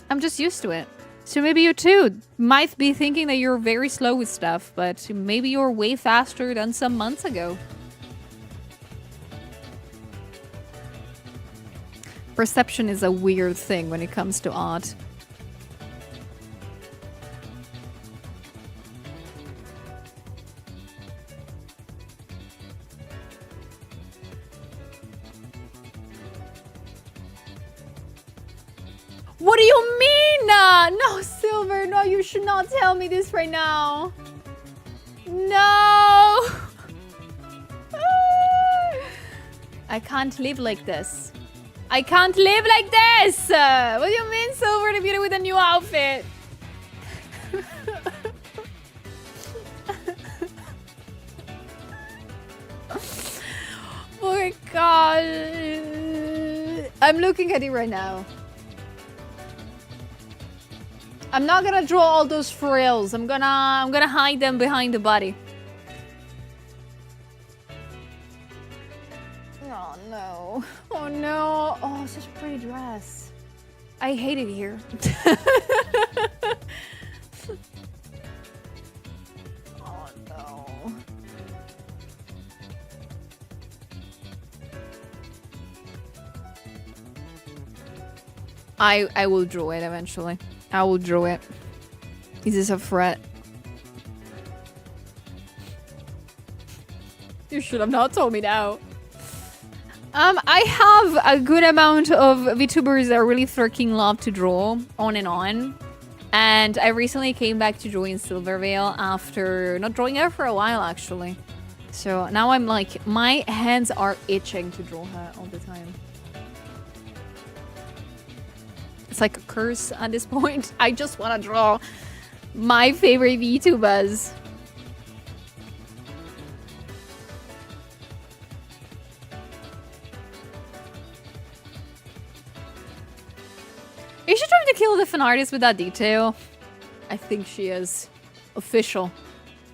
I'm just used to it. So maybe you too might be thinking that you're very slow with stuff, but maybe you're way faster than some months ago. Perception is a weird thing when it comes to art. What do you mean? No, Silver, no, you should not tell me this right now. No! I can't live like this. I can't live like this! What do you mean, Silver the Beauty with a new outfit? Oh my god. I'm looking at it right now. I'm not gonna draw all those frills. I'm gonna hide them behind the body. Oh no. Oh no. Oh. Oh, such a pretty dress. I hate it here. Oh no. I will draw it eventually. I will draw it. Is this a threat? You should have not told me now. I have a good amount of VTubers that really freaking love to draw on and on. And I recently came back to drawing Silvervale after not drawing her for a while, actually. So now I'm like, my hands are itching to draw her all the time. It's like a curse at this point. I just want to draw my favorite VTubers. Is she trying to kill the fan artist with that detail? I think she is. Official.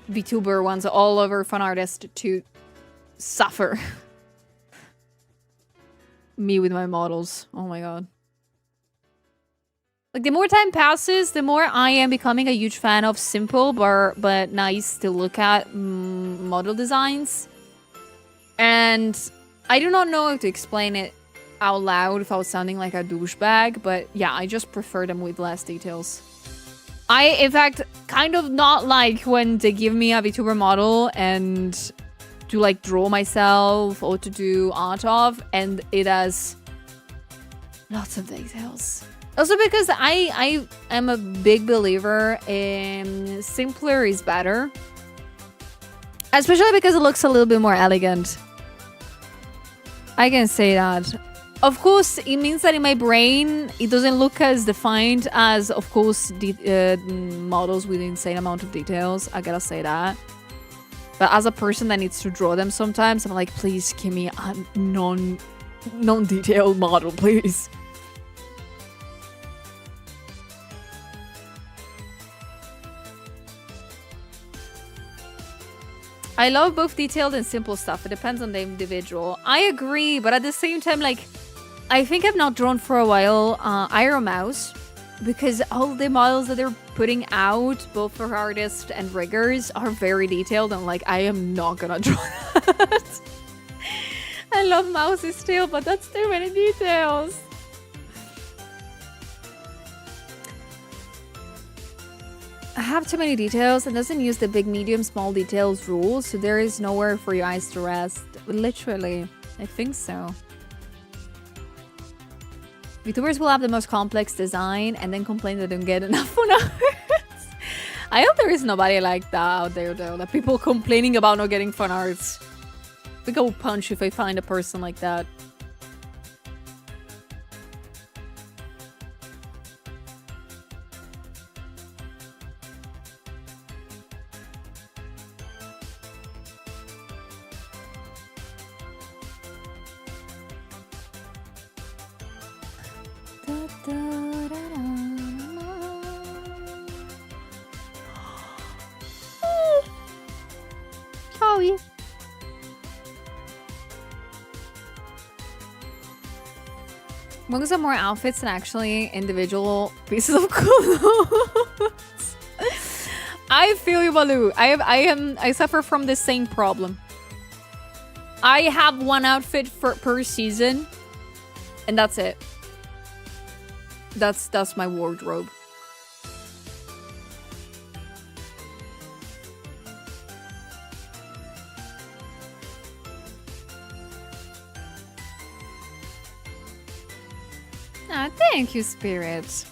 VTuber wants all of her fan artists to suffer. Me with my models. Oh my god. Like, the more time passes, the more I am becoming a huge fan of simple but nice to look at model designs. And I do not know how to explain it out loud without sounding like a douchebag, but yeah, I just prefer them with less details. I, in fact, kind of not like when they give me a VTuber model and to like draw myself or to do art of, and it has lots of details. Also because I am a big believer in simpler is better. Especially because it looks a little bit more elegant. I can say that. Of course, it means that in my brain, it doesn't look as defined as, of course, models with insane amount of details. I gotta say that. But as a person that needs to draw them sometimes, I'm like, please give me a non-detailed model, please. I love both detailed and simple stuff. It depends on the individual. I agree, but at the same time, like, I think I've not drawn for a while Iron Mouse, because all the models that they're putting out, both for artists and riggers, are very detailed, and like, I am not gonna draw that. I love Mouses still, but that's too many details. I have too many details and doesn't use the big, medium, small details rule, so there is nowhere for your eyes to rest. Literally, I think so. VTubers will have the most complex design and then complain they don't get enough on arts. I hope there is nobody like that out there, though. That people complaining about not getting fun arts. I think I will punch if I find a person like that. Sorry. Monks have more outfits than actually individual pieces of clothes. I feel you, Baloo. I suffer from the same problem. I have one outfit per season, and that's it. That's my wardrobe. Ah, thank you, Spirit.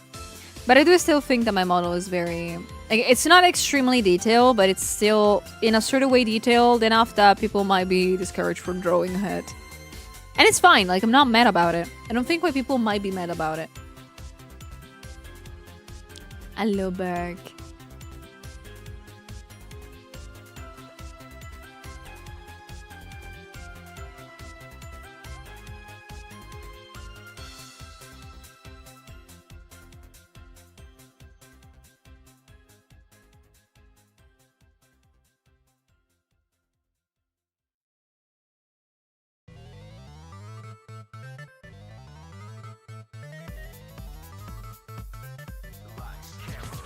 But I do still think that my model is very... Like, it's not extremely detailed, but it's still in a sort of way detailed enough that people might be discouraged from drawing it. And it's fine, like, I'm not mad about it. I don't think why people might be mad about it. Hello, Berg.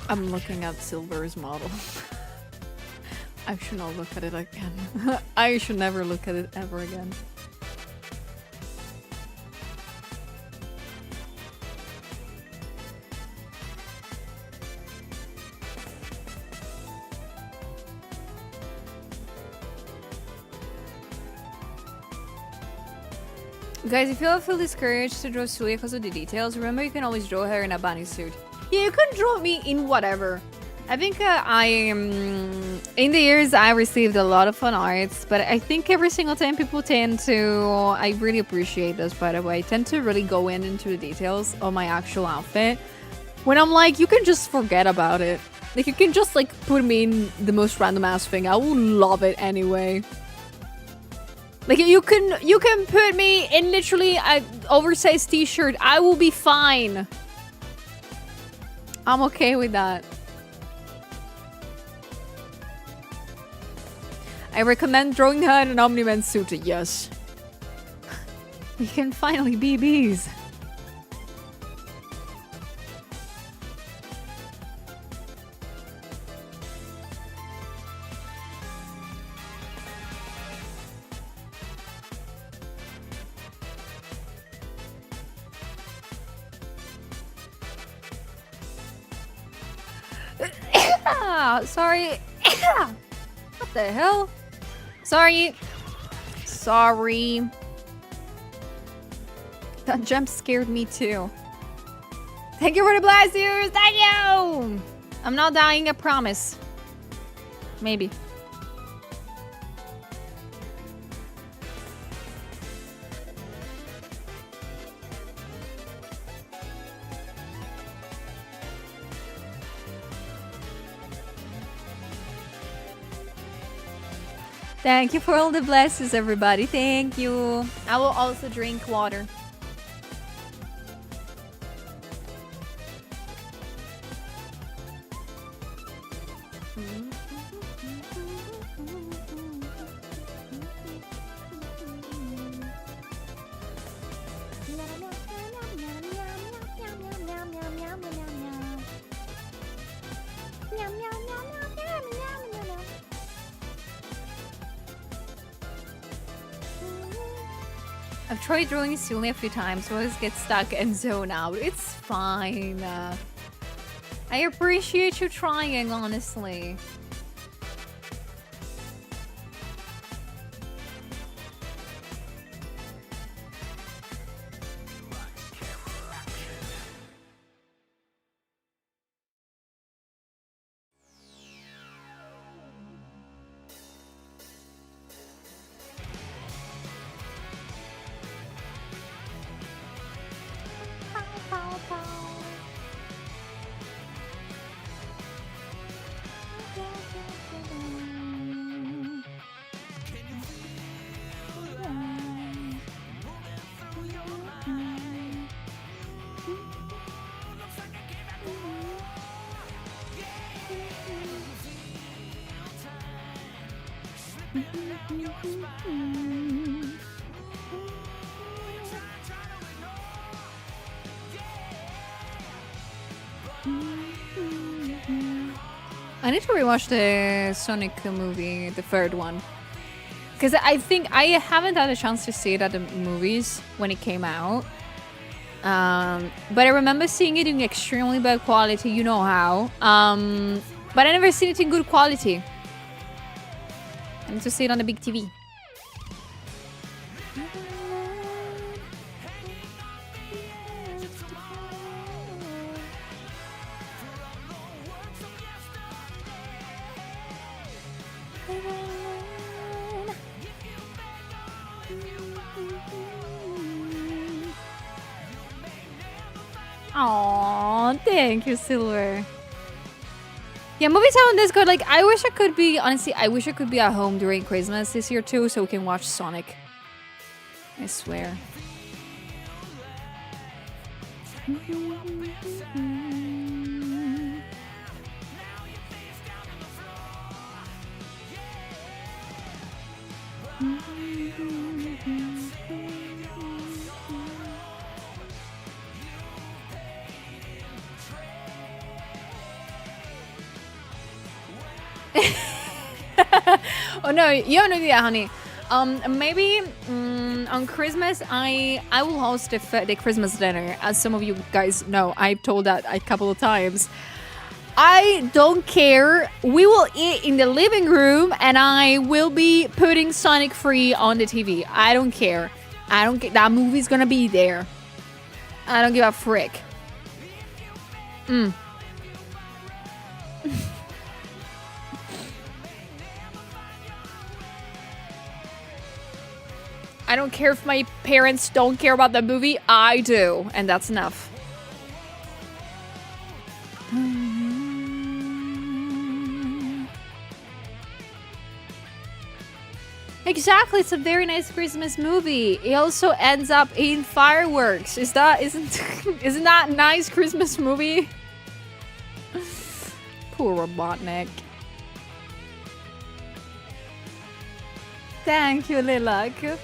I'm looking at Silver's model. I should not look at it again. I should never look at it ever again. Guys, if you ever feel discouraged to draw Suya because of the details, remember you can always draw her in a bunny suit. Yeah, you can draw me in whatever. I think in the years I received a lot of fun arts, but I think every single time people tend to, I really appreciate this by the way, tend to really go into the details of my actual outfit. When I'm like, you can just forget about it. Like you can just like put me in the most random ass thing. I will love it anyway. Like you can put me in literally an oversized t-shirt. I will be fine. I'm okay with that. I recommend drawing her in an Omni-Man suit. Yes. We can finally be bees. Sorry. What the hell? Sorry. Sorry. That jump scared me too. Thank you for the blasters. Thank you. I'm not dying, I promise. Maybe. Thank you for all the blessings, everybody. Thank you. I will also drink water. I've tried drawing Sully a few times, so I always get stuck and zone out. It's fine. I appreciate you trying, honestly. I need to rewatch the Sonic movie, the third one. Because I think I haven't had a chance to see it at the movies when it came out. But I remember seeing it in extremely bad quality, you know how. But I never seen it in good quality. I need to see it on the big TV. Aw, thank you, Silver. Yeah, movies haven't this good. Like, I wish I could be, honestly, I wish I could be at home during Christmas this year too, so we can watch Sonic. I swear. Oh no, you have no idea, honey. Maybe on Christmas I will host the Christmas dinner. As some of you guys know, I've told that a couple of times. I don't care. We will eat in the living room, and I will be putting Sonic Free on the TV. I don't care. I don't care. That movie's gonna be there. I don't give a frick. I don't care if my parents don't care about the movie. I do, and that's enough. Exactly, it's a very nice Christmas movie. It also ends up in fireworks. Isn't that a nice Christmas movie? Poor Robotnik. Thank you, Lilac.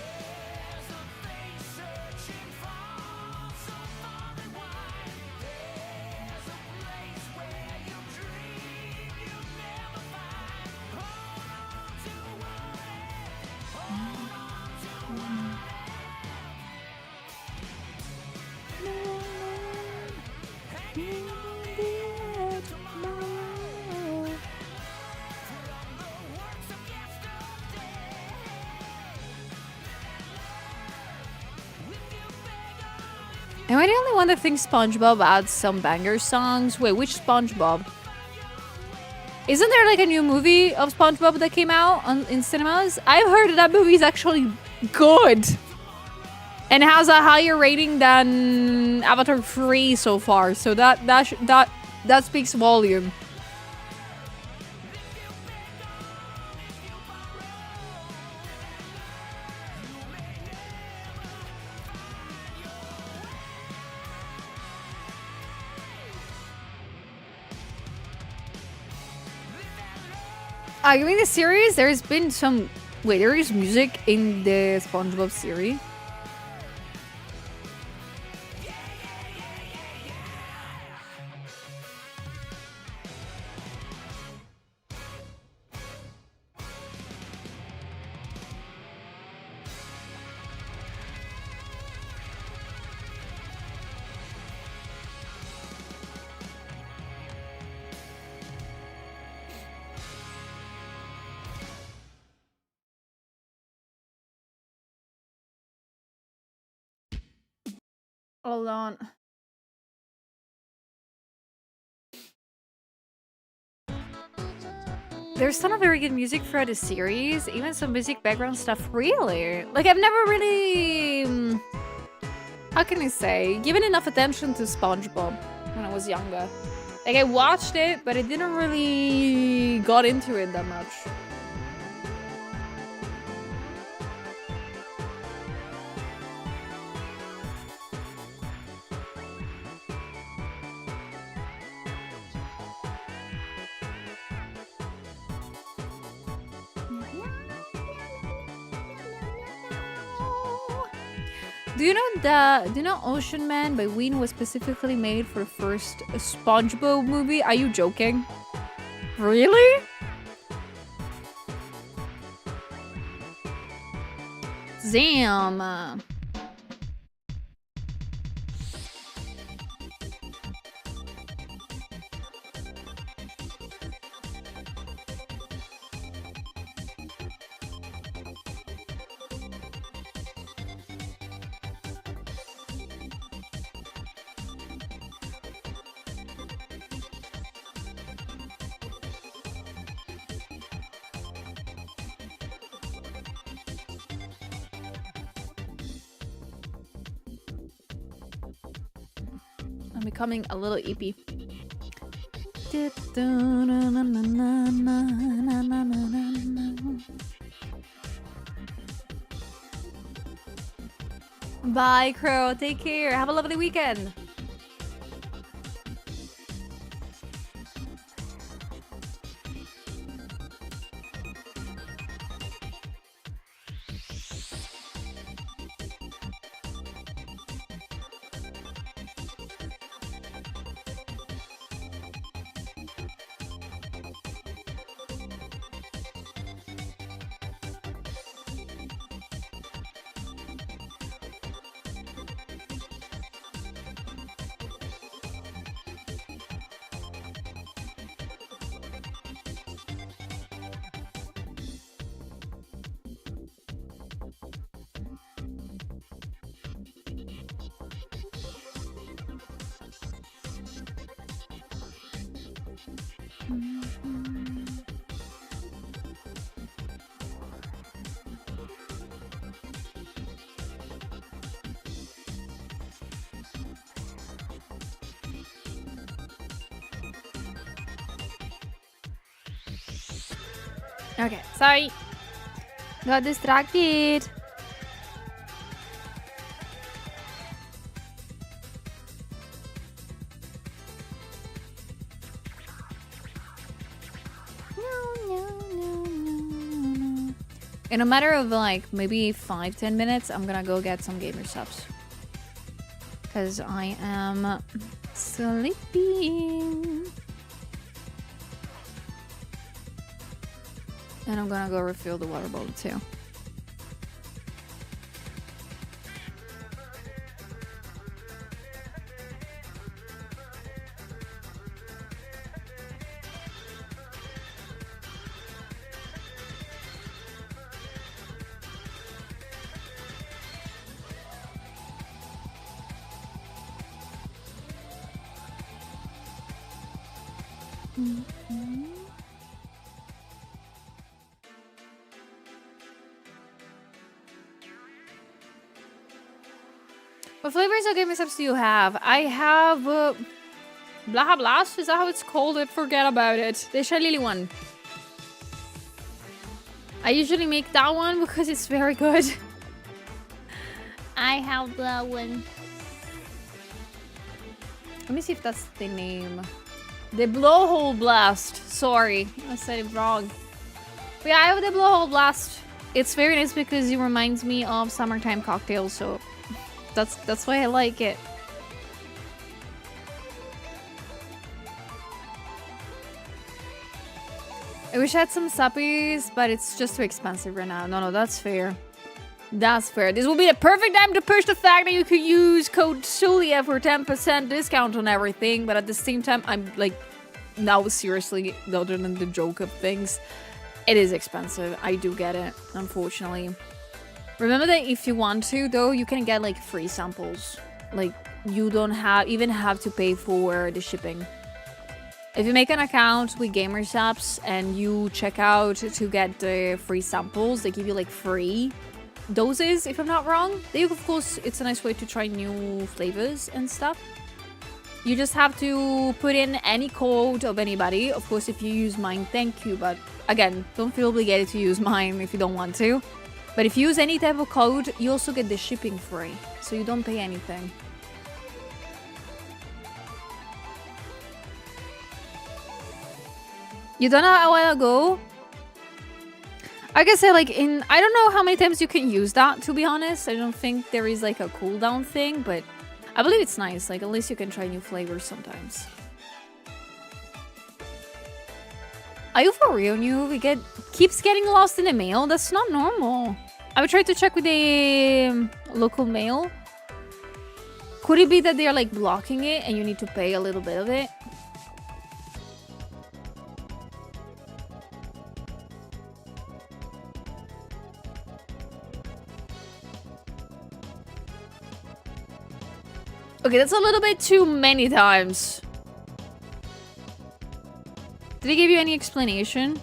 Am I the only one that thinks SpongeBob adds some banger songs? Wait, which SpongeBob? Isn't there like a new movie of SpongeBob that came out in cinemas? I've heard that movie is actually good. And has a higher rating than Avatar 3 so far. So that speaks volume. I mean, the series, there's been some... Wait, there is music in the SpongeBob series? Hold on. There's ton of very good music throughout the series, even some music background stuff, really. Like, I've never really... how can I say? Given enough attention to SpongeBob when I was younger. Like, I watched it, but I didn't really got into it that much. Do you know Ocean Man by Ween was specifically made for the first SpongeBob movie? Are you joking? Really? Damn. I'm becoming a little eepy. Bye, Crow. Take care. Have a lovely weekend. Okay, sorry. Got distracted. In a matter of like maybe 5-10 minutes, I'm gonna go get some gamer subs. Because I am sleeping. And I'm gonna go refill the water bottle too. What flavors of gamer subs do you have? I have Blaha Blast, is that how it's called? I forget about it. The Shy Lily one. I usually make that one because it's very good. I have that one. Let me see if that's the name. The Blowhole Blast. Sorry, I said it wrong. But yeah, I have the Blowhole Blast. It's very nice because it reminds me of summertime cocktails, so that's why I like it. I wish I had some suppies, but it's just too expensive right now. No, that's fair. That's fair. This will be the perfect time to push the fact that you could use code SULIA for 10% discount on everything, but at the same time, I'm like, now seriously, other than the joke of things, it is expensive. I do get it, unfortunately. Remember that if you want to, though, you can get like free samples. Like, you don't even have to pay for the shipping. If you make an account with GamerSaps and you check out to get the free samples, they give you like free doses, if I'm not wrong. They, of course, it's a nice way to try new flavors and stuff. You just have to put in any code of anybody. Of course, if you use mine, thank you. But again, don't feel obligated to use mine if you don't want to. But if you use any type of code, you also get the shipping free. So you don't pay anything. You done it a while ago? Like I said, like I don't know how many times you can use that, to be honest. I don't think there is like a cooldown thing, but I believe it's nice. Like, at least you can try new flavors sometimes. Are you for real, New? Keeps getting lost in the mail? That's not normal. I would try to check with the local mail. Could it be that they're like blocking it and you need to pay a little bit of it? Okay, that's a little bit too many times. Did he give you any explanation?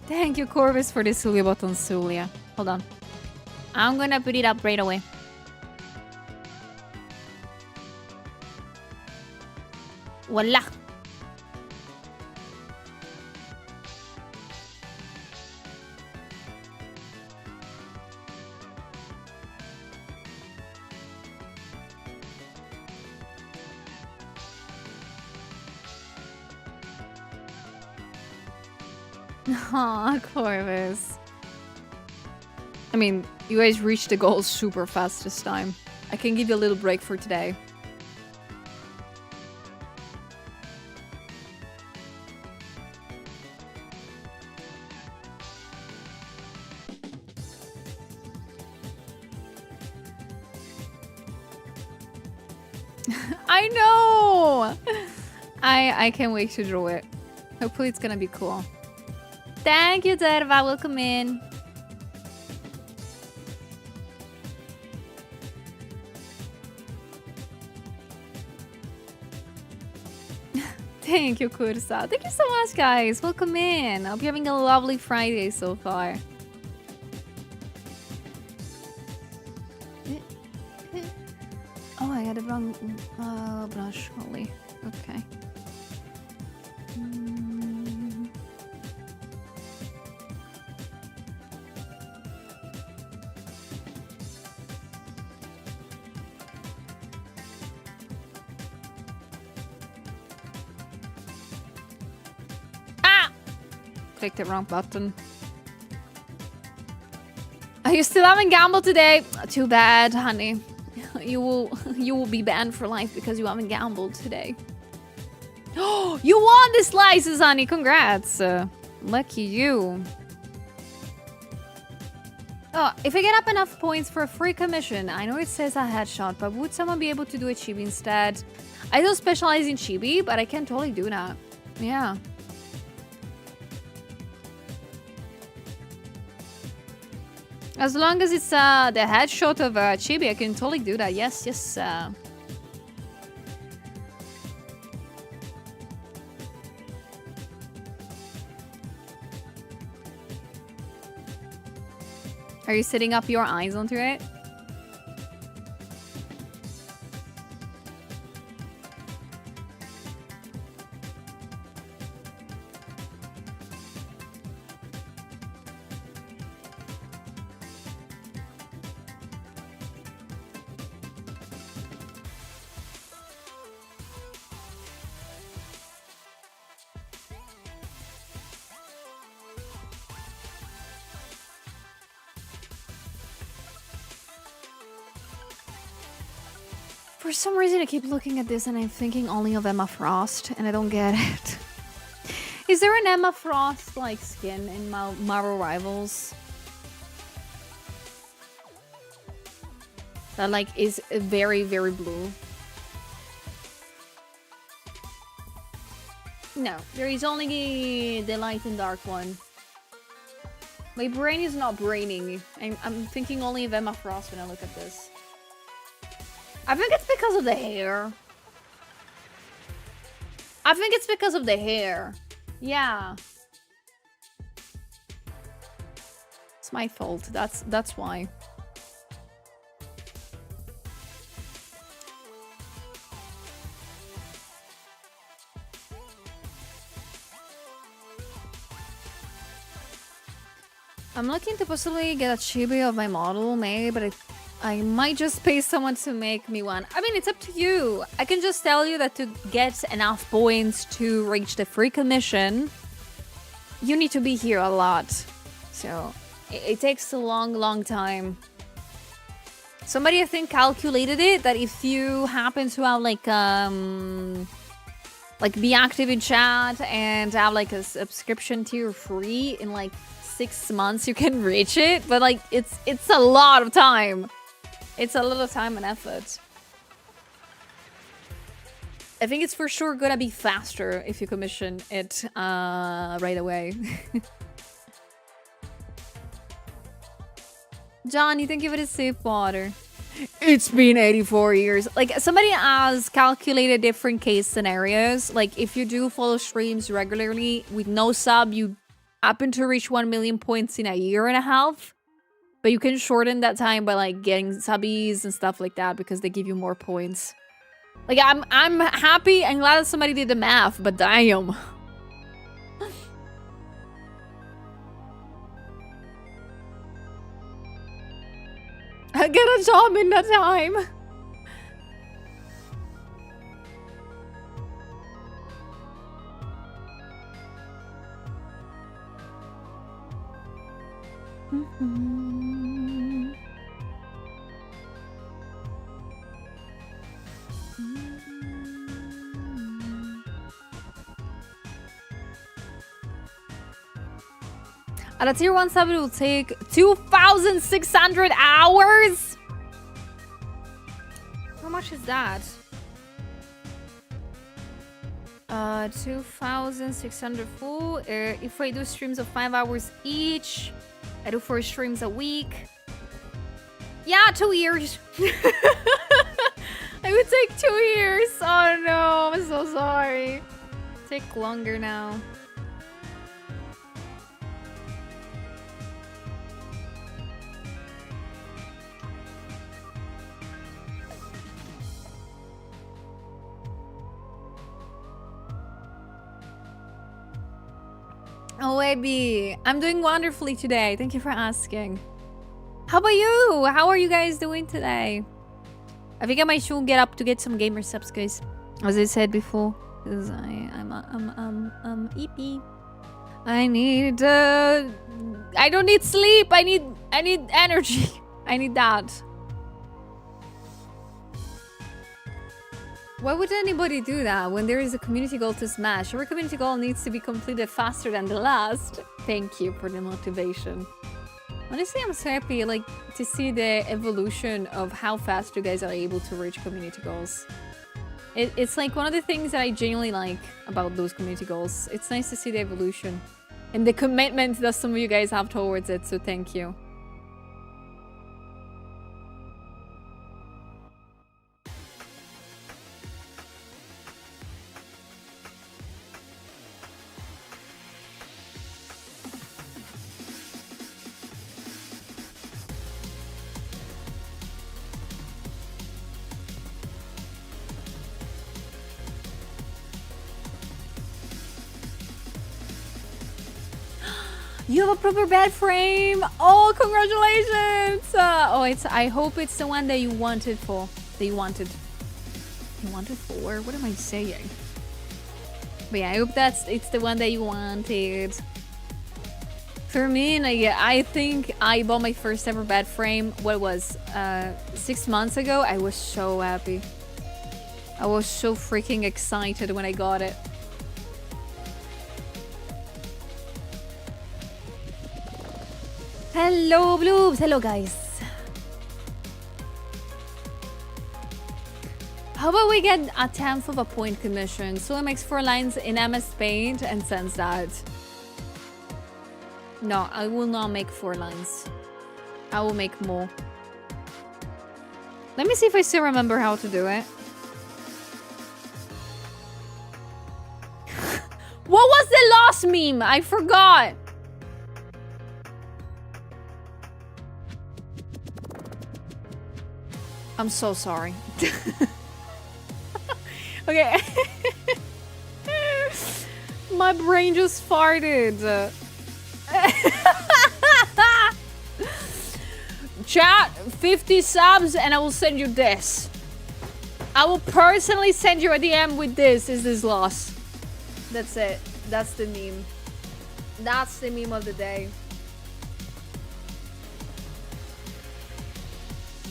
Thank you, Corvus, for the Zulia button, Zulia. Hold on. I'm gonna put it up right away. Voila. Aw, Corvus. I mean, you guys reached the goal super fast this time. I can give you a little break for today. I know! I can't wait to draw it. Hopefully it's gonna be cool. Thank you, Derva. Welcome in. Thank you, Kursa. Thank you so much, guys. Welcome in. I hope you're having a lovely Friday so far. Oh, I had the wrong brush. Holy. Okay. Clicked the wrong button. Are you still having gamble today? Too bad, honey. You will be banned for life because you haven't gambled today. Oh, you won the slices, honey. Congrats. Lucky you. Oh, if I get up enough points for a free commission, I know it says a headshot, but would someone be able to do a chibi instead? I don't specialize in chibi, but I can totally do that. Yeah. As long as it's the headshot of Chibi, I can totally do that. Yes, yes. Are you setting up your eyes onto it? For some reason, I keep looking at this and I'm thinking only of Emma Frost, and I don't get it. Is there an Emma Frost like skin in Marvel Rivals that like is very, very blue? No, there is only the light and dark one. My brain is not braining. I'm thinking only of Emma Frost when I look at this. I think it's because of the hair. I think it's because of the hair. Yeah. It's my fault. That's why. I'm looking to possibly get a chibi of my model made, but I might just pay someone to make me one. I mean, it's up to you. I can just tell you that to get enough points to reach the free commission, you need to be here a lot. So it takes a long, long time. Somebody, I think, calculated it that if you happen to have like be active in chat and have like a subscription tier free in like 6 months, you can reach it. But like it's a lot of time. It's a lot of time and effort. I think it's for sure gonna be faster if you commission it right away. Johnny, thank you for the safe water. It's been 84 years. Like, somebody has calculated different case scenarios. Like, if you do follow streams regularly with no sub, you happen to reach 1 million points in a year and a half. But you can shorten that time by like getting subbies and stuff like that because they give you more points. Like I'm happy and glad that somebody did the math, but damn. I get a job in that time. At a tier 1 sub, it will take 2,600 hours? How much is that? 2,600 full. If I do streams of 5 hours each, I do 4 streams a week. Yeah, 2 years. It would take 2 years. Oh no, I'm so sorry. Take longer now. Oh, Abby, I'm doing wonderfully today. Thank you for asking. How about you? How are you guys doing today? I think I might soon get up to get some gamer subs, guys. As I said before, because I'm EP. I need I don't need sleep. I need energy. I need that. Why would anybody do that when there is a community goal to smash? Every community goal needs to be completed faster than the last. Thank you for the motivation. Honestly, I'm so happy like to see the evolution of how fast you guys are able to reach community goals. It's like one of the things that I genuinely like about those community goals. It's nice to see the evolution and the commitment that some of you guys have towards it, so thank you. You have a proper bed frame. Oh, congratulations! I hope it's the one that you wanted for. You wanted for? What am I saying? But yeah, I hope it's the one that you wanted. For me, I think I bought my first ever bed frame. What was 6 months ago? I was so happy. I was so freaking excited when I got it. Hello, Bloobs! Hello, guys! How about we get a 10th of a point commission? So it makes 4 lines in MS Paint and sends that. No, I will not make 4 lines. I will make more. Let me see if I still remember how to do it. What was the last meme? I forgot! I'm so sorry. Okay. My brain just farted. Chat, 50 subs and I will send you this. I will personally send you a DM with this. Is this loss? That's it. That's the meme. That's the meme of the day.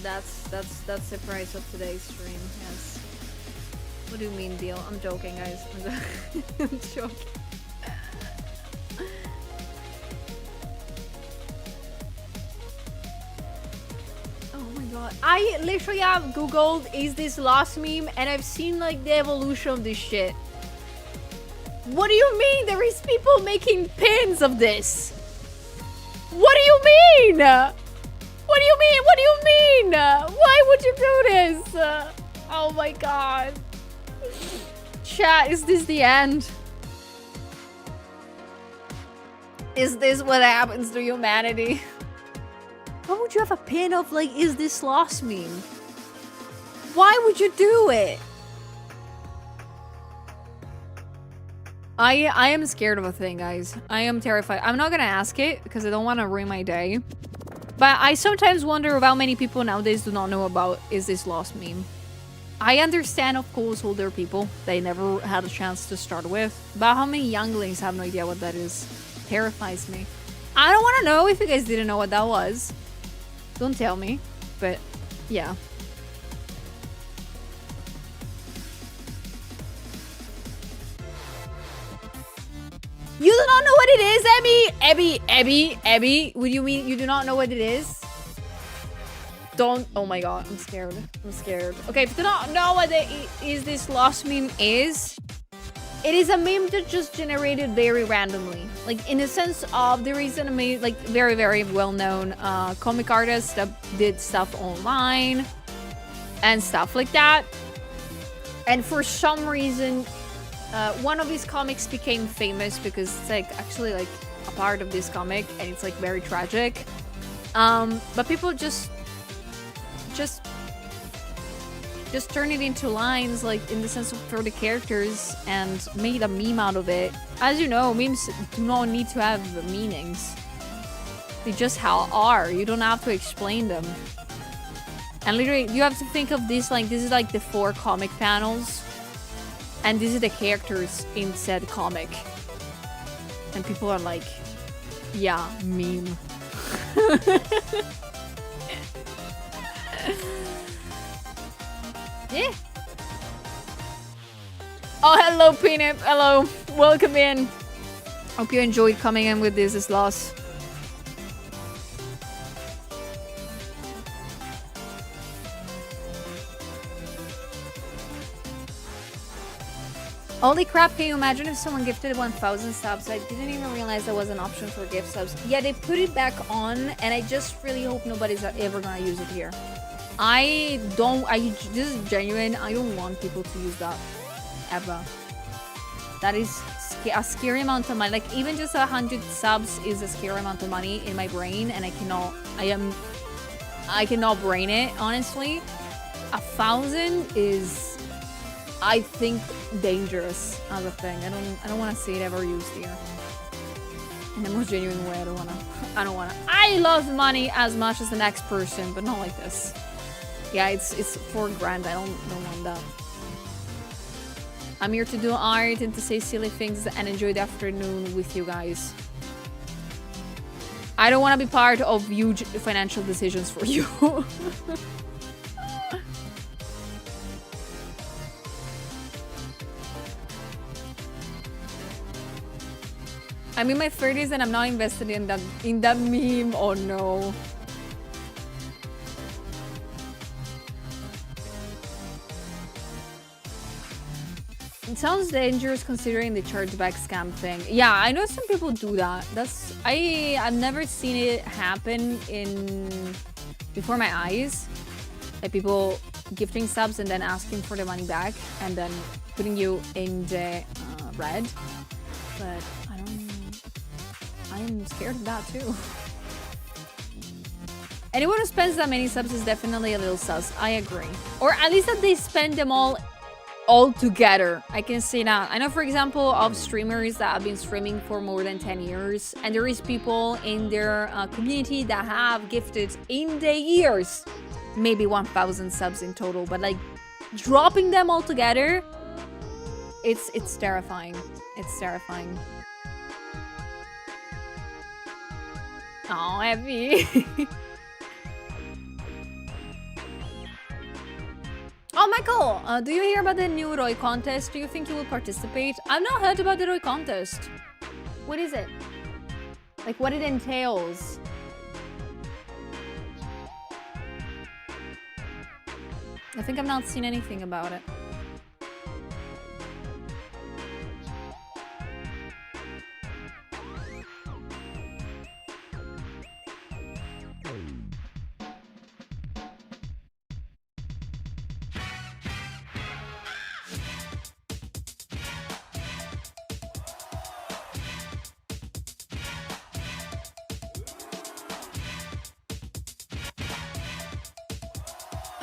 That's the price of today's stream, yes. What do you mean, deal? I'm joking, guys. I'm joking. Oh my god. I literally have googled, is this last meme? And I've seen like the evolution of this shit. What do you mean? There is people making pins of this. What do you mean? What do you mean? What do you mean? Why would you do this? Oh my god. Chat, is this the end? Is this what happens to humanity? Why would you have a pin of like, is this lost meme? Why would you do it? I am scared of a thing, guys. I am terrified. I'm not gonna ask it because I don't want to ruin my day. But I sometimes wonder how many people nowadays do not know about is this lost meme. I understand, of course, older people. They never had a chance to start with. But how many younglings have no idea what that is? Terrifies me. I don't want to know if you guys didn't know what that was. Don't tell me. But, yeah. You do not know what it is, Abby? Would you mean you do not know what it is? Don't. Oh my god, I'm scared. I'm scared. Okay, if you do not know what is this lost meme is, it is a meme that just generated very randomly. Like, in the sense of there is an amazing, like, very, very well-known comic artist that did stuff online and stuff like that. And for some reason, one of his comics became famous because it's like actually like a part of this comic and it's like very tragic. But people just turn it into lines, like in the sense of for the characters, and made a meme out of it. As you know, memes do not need to have meanings. They just how are. You don't have to explain them. And literally, you have to think of this like this is like the 4 comic panels. And these are the characters in said comic. And people are like, yeah, meme. Yeah. Oh, hello, Peanut. Hello. Welcome in. Hope you enjoyed coming in with this loss. Holy crap, can you imagine if someone gifted 1,000 subs? I didn't even realize there was an option for gift subs. Yeah, they put it back on, and I just really hope nobody's ever gonna use it here. This is genuine, I don't want people to use that. Ever. That is a scary amount of money. Like, even just 100 subs is a scary amount of money in my brain, and I cannot brain it, honestly. 1,000 is, I think, dangerous as a thing. I don't want to see it ever used here. In the most genuine way, I don't wanna. I love money as much as the next person, but not like this. Yeah, it's 4 grand. I don't want that. I'm here to do art and to say silly things and enjoy the afternoon with you guys. I don't want to be part of huge financial decisions for you. I'm in my 30s and I'm not invested in that meme. Oh no. It sounds dangerous considering the chargeback scam thing. Yeah, I know some people do that. I've never seen it happen before my eyes. Like people gifting subs and then asking for the money back and then putting you in the red. But I'm scared of that too. Anyone who spends that many subs is definitely a little sus. I agree. Or at least that they spend them all together. I can say that. I know, for example, of streamers that have been streaming for more than 10 years, and there is people in their community that have gifted in the years maybe 1,000 subs in total, but like dropping them all together, it's terrifying. It's terrifying. Oh, Abby. Oh, Michael, do you hear about the new Roy contest? Do you think you will participate? I've not heard about the Roy contest. What is it? Like, what it entails? I think I've not seen anything about it.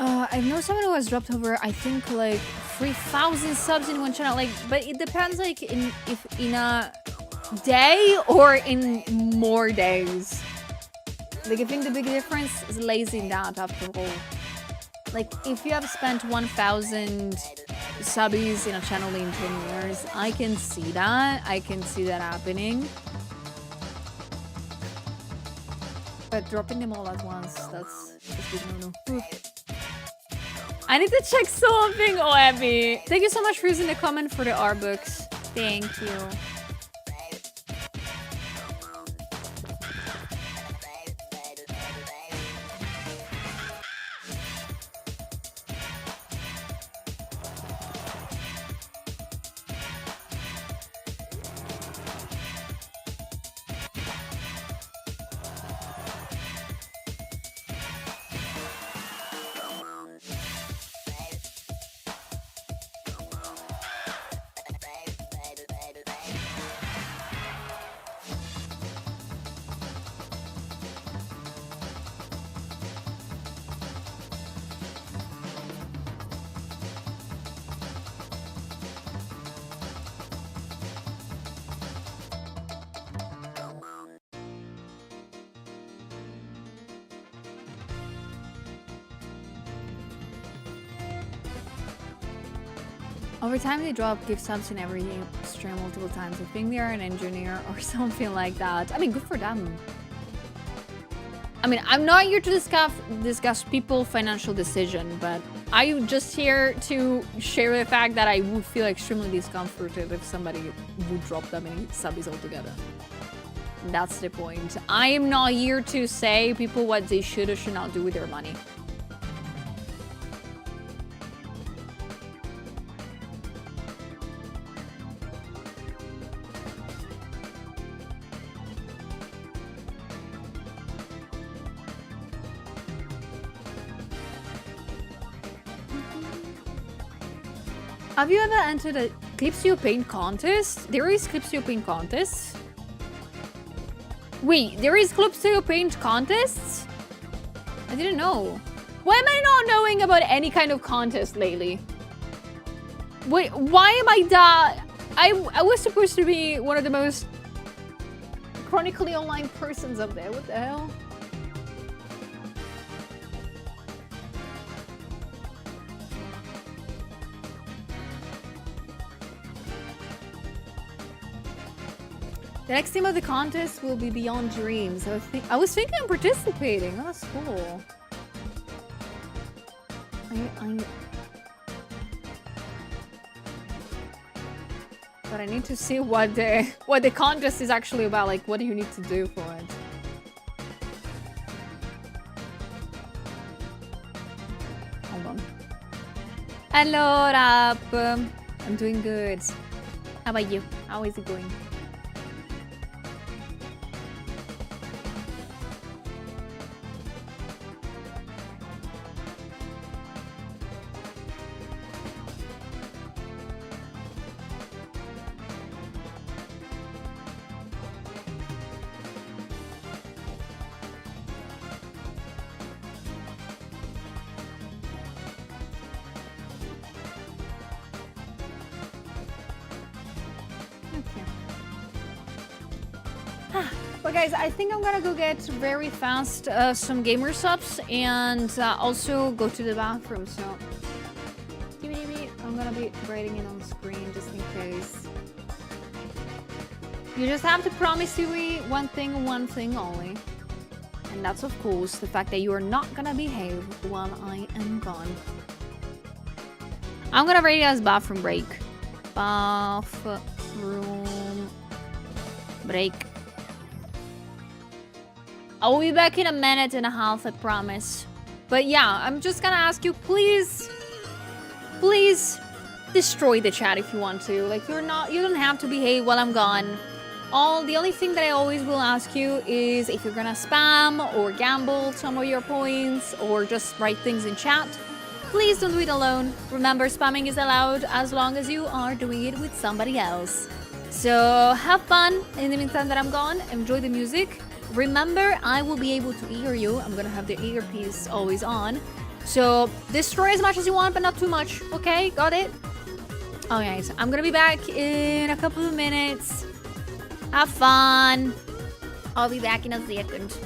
I know someone who has dropped over, I think, like 3,000 subs in one channel. Like, but it depends, like, if in a day or in more days. Like, I think the big difference lays in that, after all. Like, if you have spent 1,000 subbies in a channel in 10 years, I can see that. I can see that happening. But dropping them all at once, that's big no-no. I need to check something, oh Abby. Thank you so much for using the comment for the art books. Thank you. Over time, they drop gift subs in every stream multiple times. I think they are an engineer or something like that. I mean, good for them. I mean, I'm not here to discuss people's financial decision, but I'm just here to share the fact that I would feel extremely discomforted if somebody would drop that many subbies altogether. That's the point. I am not here to say people what they should or should not do with their money. Have you ever entered a Clipsio Paint contest? There is Clipsio Paint contests? Wait, there is Clipsio Paint contests? I didn't know. Why am I not knowing about any kind of contest lately? Wait, why am I that? I was supposed to be one of the most chronically online persons up there. What the hell? The next theme of the contest will be Beyond Dreams. I was thinking of participating. Oh, that's cool. But I need to see what the contest is actually about. Like, what do you need to do for it? Hold on. Hello, Rap. I'm doing good. How about you? How is it going? But guys, I think I'm gonna go get very fast some gamer subs and also go to the bathroom. So I'm gonna be writing it on the screen just in case. You just have to promise me one thing only. And that's of course the fact that you are not gonna behave while I am gone. I'm gonna rate it as bathroom break. Bathroom break. I'll be back in a minute and a half, I promise. But yeah, I'm just gonna ask you, please destroy the chat if you want to. Like, you don't have to behave while I'm gone. The only thing that I always will ask you is if you're gonna spam or gamble some of your points or just write things in chat, please don't do it alone. Remember, spamming is allowed as long as you are doing it with somebody else. So have fun in the meantime that I'm gone. Enjoy the music. Remember, I will be able to hear you. I'm gonna have the earpiece always on. So destroy as much as you want, but not too much. Okay, got it? Okay, so I'm gonna be back in a couple of minutes. Have fun. I'll be back in a second.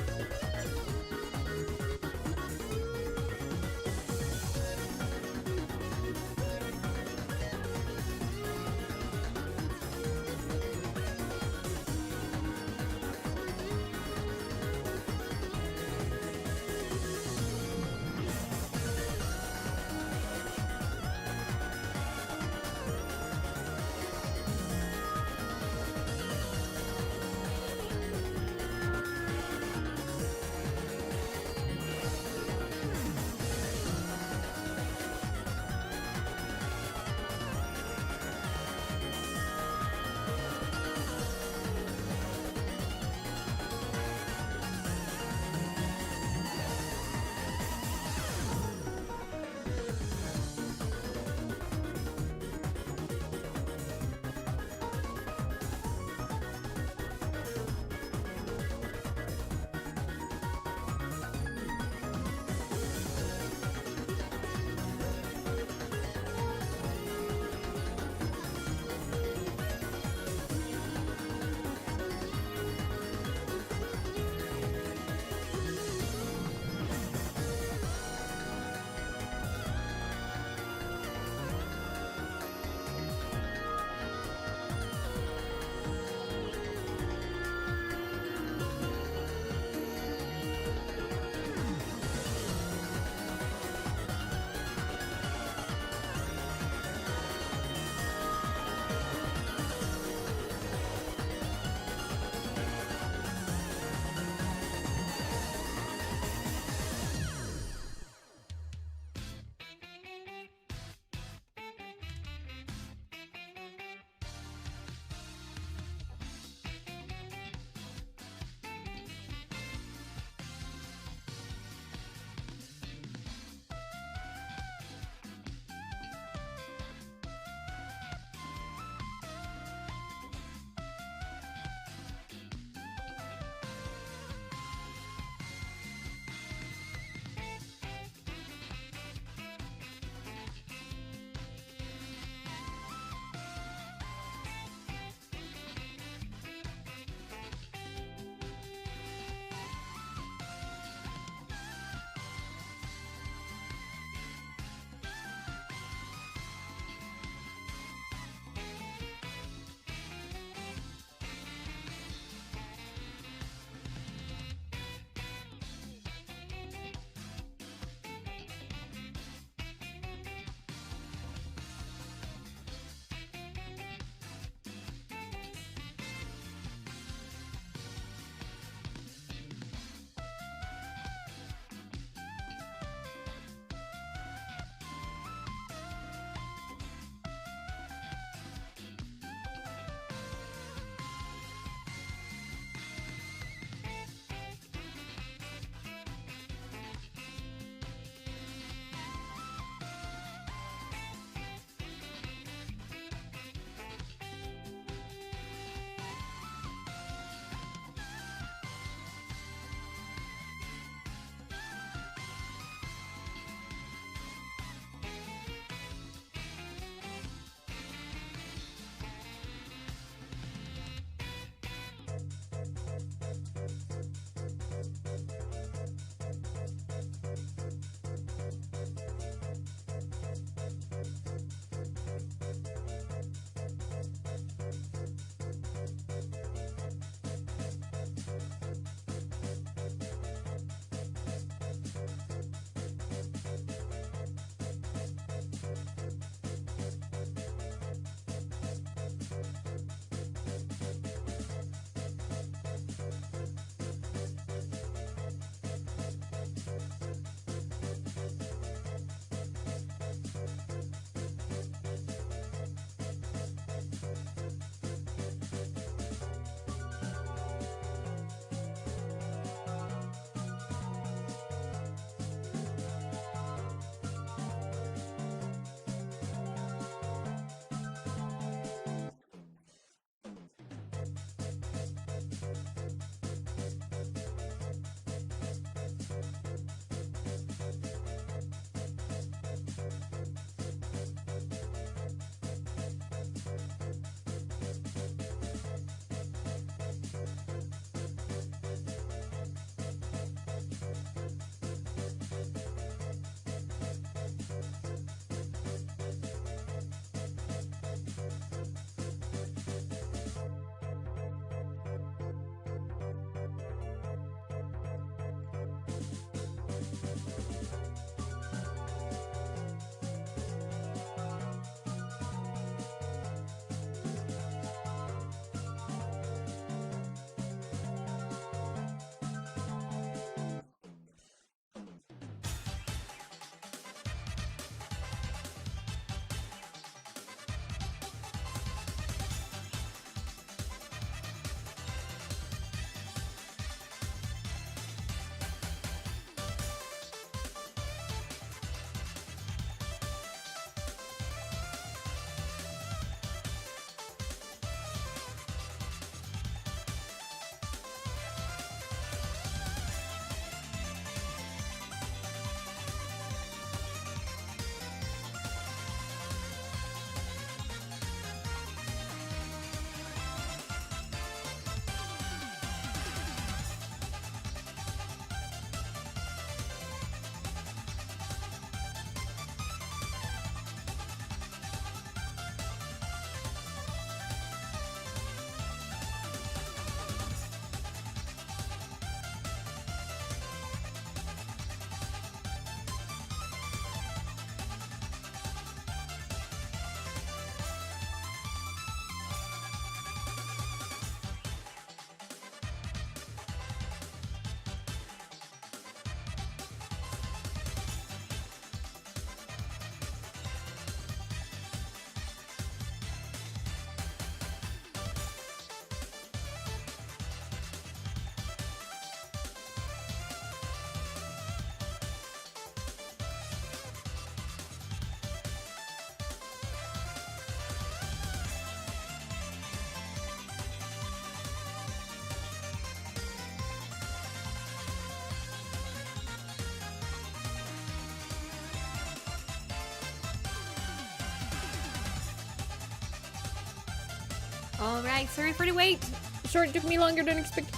Alright, sorry for the wait. Sorry it took me longer than expected.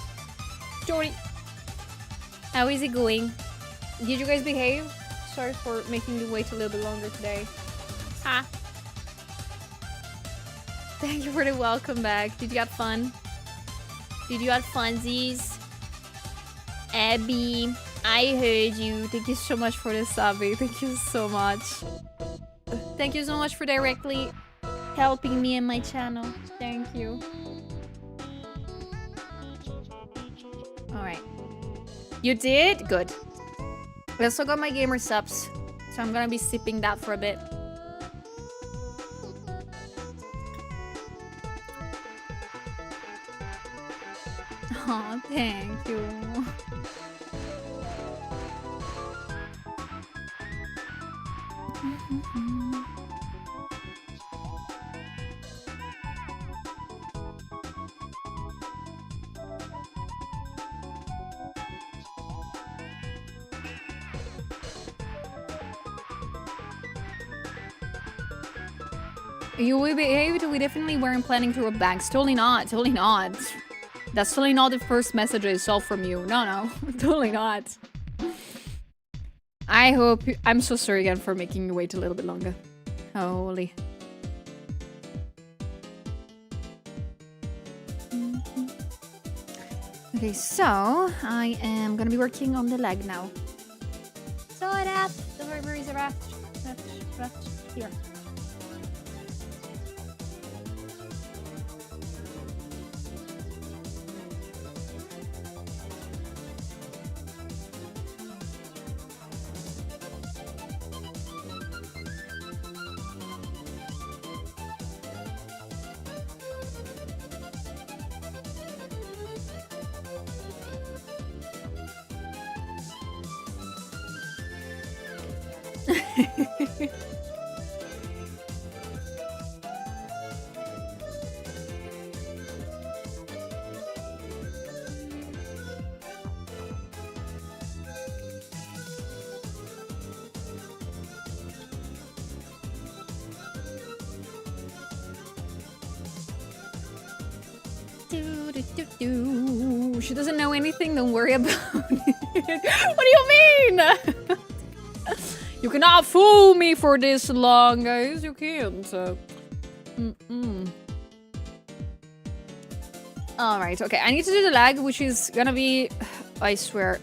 Sorry. How is it going? Did you guys behave? Sorry for making you wait a little bit longer today. Ah. Thank you for the welcome back. Did you have fun? Did you have funsies? Abby, I heard you. Thank you so much for the subby. Thank you so much. Thank you so much for directly helping me and my channel. Thank you. Alright. You did? Good. I also got my gamer subs, so I'm gonna be sipping that for a bit. Oh, thank you. You will be able to. We definitely weren't planning to rob banks. Totally not. Totally not. That's totally not the first message I saw from you. No, no. Totally not. I hope you... I'm so sorry again for making you wait a little bit longer. Holy. Okay, so I am gonna be working on the leg now. So that the libraries are wrapped here. She doesn't know anything, don't worry about it. What do you mean? You cannot fool me for this long, guys. You can't. Alright, okay. I need to do the lag, which is gonna be... I swear.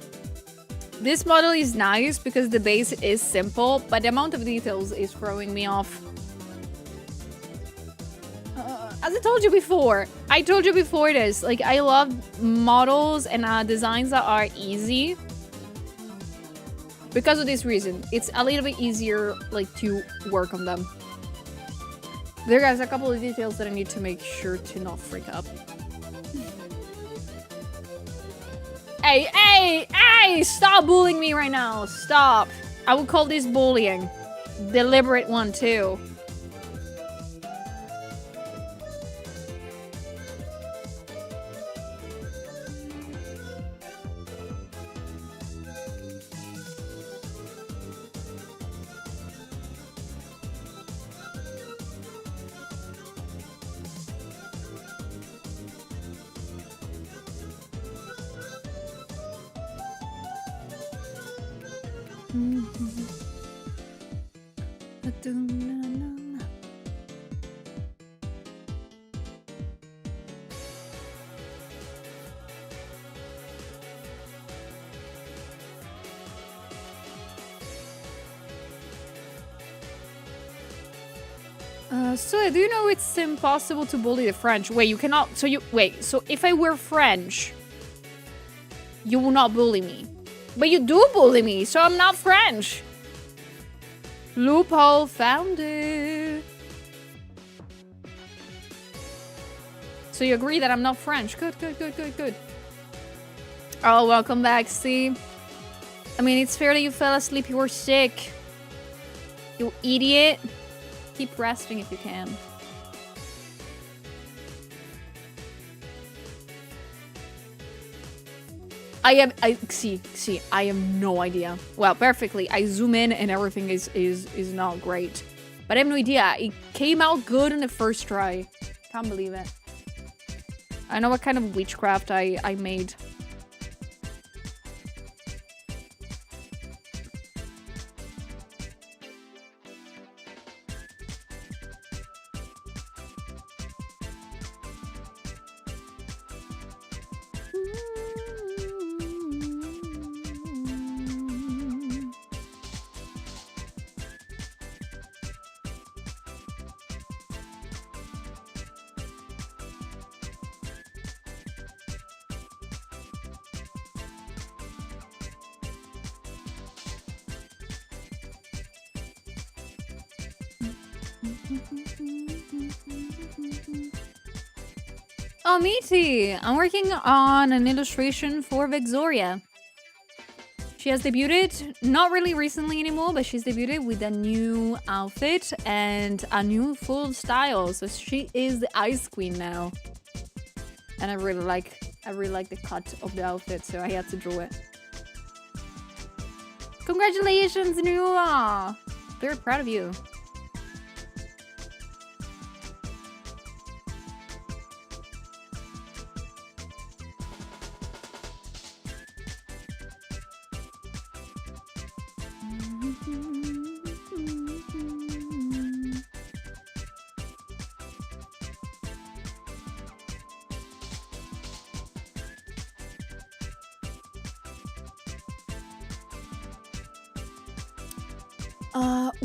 This model is nice because the base is simple, but the amount of details is throwing me off. As I told you before, this. Like, I love models and designs that are easy. Because of this reason. It's a little bit easier, like, to work on them. There are a couple of details that I need to make sure to not freak up. Hey! Stop bullying me right now. Stop. I would call this bullying. Deliberate one, too. So do you know it's impossible to bully the French? Wait, you cannot... So if I were French, you will not bully me. But you do bully me, so I'm not French. Loophole found it. So you agree that I'm not French. Good. Oh, welcome back, see? I mean, it's fair that you fell asleep. You were sick. You idiot. Keep resting if you can. I have no idea. Well, perfectly. I zoom in and everything is not great. But I have no idea. It came out good in the first try. Can't believe it. I know what kind of witchcraft I made. Oh, Meaty! I'm working on an illustration for Vexoria. She has debuted, not really recently anymore, but she's debuted with a new outfit and a new full style. So she is the Ice Queen now. And I really like the cut of the outfit, so I had to draw it. Congratulations, Nua! Very proud of you.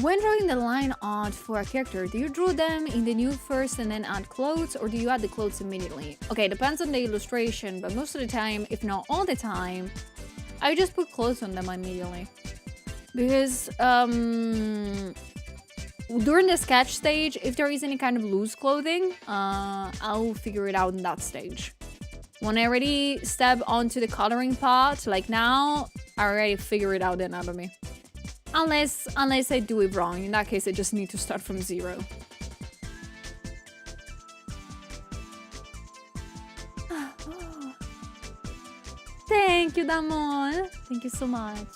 When drawing the line art for a character, do you draw them in the nude first and then add clothes, or do you add the clothes immediately? Okay, depends on the illustration, but most of the time, if not all the time, I just put clothes on them immediately. Because during the sketch stage, if there is any kind of loose clothing, I'll figure it out in that stage. When I already step onto the coloring part, like now, I already figure it out the anatomy. Unless I do it wrong. In that case, I just need to start from zero. Thank you, Damon. Thank you so much.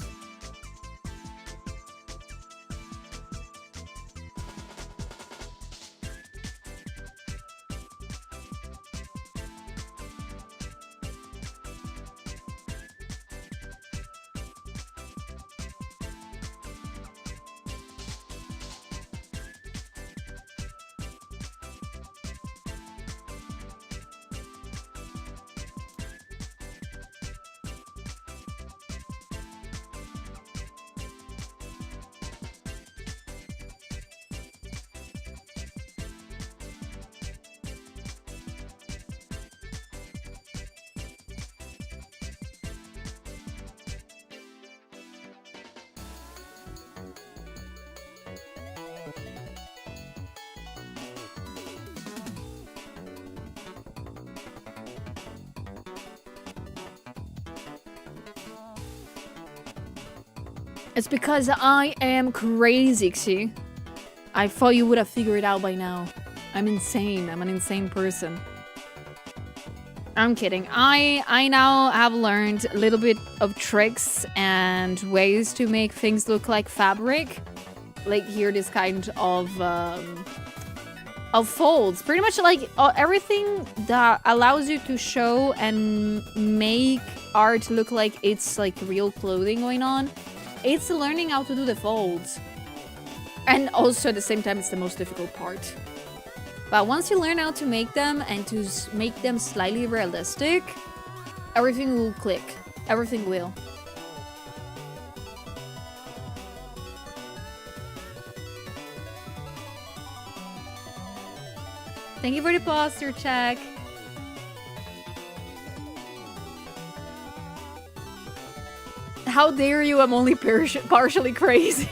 It's because I am crazy, see? I thought you would have figured it out by now. I'm insane. I'm an insane person. I'm kidding. I now have learned a little bit of tricks and ways to make things look like fabric. Like here, this kind of folds. Pretty much like everything that allows you to show and make art look like it's like real clothing going on. It's learning how to do the folds. And also at the same time, it's the most difficult part. But once you learn how to make them and to make them slightly realistic, everything will click. Everything will. Thank you for the posture check. How dare you? I'm only partially crazy.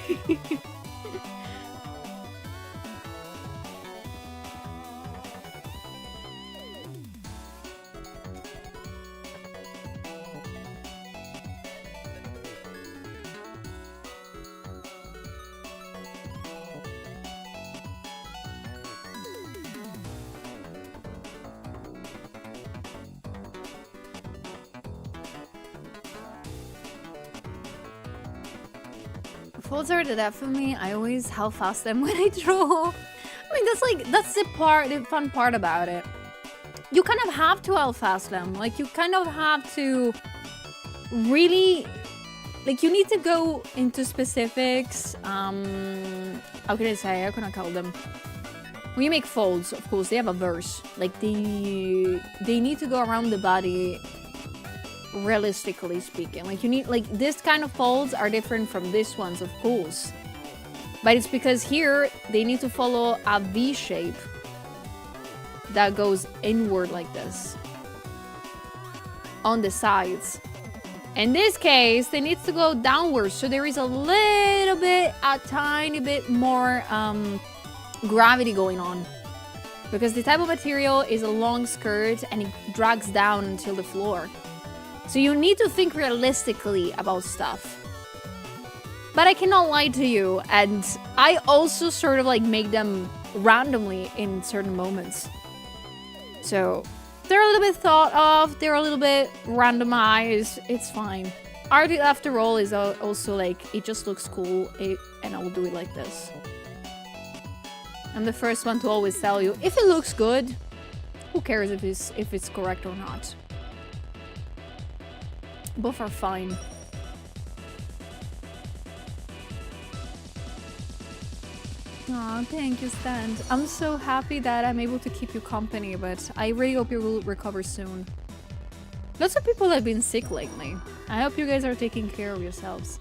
Folds are the death for me. I always half fast them when I draw. I mean, that's the fun part about it. you kind of have to outfast them. Like, you kind of have to really, like, you need to go into specifics. How can I say? How can I call them? When you make folds, of course, they have a verse. Like, they need to go around the body, realistically speaking. Like, you need, like, this kind of folds are different from this ones, of course. But it's because here, they need to follow a V shape that goes inward like this on the sides. In this case, they need to go downwards, so there is a little bit, a tiny bit more gravity going on, because the type of material is a long skirt and it drags down until the floor. So you need to think realistically about stuff. But I cannot lie to you, and I also sort of like make them randomly in certain moments. So they're a little bit thought of, they're a little bit randomized, it's fine. Art, after all, is also like, it just looks cool, and I will do it like this. I'm the first one to always tell you, if it looks good, who cares if it's correct or not? Both are fine. Aw, thank you, Stan. I'm so happy that I'm able to keep you company, but I really hope you will recover soon. Lots of people have been sick lately. I hope you guys are taking care of yourselves.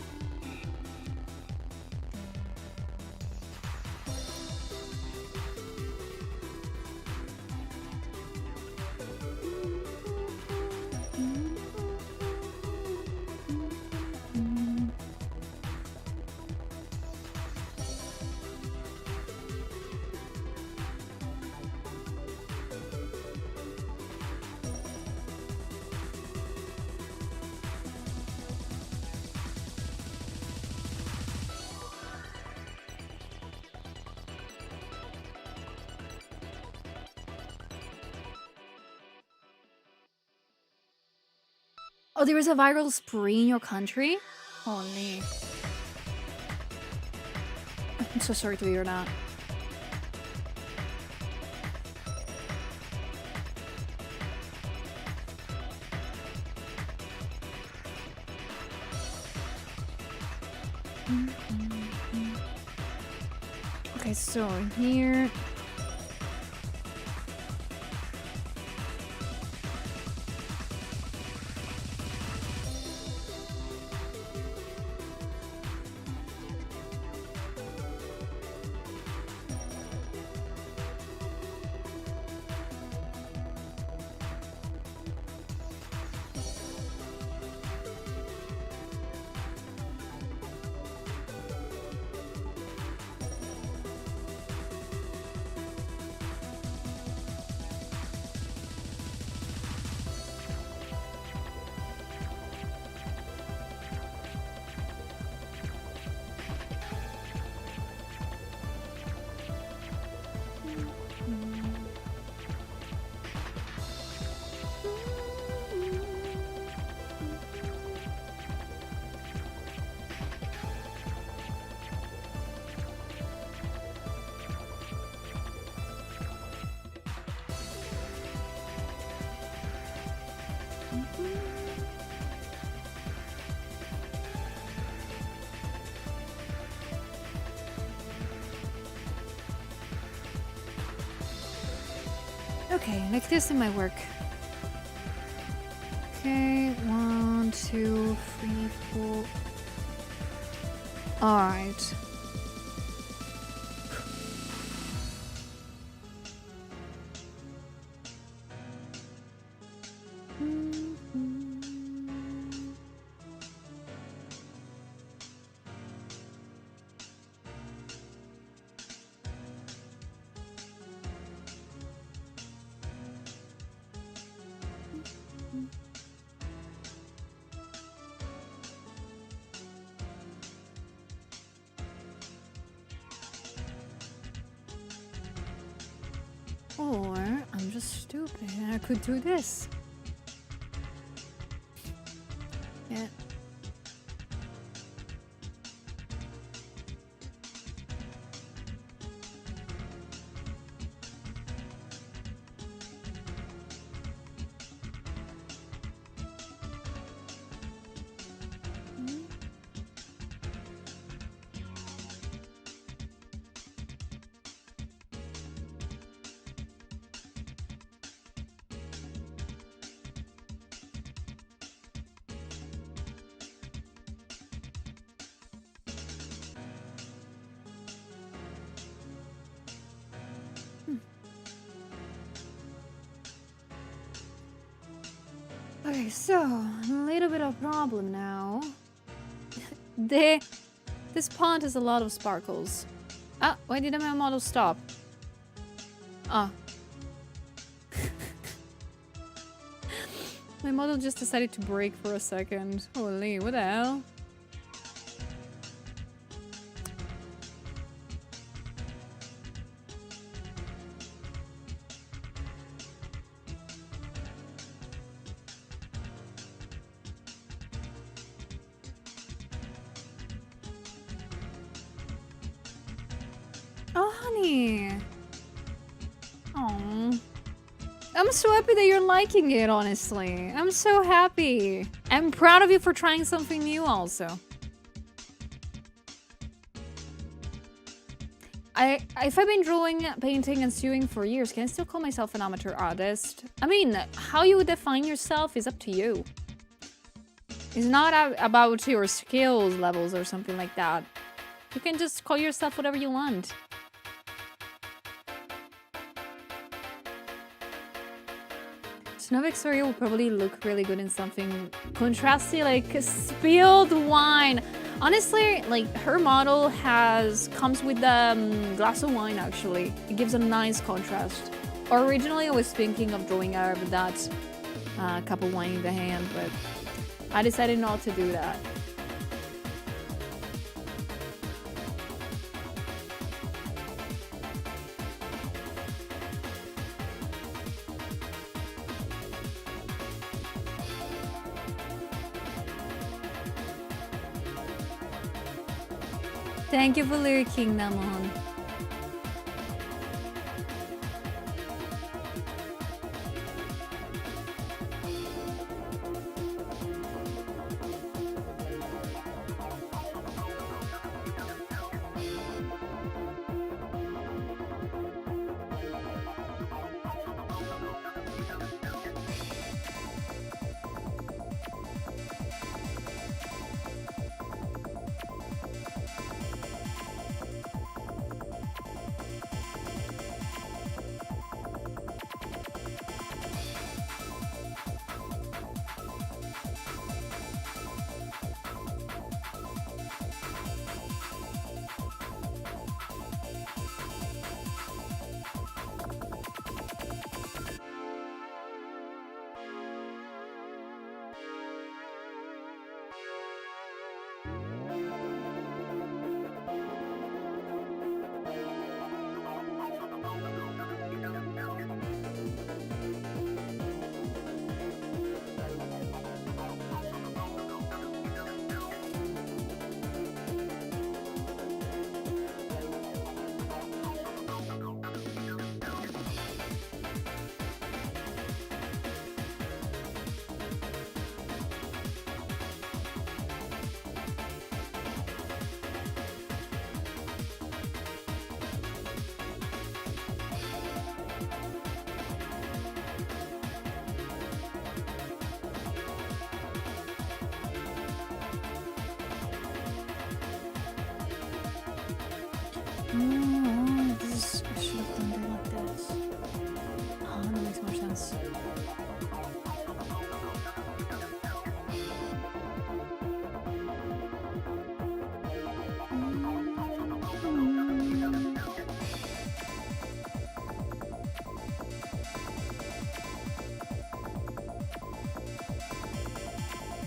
Oh, there is a viral spree in your country? Holy. I'm so sorry to hear that. Okay, so here... Okay, like this in my work. Okay, 1, 2, 3, 4. All right. Or I'm just stupid and I could do this. Yeah. Okay, so a little bit of problem now. This pond has a lot of sparkles. Ah, why did my model stop? Ah. My model just decided to break for a second. Holy, what the hell? Oh, honey. Aww. I'm so happy that you're liking it, honestly. I'm so happy. I'm proud of you for trying something new also. If I've been drawing, painting, and sewing for years, can I still call myself an amateur artist? I mean, how you define yourself is up to you. It's not about your skills levels or something like that. You can just call yourself whatever you want. Snow Victoria will probably look really good in something contrasty, like spilled wine. Honestly, like her model comes with the glass of wine. Actually, it gives a nice contrast. Originally, I was thinking of drawing her with that cup of wine in the hand, but I decided not to do that. Thank you for lurking, Namon. I should have done it like this. Oh, that makes more sense.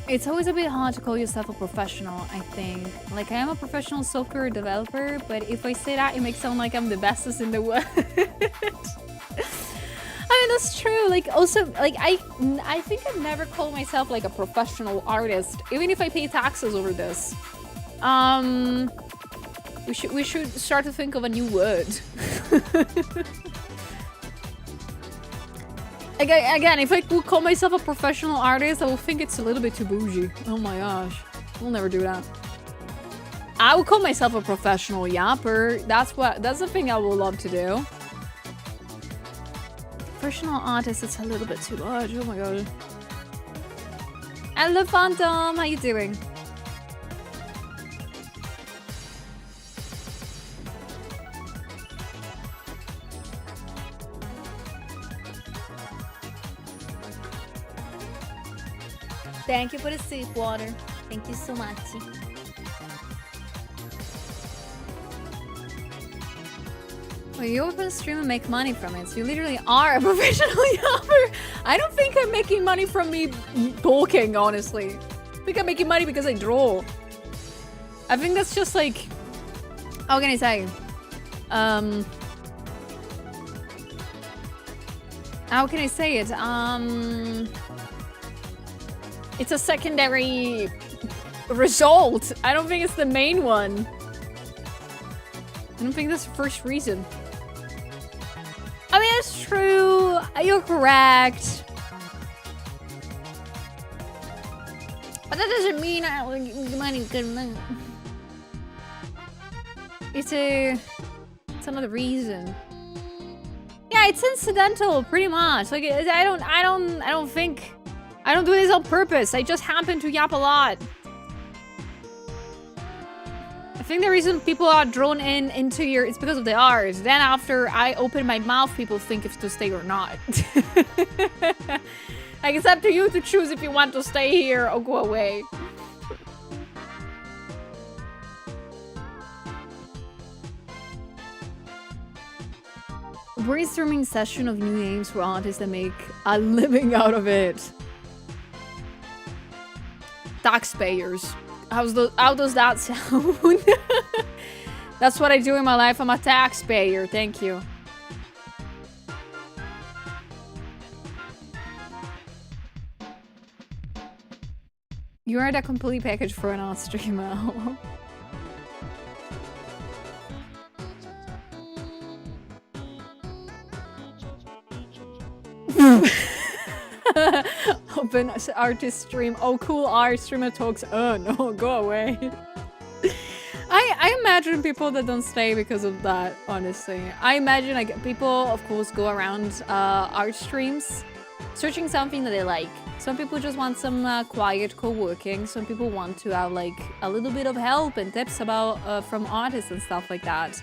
It's always a bit hard to call yourself a professional, I think. Like, I am a professional software developer, but if I say that, it makes it sound like I'm the bestest in the world. I mean, that's true. Like, also, like, I think I've never called myself, like, a professional artist, even if I pay taxes over this. We should start to think of a new word. Again, if I would call myself a professional artist, I would think it's a little bit too bougie. Oh my gosh. We'll never do that. I would call myself a professional yapper. That's the thing I would love to do. Professional artist, it's a little bit too much. Oh my god. Hello, Phantom. How you doing? Thank you for the sip water. Thank you so much. Well, you open stream and make money from it. So you literally are a professional yapper. I don't think I'm making money from me talking, honestly. I think I'm making money because I draw. I think that's just like... How can I say? How can I say it? It's a secondary result. I don't think it's the main one. I don't think that's the first reason. I mean, it's true. You're correct. But that doesn't mean I don't make money. It's another reason. Yeah, it's incidental, pretty much. Like, I don't think... I don't do this on purpose. I just happen to yap a lot. I think the reason people are drawn into your... It's because of the R's. Then after I open my mouth, people think if to stay or not. Like, it's up to you to choose if you want to stay here or go away. Brainstorming session of new names for artists that make a living out of it. Taxpayers. How does that sound? That's what I do in my life. I'm a taxpayer. Thank you. You are the complete package for an art streamer. Open artist stream. Oh, cool art streamer talks. Oh no, go away. I imagine people that don't stay because of that, honestly. I imagine like people, of course, go around art streams searching something that they like. Some people just want some quiet co-working. Some people want to have like a little bit of help and tips about from artists and stuff like that.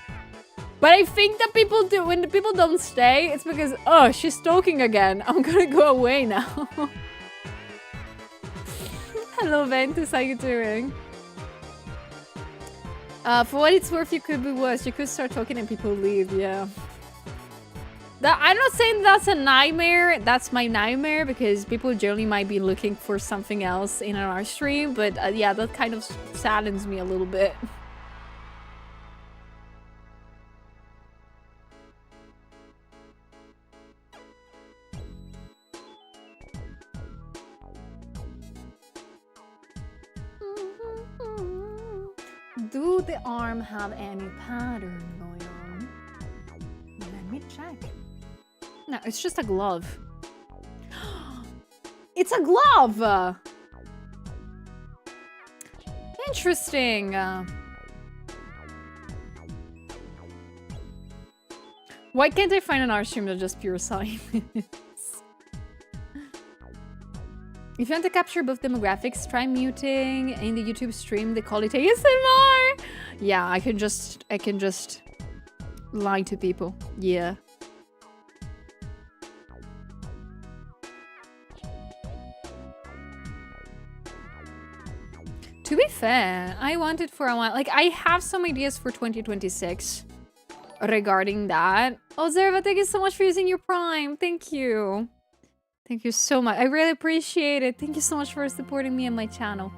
But I think that people do, when the people don't stay, it's because, oh, she's talking again. I'm gonna go away now. Hello, Ventus, how you doing? For what it's worth, you could be worse. You could start talking and people leave, yeah. I'm not saying that's a nightmare. That's my nightmare because people generally might be looking for something else in an art stream. But yeah, that kind of saddens me a little bit. Do the arm have any pattern going on? Let me check. No, it's just a glove. It's a glove! Interesting. Why can't I find an art stream that's just pure science? If you want to capture both demographics, try muting in the YouTube stream. They call it ASMR. Yeah, I can just lie to people. Yeah. To be fair, I wanted for a while. Like, I have some ideas for 2026 regarding that. Oh, Zerva, thank you so much for using your Prime. Thank you. Thank you so much. I really appreciate it. Thank you so much for supporting me and my channel.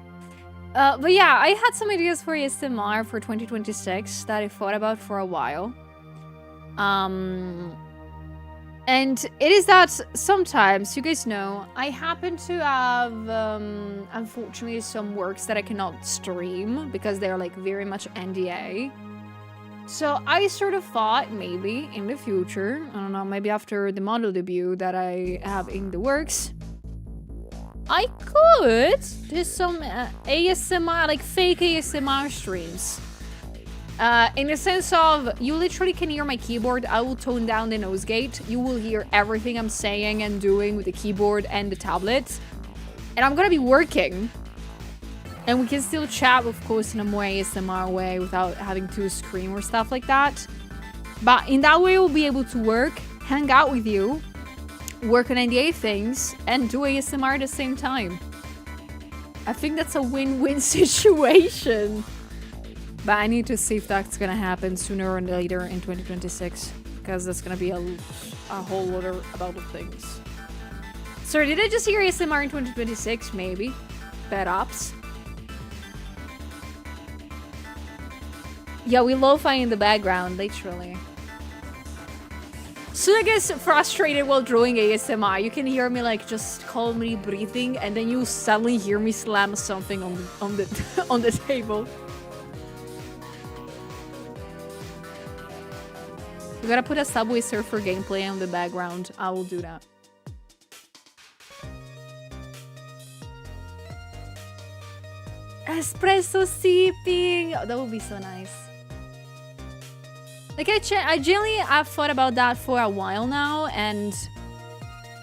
But yeah, I had some ideas for ASMR for 2026 that I thought about for a while. And it is that sometimes, you guys know, I happen to have, unfortunately, some works that I cannot stream because they're like very much NDA. So I sort of thought maybe in the future, I don't know, maybe after the model debut that I have in the works, I could do some ASMR, like fake ASMR streams. In the sense of, you literally can hear my keyboard. I will tone down the nose gate. You will hear everything I'm saying and doing with the keyboard and the tablet. And I'm gonna be working. And we can still chat, of course, in a more ASMR way without having to scream or stuff like that. But in that way, we'll be able to work, hang out with you, work on NDA things, and do ASMR at the same time. I think that's a win-win situation. But I need to see if that's gonna happen sooner or later in 2026. Because that's gonna be a whole other about of things. Sorry, did I just hear ASMR in 2026? Maybe. Bad ops. Yeah, we lo-fi in the background, literally. So I guess frustrated while drawing ASMR. You can hear me like just calmly breathing, and then you suddenly hear me slam something on the on the table. You gotta put a Subway Surfer gameplay on the background. I will do that. Espresso sipping. Oh, that would be so nice. Like I genuinely have thought about that for a while now, and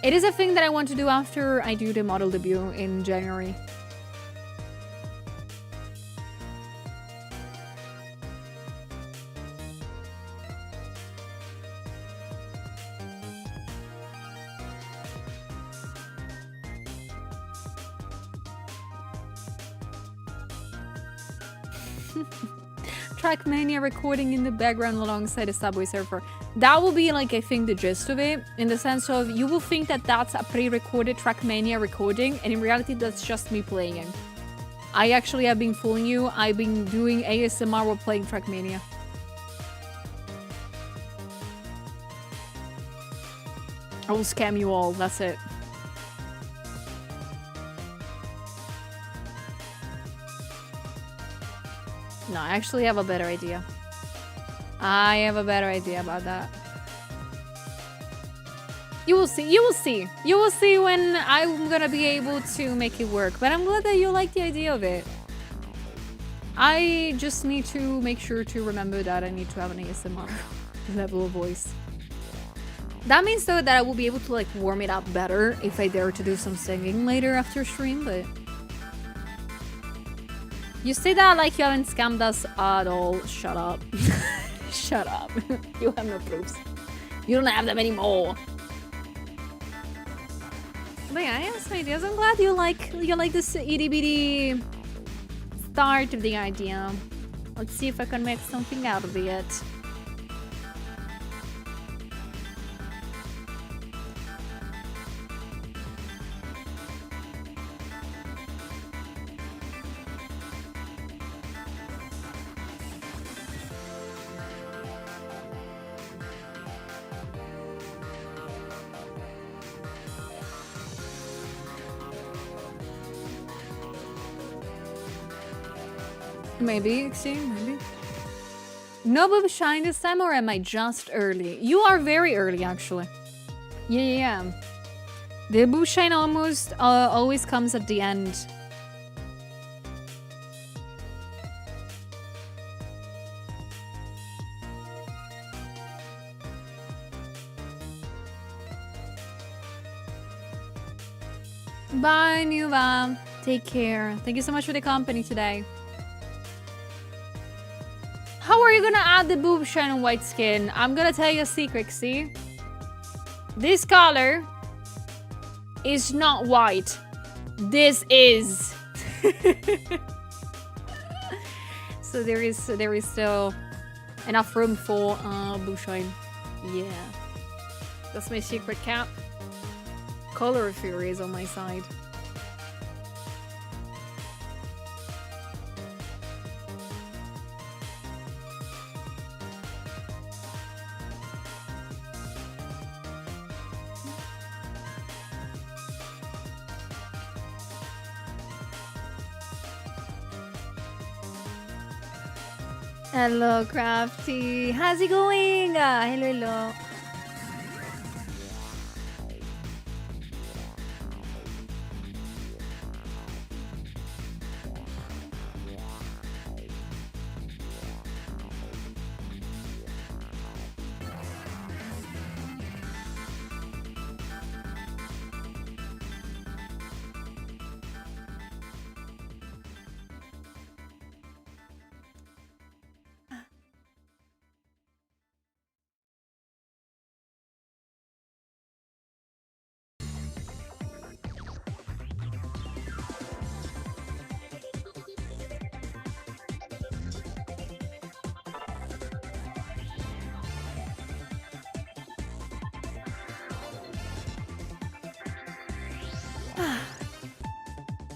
it is a thing that I want to do after I do the model debut in January. Trackmania recording in the background alongside a Subway Surfer. That will be like, I think, the gist of it, in the sense of you will think that that's a pre-recorded Trackmania recording, and in reality that's just me playing. I actually have been fooling you. I've been doing ASMR while playing Trackmania. I will scam you all, that's it. No, I actually have a better idea. I have a better idea about that. You will see, you will see. You will see when I'm gonna be able to make it work. But I'm glad that you like the idea of it. I just need to make sure to remember that I need to have an ASMR level of voice. That means though that I will be able to like warm it up better if I dare to do some singing later after stream, but... You say that like you haven't scammed us at all. Shut up. Shut up. You have no proofs. You don't have them anymore. But yeah, I have some ideas. I'm glad you like this itty bitty start of the idea. Let's see if I can make something out of it. Maybe, see, maybe. No boob shine this time, or am I just early? You are very early, actually. Yeah. The boob shine almost always comes at the end. Bye, Nuva. Take care. Thank you so much for the company today. How are you gonna add the boob shine on white skin? I'm gonna tell you a secret, see? This color is not white. This is. So there is still enough room for boob shine. Yeah. That's my secret cap. Color Fury is on my side. Hello, Crafty. How's it going? Hello.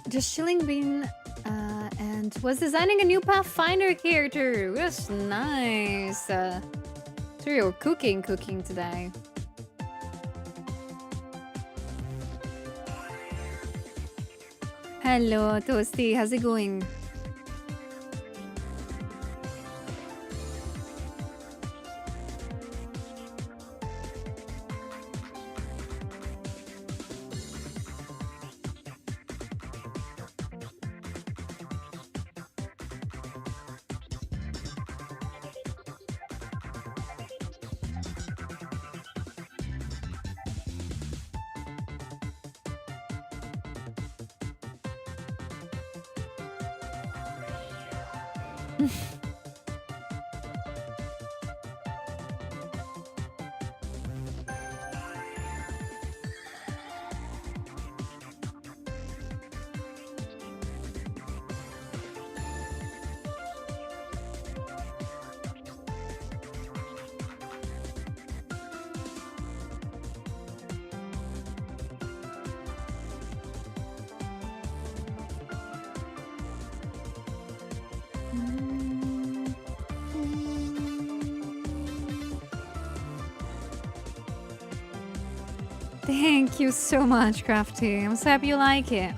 Just chilling, being and was designing a new Pathfinder character. That's nice. So you're cooking today. Hello, Toasty. How's it going? Thank you so much, Crafty. I'm so happy you like it.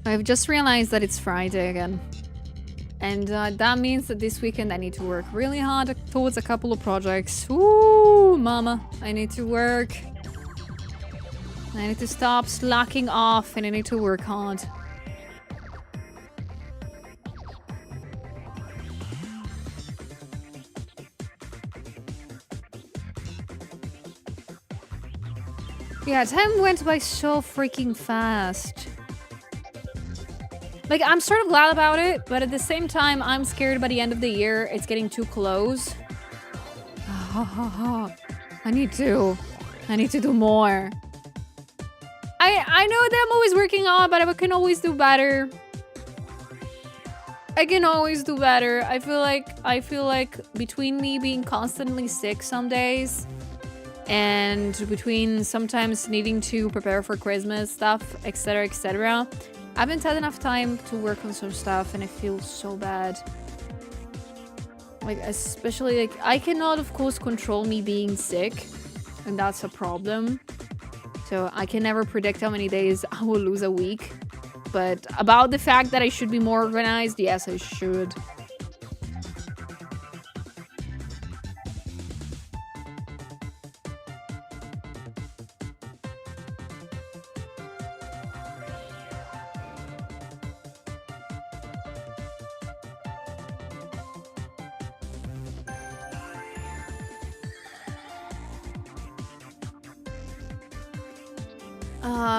I've just realized that it's Friday again. And that means that this weekend I need to work really hard towards a couple of projects. Ooh, mama. I need to work. I need to stop slacking off and I need to work hard. Yeah, time went by so freaking fast. Like, I'm sort of glad about it, but at the same time, I'm scared by the end of the year it's getting too close. I need to do more. I know that I'm always working on, but I can always do better. I can always do better. I feel like between me being constantly sick some days and between sometimes needing to prepare for Christmas stuff, etc., etc., I haven't had enough time to work on some stuff and I feel so bad. Like, especially, like, I cannot, of course, control me being sick, and that's a problem. So I can never predict how many days I will lose a week. But about the fact that I should be more organized, yes, I should.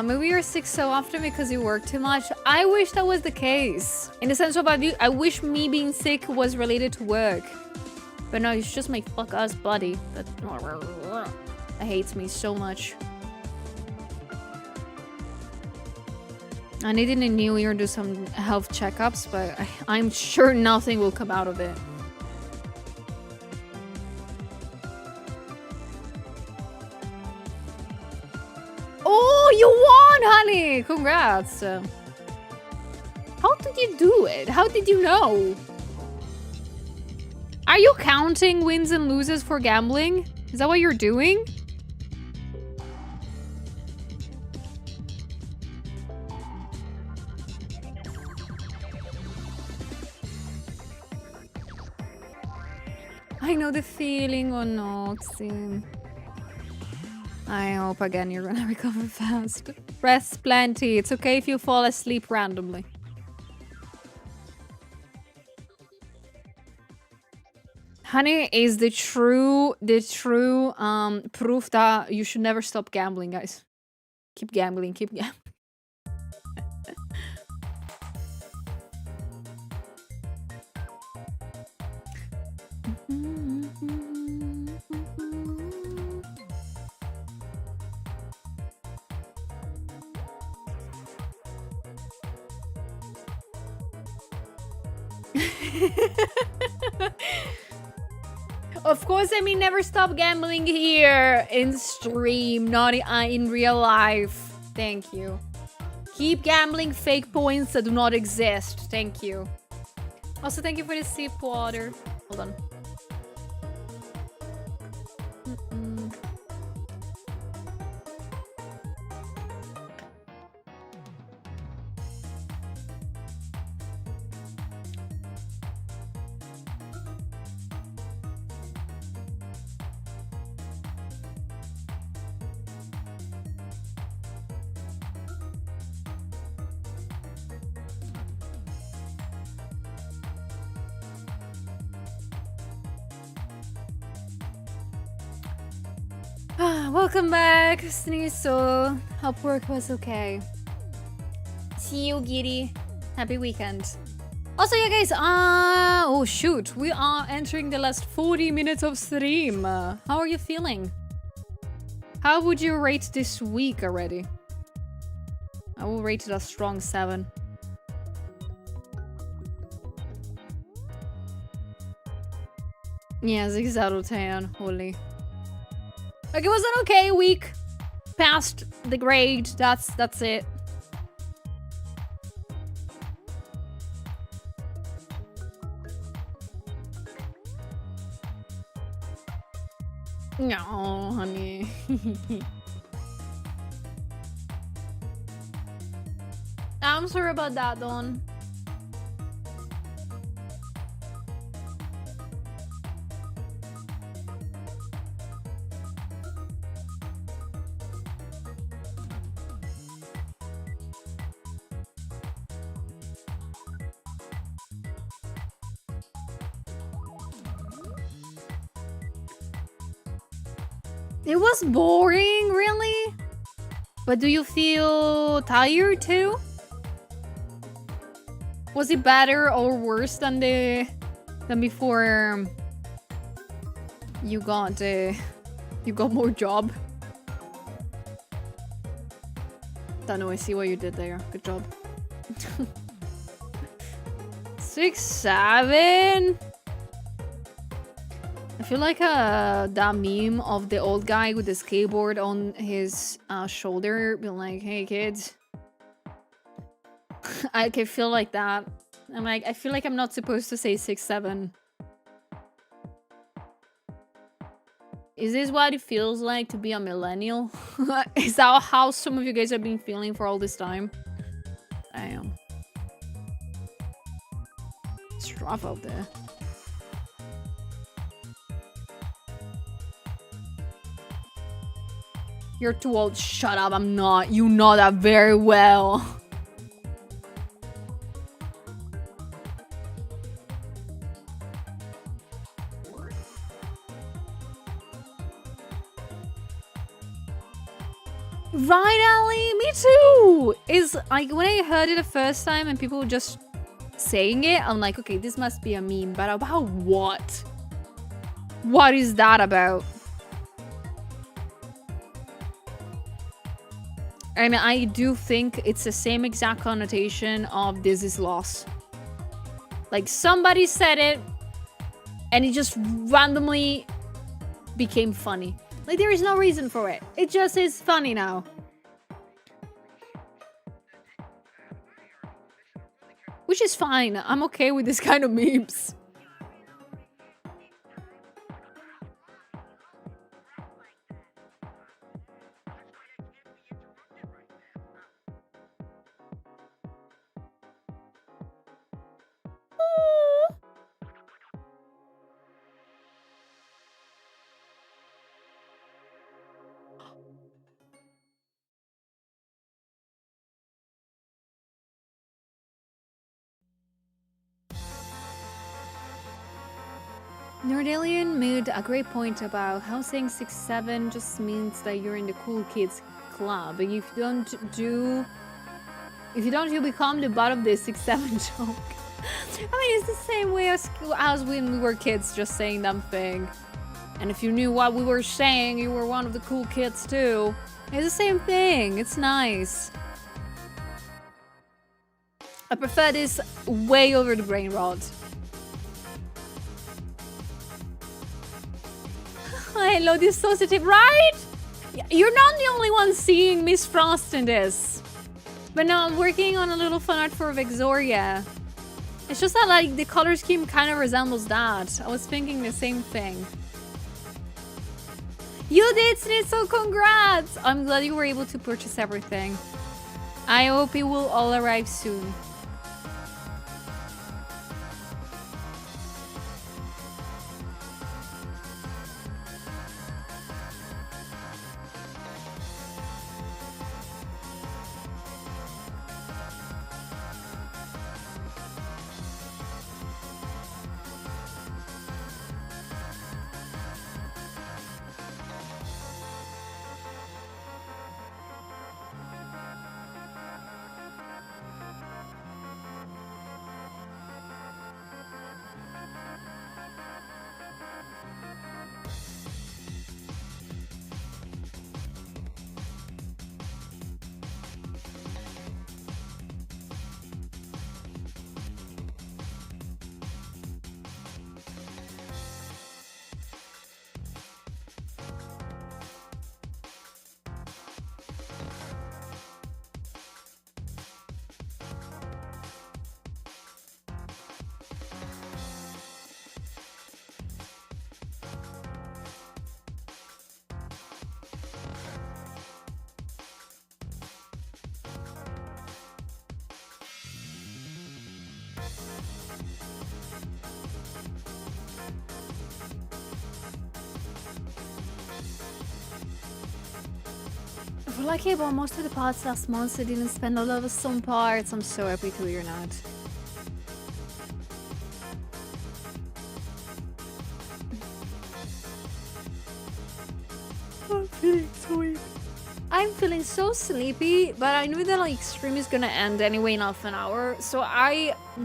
Maybe you're sick so often because you work too much. I wish that was the case. In the sense of, I wish me being sick was related to work. But no, it's just my fuck-ass body that hates me so much. I need in the new year to do some health checkups, but I'm sure nothing will come out of it. Oh, you won, honey! Congrats! How did you do it? How did you know? Are you counting wins and loses for gambling? Is that what you're doing? I know the feeling, oh no, Xim. I hope again you're gonna recover fast. Rest plenty. It's okay if you fall asleep randomly. Honey is the true proof that you should never stop gambling, guys. Keep gambling, keep gambling. Of course, I mean never stop gambling here in stream, not in real life. Thank you. Keep gambling fake points that do not exist. Thank you. Also, thank you for the sip water. Hold on. Welcome back, Sneasel. Hope work was okay. See you, Giddy. Happy weekend. Also, yeah, guys, oh shoot, we are entering the last 40 minutes of stream. How are you feeling? How would you rate this week already? I will rate it a strong 7. Yeah, 6 out of 10. Holy. Like, it was an okay week. Passed the grade. That's it. No, honey. I'm sorry about that, Dawn. It was boring, really? But do you feel tired too? Was it better or worse than before you got more job? Don't know, I see what you did there. Good job. 6, 7. I feel like that meme of the old guy with the skateboard on his shoulder being like, hey kids. I can feel like that. I'm like, I feel like I'm not supposed to say 6, 7. Is this what it feels like to be a millennial? Is that how some of you guys have been feeling for all this time? I am. It's rough out there. You're too old. Shut up, I'm not. You know that very well. Right, Ali? Me too! Is like when I heard it the first time and people were just saying it, I'm like, okay, this must be a meme, but about what? What is that about? I mean, I do think it's the same exact connotation of this is loss. Like, somebody said it, and it just randomly became funny. Like, there is no reason for it. It just is funny now. Which is fine. I'm okay with this kind of memes. Nordalian made a great point about how saying 6, 7 just means that you're in the cool kids club. If you don't, you become the butt of this 6, 7 joke. I mean, it's the same way as when we were kids, just saying dumb thing. And if you knew what we were saying, you were one of the cool kids too. It's the same thing. It's nice. I prefer this way over the brain rot. Hello, dissociative, right? You're not the only one seeing Miss Frost in this. But no, I'm working on a little fan art for Vexoria. It's just that, like, the color scheme kind of resembles that. I was thinking the same thing. You did, Snitzel, congrats! I'm glad you were able to purchase everything. I hope it will all arrive soon. I feel like I bought most of the parts last month, so I didn't spend a lot of some parts. I'm so happy to hear that. I'm feeling so weak. I'm feeling so sleepy, but I knew that like stream is gonna end anyway in half an hour. So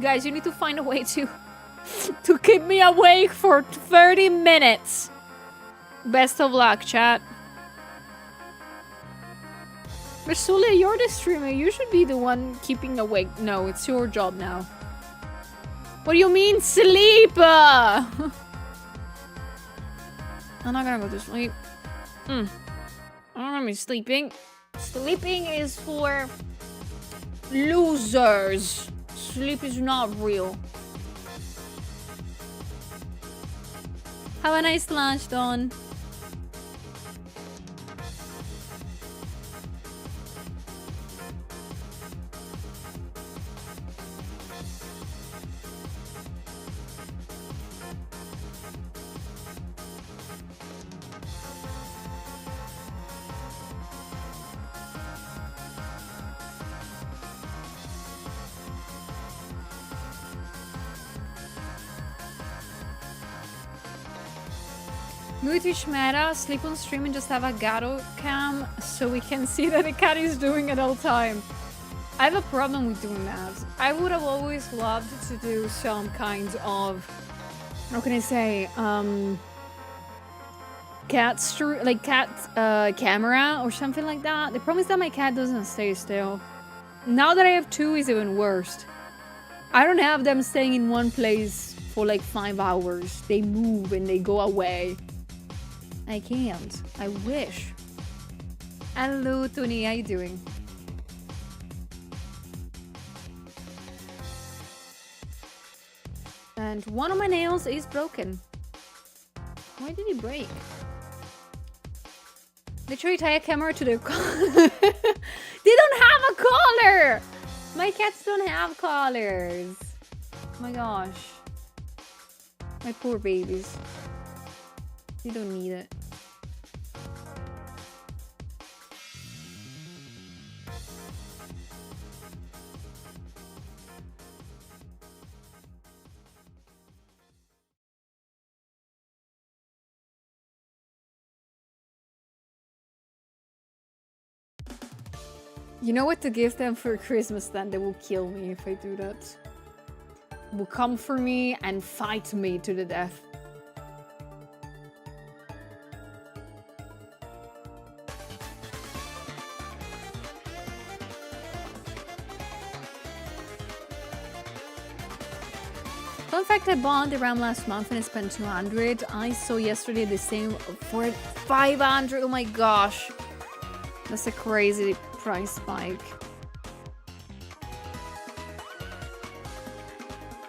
guys, you need to find a way to to keep me awake for 30 minutes. Best of luck, chat. But Sule, you're the streamer. You should be the one keeping awake. No, it's your job now. What do you mean, sleep? I'm not gonna go to sleep. I'm not gonna be sleeping. Sleeping is for losers. Sleep is not real. Have a nice lunch, Dawn. Twitch meta, sleep on stream and just have a gato cam so we can see that the cat is doing at all time. I have a problem with doing that. I would have always loved to do some kind of, how can I say, cat camera or something like that. The problem is that my cat doesn't stay still. Now that I have two, it's even worse. I don't have them staying in one place for like 5 hours. They move and they go away. I can't. I wish. Hello, Tony. How you doing? And one of my nails is broken. Why did it break? Literally tie a camera to their collar. They don't have a collar! My cats don't have collars. Oh my gosh. My poor babies. They don't need it. You know what to give them for Christmas then? They will kill me if I do that. They will come for me and fight me to the death. Fun fact, I bought the RAM last month and I spent 200. I saw yesterday the same for 500. Oh my gosh. That's a crazy price spike.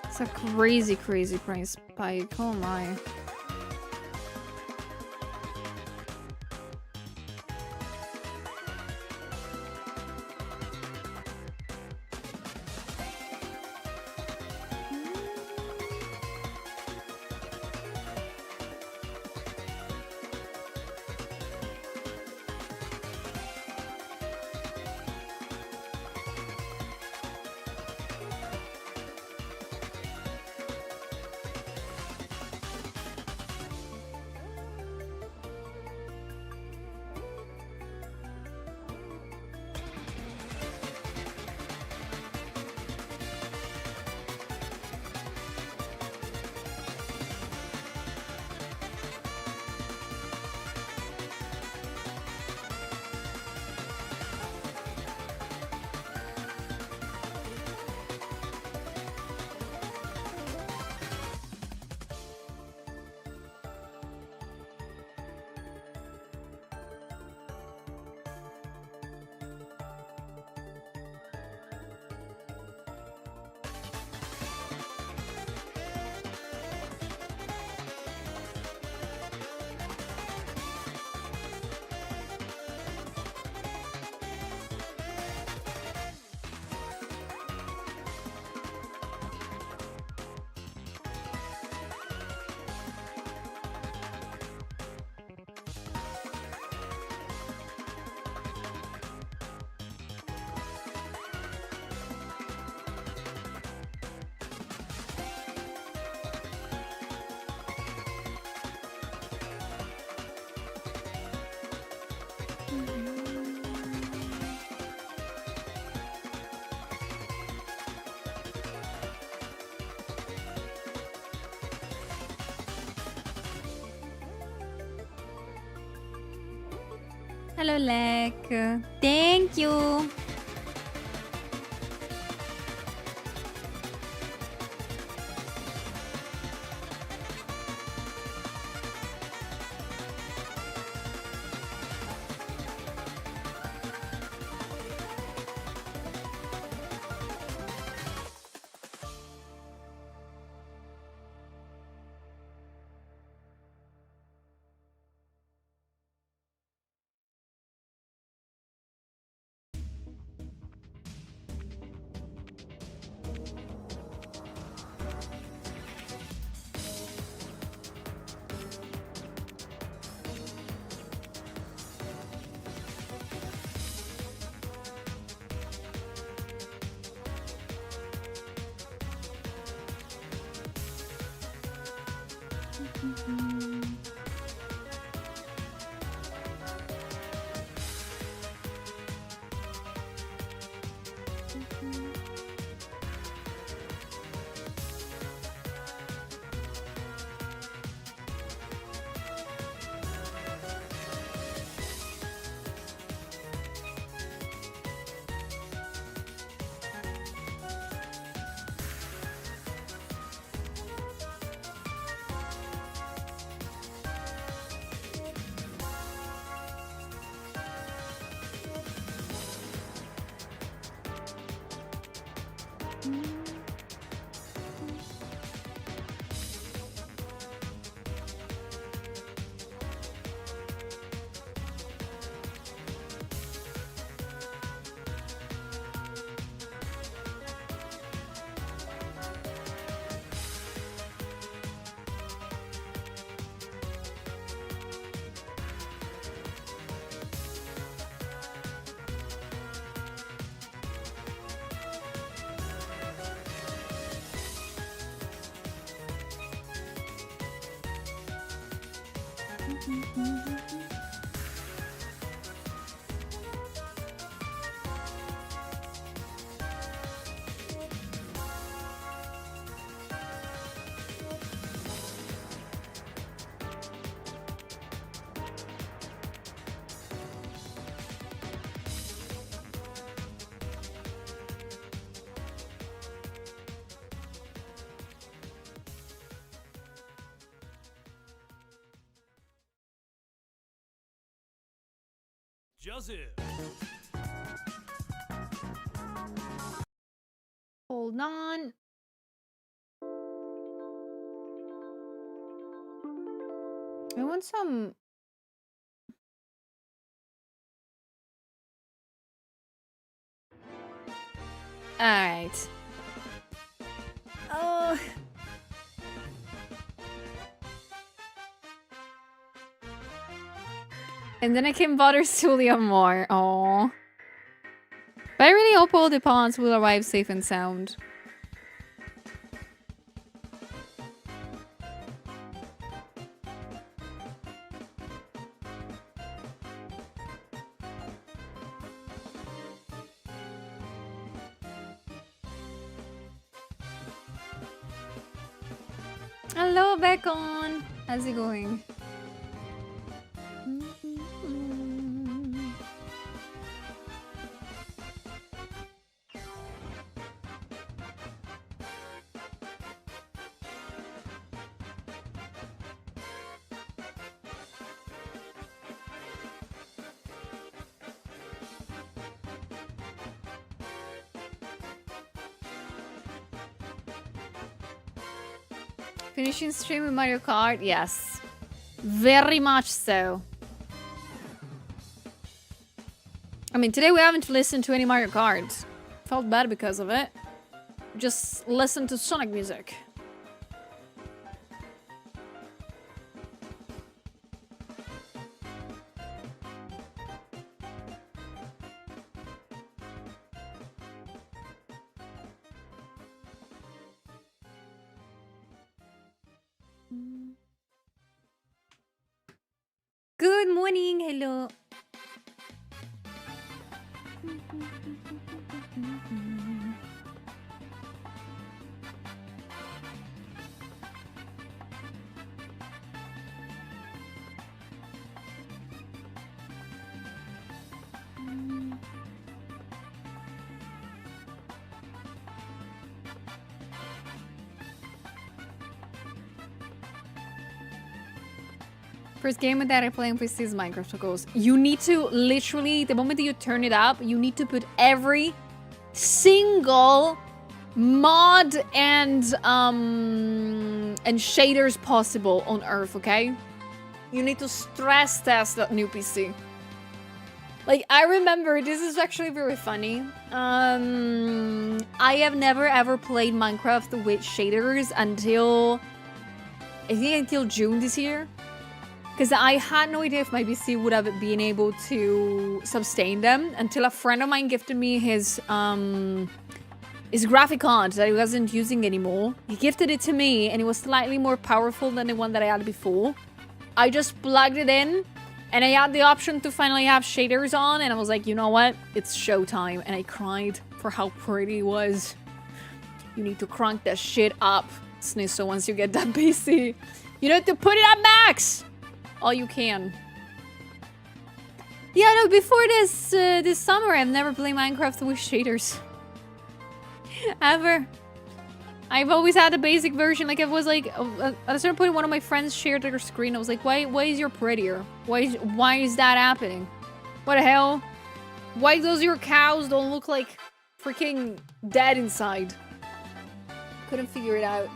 It's a crazy, crazy price spike. Oh my. Hello, Lek. Thank you. Hold on. I want some... Alright. Oh... And then I can bother Julia more. Oh. But I really hope all the pawns will arrive safe and sound. Hello, Beacon. How's it going? Finishing stream with Mario Kart? Yes. Very much so. I mean, today we haven't listened to any Mario Kart. Felt bad because of it. Just listened to Sonic music. Good morning, hello. First game that I play on PC is Minecraft, of course. You need to literally, the moment that you turn it up, you need to put every single mod and shaders possible on Earth, okay? You need to stress test that new PC. Like, I remember, this is actually very funny. I have never ever played Minecraft with shaders until, I think until June this year. Because I had no idea if my PC would have been able to sustain them until a friend of mine gifted me his graphic card that he wasn't using anymore. He gifted it to me and it was slightly more powerful than the one that I had before. I just plugged it in and I had the option to finally have shaders on and I was like, you know what? It's showtime. And I cried for how pretty it was. You need to crank that shit up, Snisso, once you get that PC. You need to put it at max! All you can. Yeah, no, before this summer, I've never played Minecraft with shaders. Ever. I've always had a basic version. Like, I was like, at a certain point, one of my friends shared their screen. I was like, why is your prettier? Why is that happening? What the hell? Why does your cows don't look like freaking dead inside? Couldn't figure it out.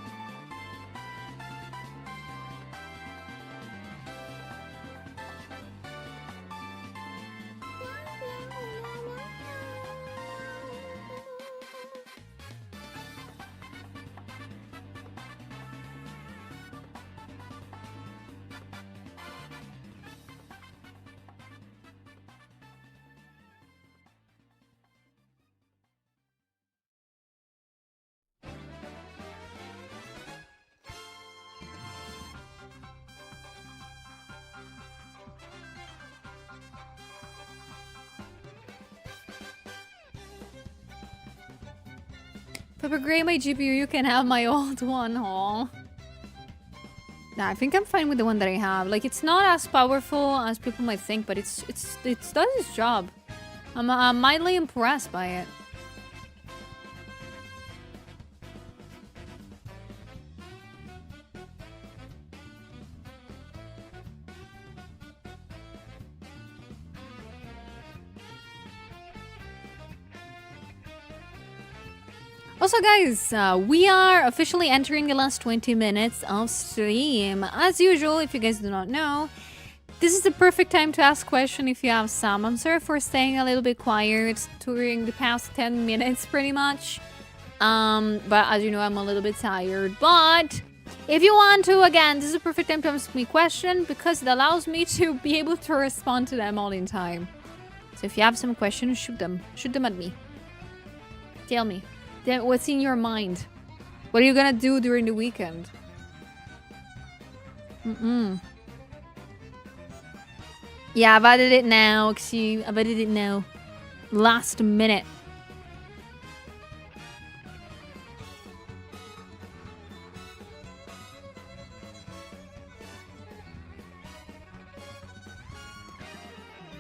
If upgrade my GPU, you can have my old one. Aw. Nah, I think I'm fine with the one that I have. Like, it's not as powerful as people might think, but it does its job. I'm mildly impressed by it. Also, guys, we are officially entering the last 20 minutes of stream. As usual, if you guys do not know, this is the perfect time to ask questions if you have some. I'm sorry for staying a little bit quiet during the past 10 minutes, pretty much. But as you know, I'm a little bit tired. But if you want to, again, this is the perfect time to ask me questions because it allows me to be able to respond to them all in time. So if you have some questions, shoot them. Shoot them at me. Tell me. What's in your mind? What are you gonna do during the weekend? Yeah, I've added it now. I've added it now. Last minute.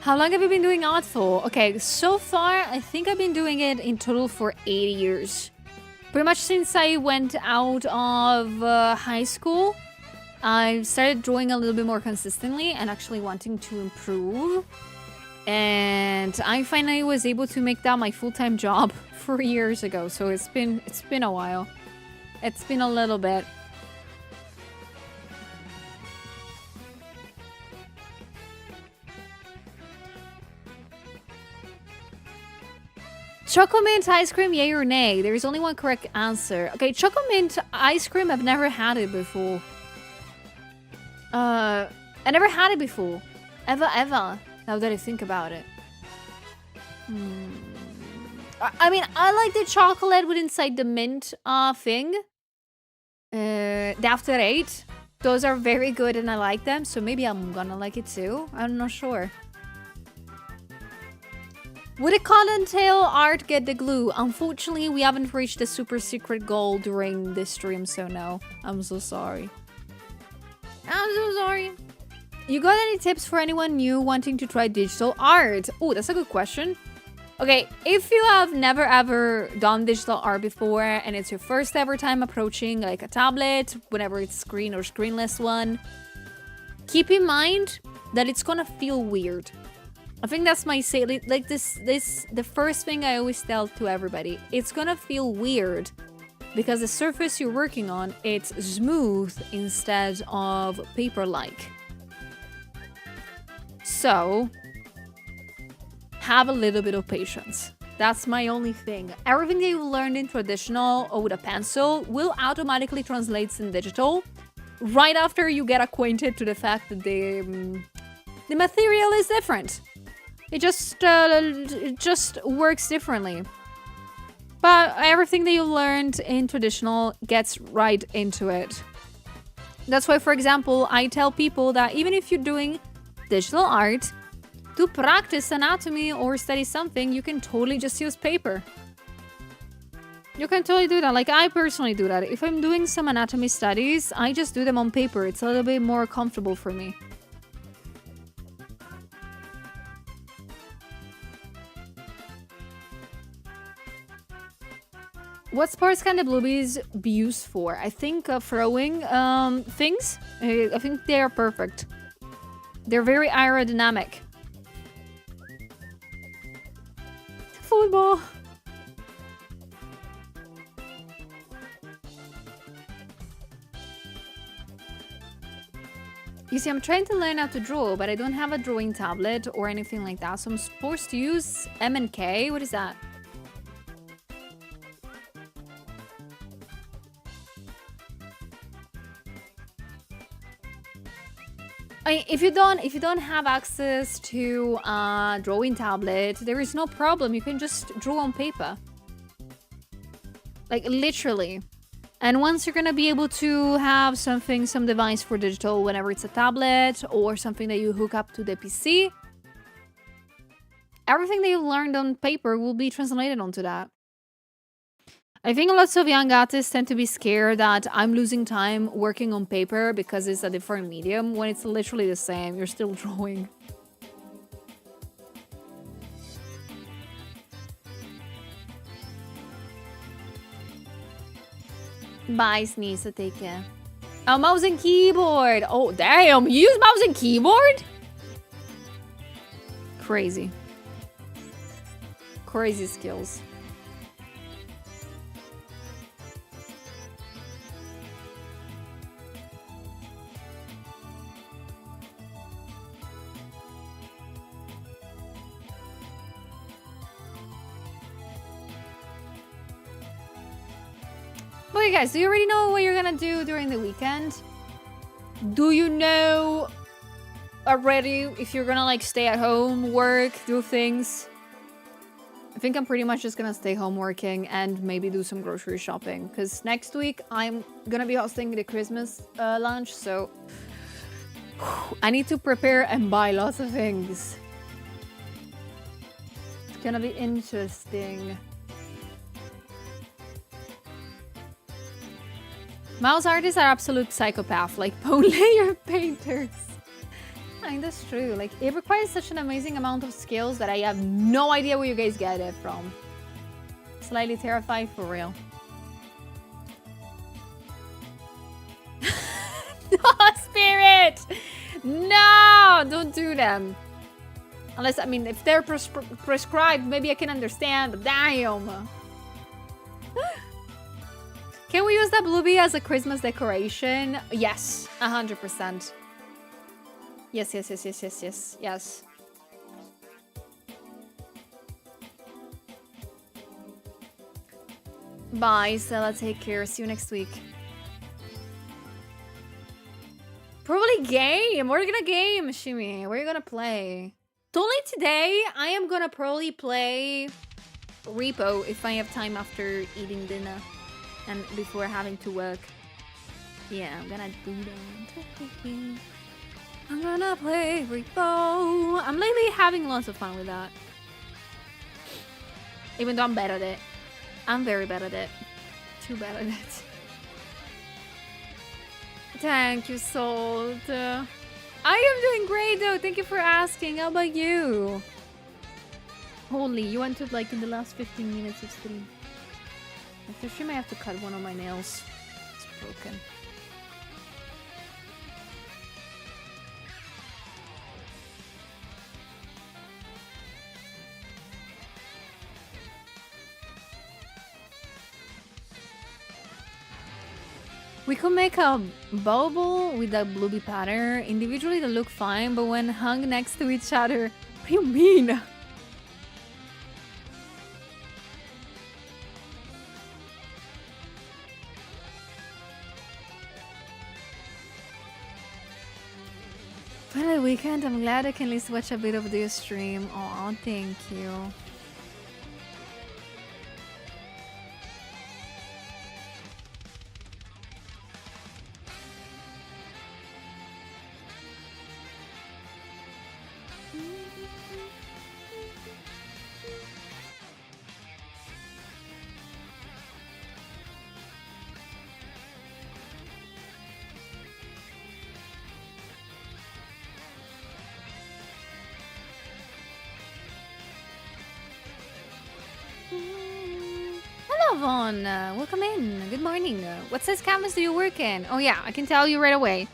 How long have you been doing art for? Okay, so far, I think I've been doing it in total for 8 years. Pretty much since I went out of high school, I started drawing a little bit more consistently and actually wanting to improve. And I finally was able to make that my full-time job 4 years ago. So it's been a while. It's been a little bit. Chocomint ice cream, yay or nay? There is only one correct answer. Okay, Chocomint ice cream, I've never had it before. I never had it before. Ever. Now that I think about it. I mean, I like the chocolate with inside the mint thing. The After 8. Those are very good and I like them. So maybe I'm gonna like it too. I'm not sure. Would a cottontail art get the glue? Unfortunately, we haven't reached the super secret goal during this stream, so no. I'm so sorry. I'm so sorry. You got any tips for anyone new wanting to try digital art? Oh, that's a good question. Okay, if you have never ever done digital art before and it's your first ever time approaching like a tablet, whenever it's screen or screenless one, keep in mind that it's gonna feel weird. I think that's my say, like the first thing I always tell to everybody. It's gonna feel weird because the surface you're working on, it's smooth instead of paper-like. So, have a little bit of patience. That's my only thing. Everything that you learned in traditional or with a pencil will automatically translate in digital right after you get acquainted to the fact that the material is different. It just works differently. But everything that you learned in traditional gets right into it. That's why, for example, I tell people that even if you're doing digital art, to practice anatomy or study something, you can totally just use paper. You can totally do that. Like, I personally do that. If I'm doing some anatomy studies, I just do them on paper. It's a little bit more comfortable for me. What sports can the bluebees be used for? I think throwing things. I think they are perfect. They're very aerodynamic. Football. You see, I'm trying to learn how to draw, but I don't have a drawing tablet or anything like that. So I'm supposed to use M&K. What is that? If you don't have access to a drawing tablet, there is no problem. You can just draw on paper. Like, literally. And once you're gonna be able to have some device for digital, whenever it's a tablet or something that you hook up to the PC, everything that you learned on paper will be translated onto that. I think lots of young artists tend to be scared that I'm losing time working on paper because it's a different medium, when it's literally the same. You're still drawing. Bye, Sneeze, so take care. Oh, mouse and keyboard. Oh, damn. You use mouse and keyboard? Crazy. Crazy skills. Okay, guys, do you already know what you're gonna do during the weekend? Do you know already if you're gonna like stay at home, work, do things? I think I'm pretty much just gonna stay home working and maybe do some grocery shopping. Because next week I'm gonna be hosting the Christmas lunch, so I need to prepare and buy lots of things. It's gonna be interesting. Mouse artists are absolute psychopath, like bone layer painters. I mean, that's true. Like, it requires such an amazing amount of skills that I have no idea where you guys get it from. Slightly terrified for real. No, Spirit! No! Don't do them. Unless, I mean, if they're prescribed, maybe I can understand, but damn. Can we use that bluebee as a Christmas decoration? Yes, 100%. Yes. Bye, Stella. Take care. See you next week. Probably game. We're gonna game, Shimi. We're gonna play. Only today, I am gonna probably play Repo if I have time after eating dinner. And before having to work. Yeah, I'm gonna do that. I'm gonna play Repo. I'm lately having lots of fun with that. Even though I'm bad at it. I'm very bad at it. Too bad at it. Thank you, Salt. I am doing great though. Thank you for asking. How about you? Holy, you entered like in the last 15 minutes of stream. After stream, I have to cut one of my nails. It's broken. We could make a bubble with a bluebee pattern. Individually, they look fine, but when hung next to each other, what do you mean? Final weekend, I'm glad I can at least watch a bit of this stream. Oh, thank you. Vaughn, welcome in. Good morning. What size canvas do you work in? Oh yeah, I can tell you right away.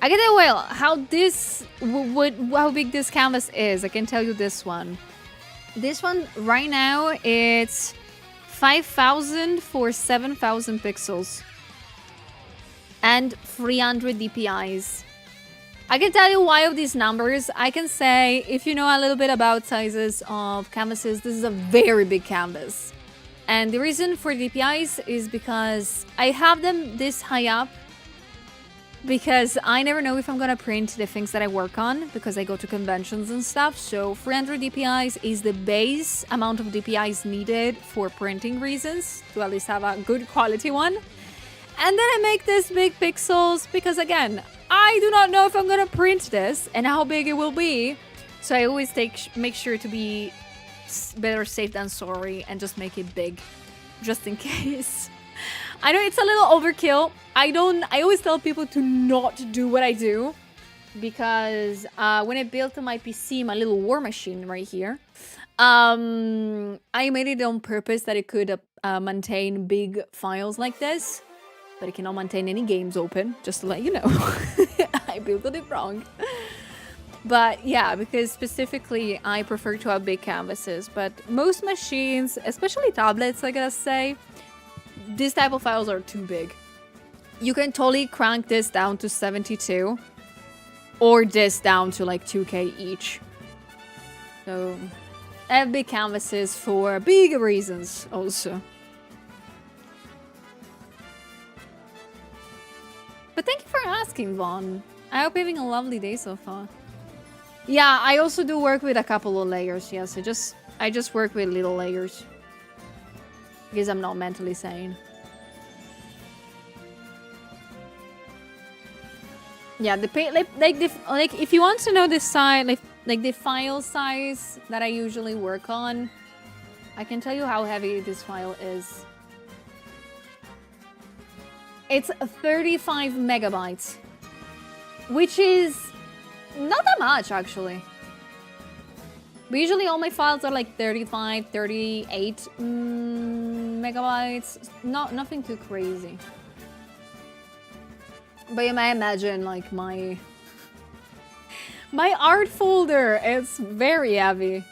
I can tell you how this how big this canvas is. I can tell you this one. This one right now it's 5,000 for 7,000 pixels and 300 DPIs. I can tell you why of these numbers. I can say if you know a little bit about sizes of canvases, this is a very big canvas. And the reason for DPIs is because I have them this high up because I never know if I'm gonna print the things that I work on because I go to conventions and stuff. So 300 DPIs is the base amount of DPIs needed for printing reasons to at least have a good quality one. And then I make this big pixels because again, I do not know if I'm gonna print this and how big it will be. So I always make sure to be better safe than sorry and just make it big just in case. I know it's a little overkill. I always tell people to not do what I do because when I built my PC, my little war machine right here, I made it on purpose that it could maintain big files like this, but it cannot maintain any games open, just to let you know. I built it wrong. But yeah, because specifically I prefer to have big canvases, but most machines, especially tablets, I gotta say, this type of files are too big. You can totally crank this down to 72 or this down to like 2K each. So I have big canvases for big reasons also. asking, Vaughn. I hope you're having a lovely day so far. Yeah, I also do work with a couple of layers. Yes, I just work with little layers because I'm not mentally sane. Yeah, like if you want to know the size, like the file size that I usually work on, I can tell you how heavy this file is. It's 35 megabytes, which is not that much actually. But usually all my files are like 35, 38 megabytes. Nothing too crazy. But you may imagine like my art folder is very heavy.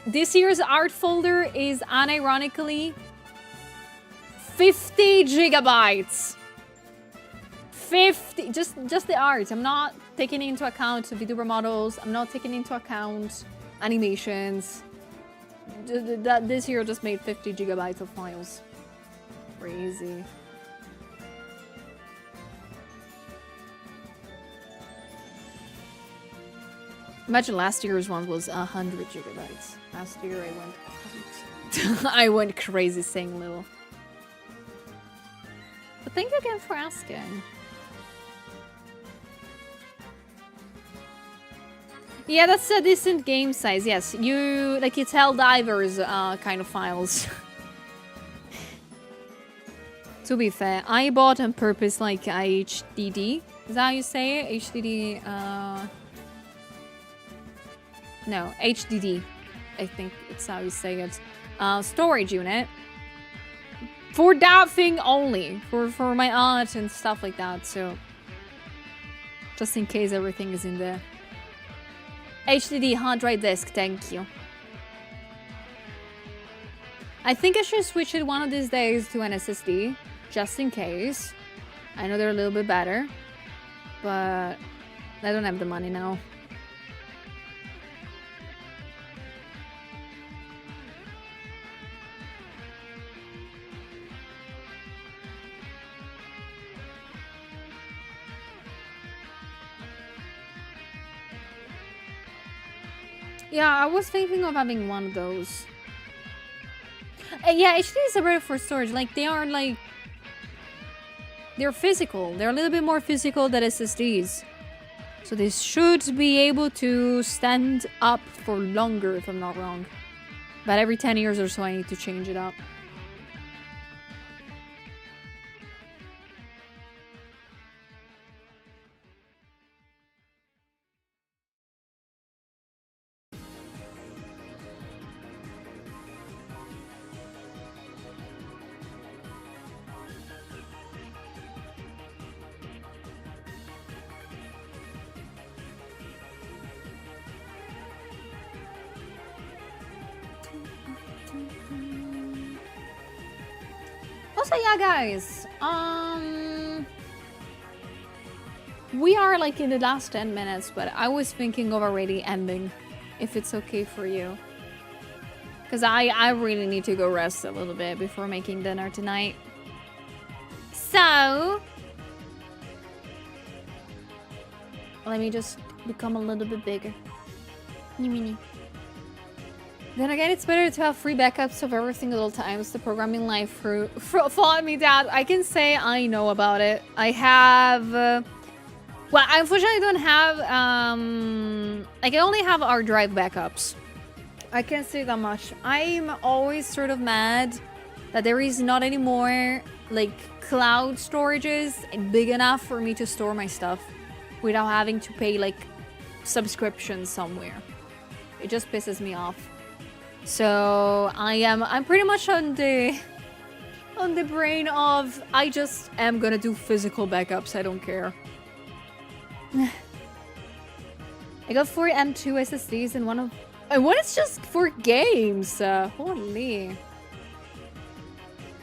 This year's art folder is unironically 50 gigabytes. 50, just the art. I'm not taking into account VTuber models. I'm not taking into account animations. This year just made 50 gigabytes of files. Crazy. Imagine last year's one was 100 gigabytes. Last year I went I went crazy saying little. But thank you again for asking. Yeah, that's a decent game size. Yes, it's Helldivers kind of files. To be fair, I bought on purpose like HDD. Is that how you say it? HDD. No, HDD. I think it's how you say it. Storage unit. For that thing only. For my art and stuff like that. So, just in case everything is in there. HDD hard drive disk, thank you. I think I should switch it one of these days to an SSD, just in case. I know they're a little bit better, but I don't have the money now. Yeah, I was thinking of having one of those. Yeah, HDDs are better for storage. Like, they're physical. They're a little bit more physical than SSDs. So they should be able to stand up for longer, if I'm not wrong. But every 10 years or so, I need to change it up. Also, yeah, guys, we are like in the last 10 minutes, but I was thinking of already ending, if it's okay for you. Because I really need to go rest a little bit before making dinner tonight. So, let me just become a little bit bigger. Mini. Then again, it's better to have free backups of everything at all times. The programming life fought me down. I can say I know about it. I have... well, I unfortunately don't have... I can only have hard drive backups. I can't say that much. I'm always sort of mad that there is not any more, like, cloud storages big enough for me to store my stuff without having to pay, like, subscriptions somewhere. It just pisses me off. So I'm pretty much on the brain of I just am gonna do physical backups. I don't care. I got 4 M2 SSDs and one is just for games. Holy.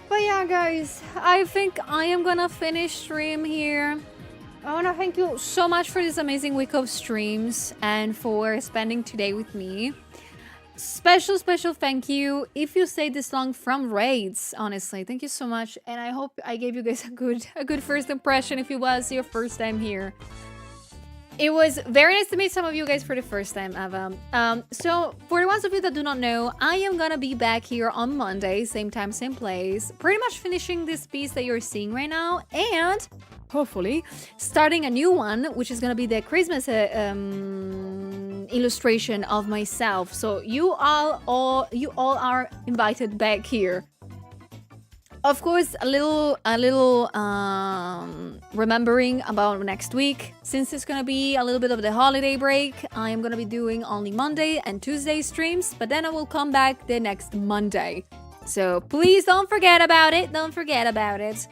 But yeah, guys, I think I am gonna finish stream here. I wanna thank you so much for this amazing week of streams and for spending today with me. Special thank you if you stayed this long from raids. Honestly, thank you so much, and I hope I gave you guys a good first impression if it was your first time here. It was very nice to meet some of you guys for the first time, Ava. So for the ones of you that do not know, I am gonna be back here on Monday, same time, same place, pretty much finishing this piece that you're seeing right now, and hopefully starting a new one, which is gonna be the Christmas illustration of myself. So you all are invited back here. Of course, a little remembering about next week. Since it's gonna be a little bit of the holiday break, I am gonna be doing only Monday and Tuesday streams, but then I will come back the next Monday. So please don't forget about it. Don't forget about it.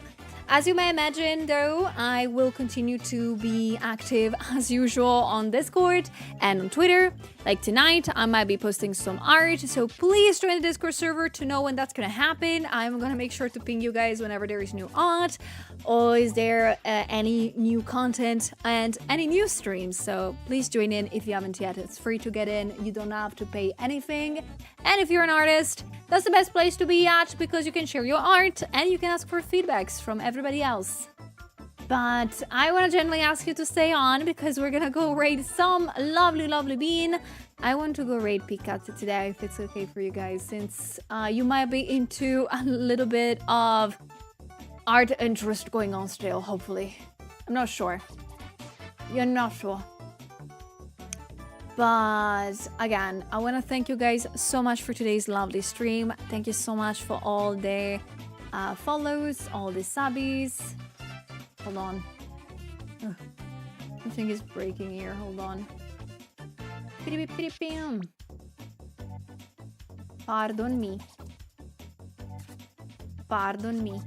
As you may imagine, though, I will continue to be active as usual on Discord and on Twitter. Like tonight, I might be posting some art, so please join the Discord server to know when that's gonna happen. I'm gonna make sure to ping you guys whenever there is new art, or is there any new content and any new streams. So please join in if you haven't yet. It's free to get in. You don't have to pay anything. And if you're an artist, that's the best place to be at because you can share your art and you can ask for feedbacks from everybody else. But I want to gently ask you to stay on because we're gonna go raid some lovely bean. I want to go raid Pikachu today if it's okay for you guys, since you might be into a little bit of art interest going on still, hopefully. I'm not sure. You're not sure. But again, I want to thank you guys so much for today's lovely stream. Thank you so much for all the follows, all the subbies. Hold on. Ugh. Something is breaking here. Hold on. Pardon me. Pardon me.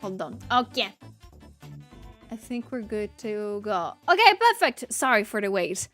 Hold on. Okay. I think we're good to go. Okay, perfect. Sorry for the wait.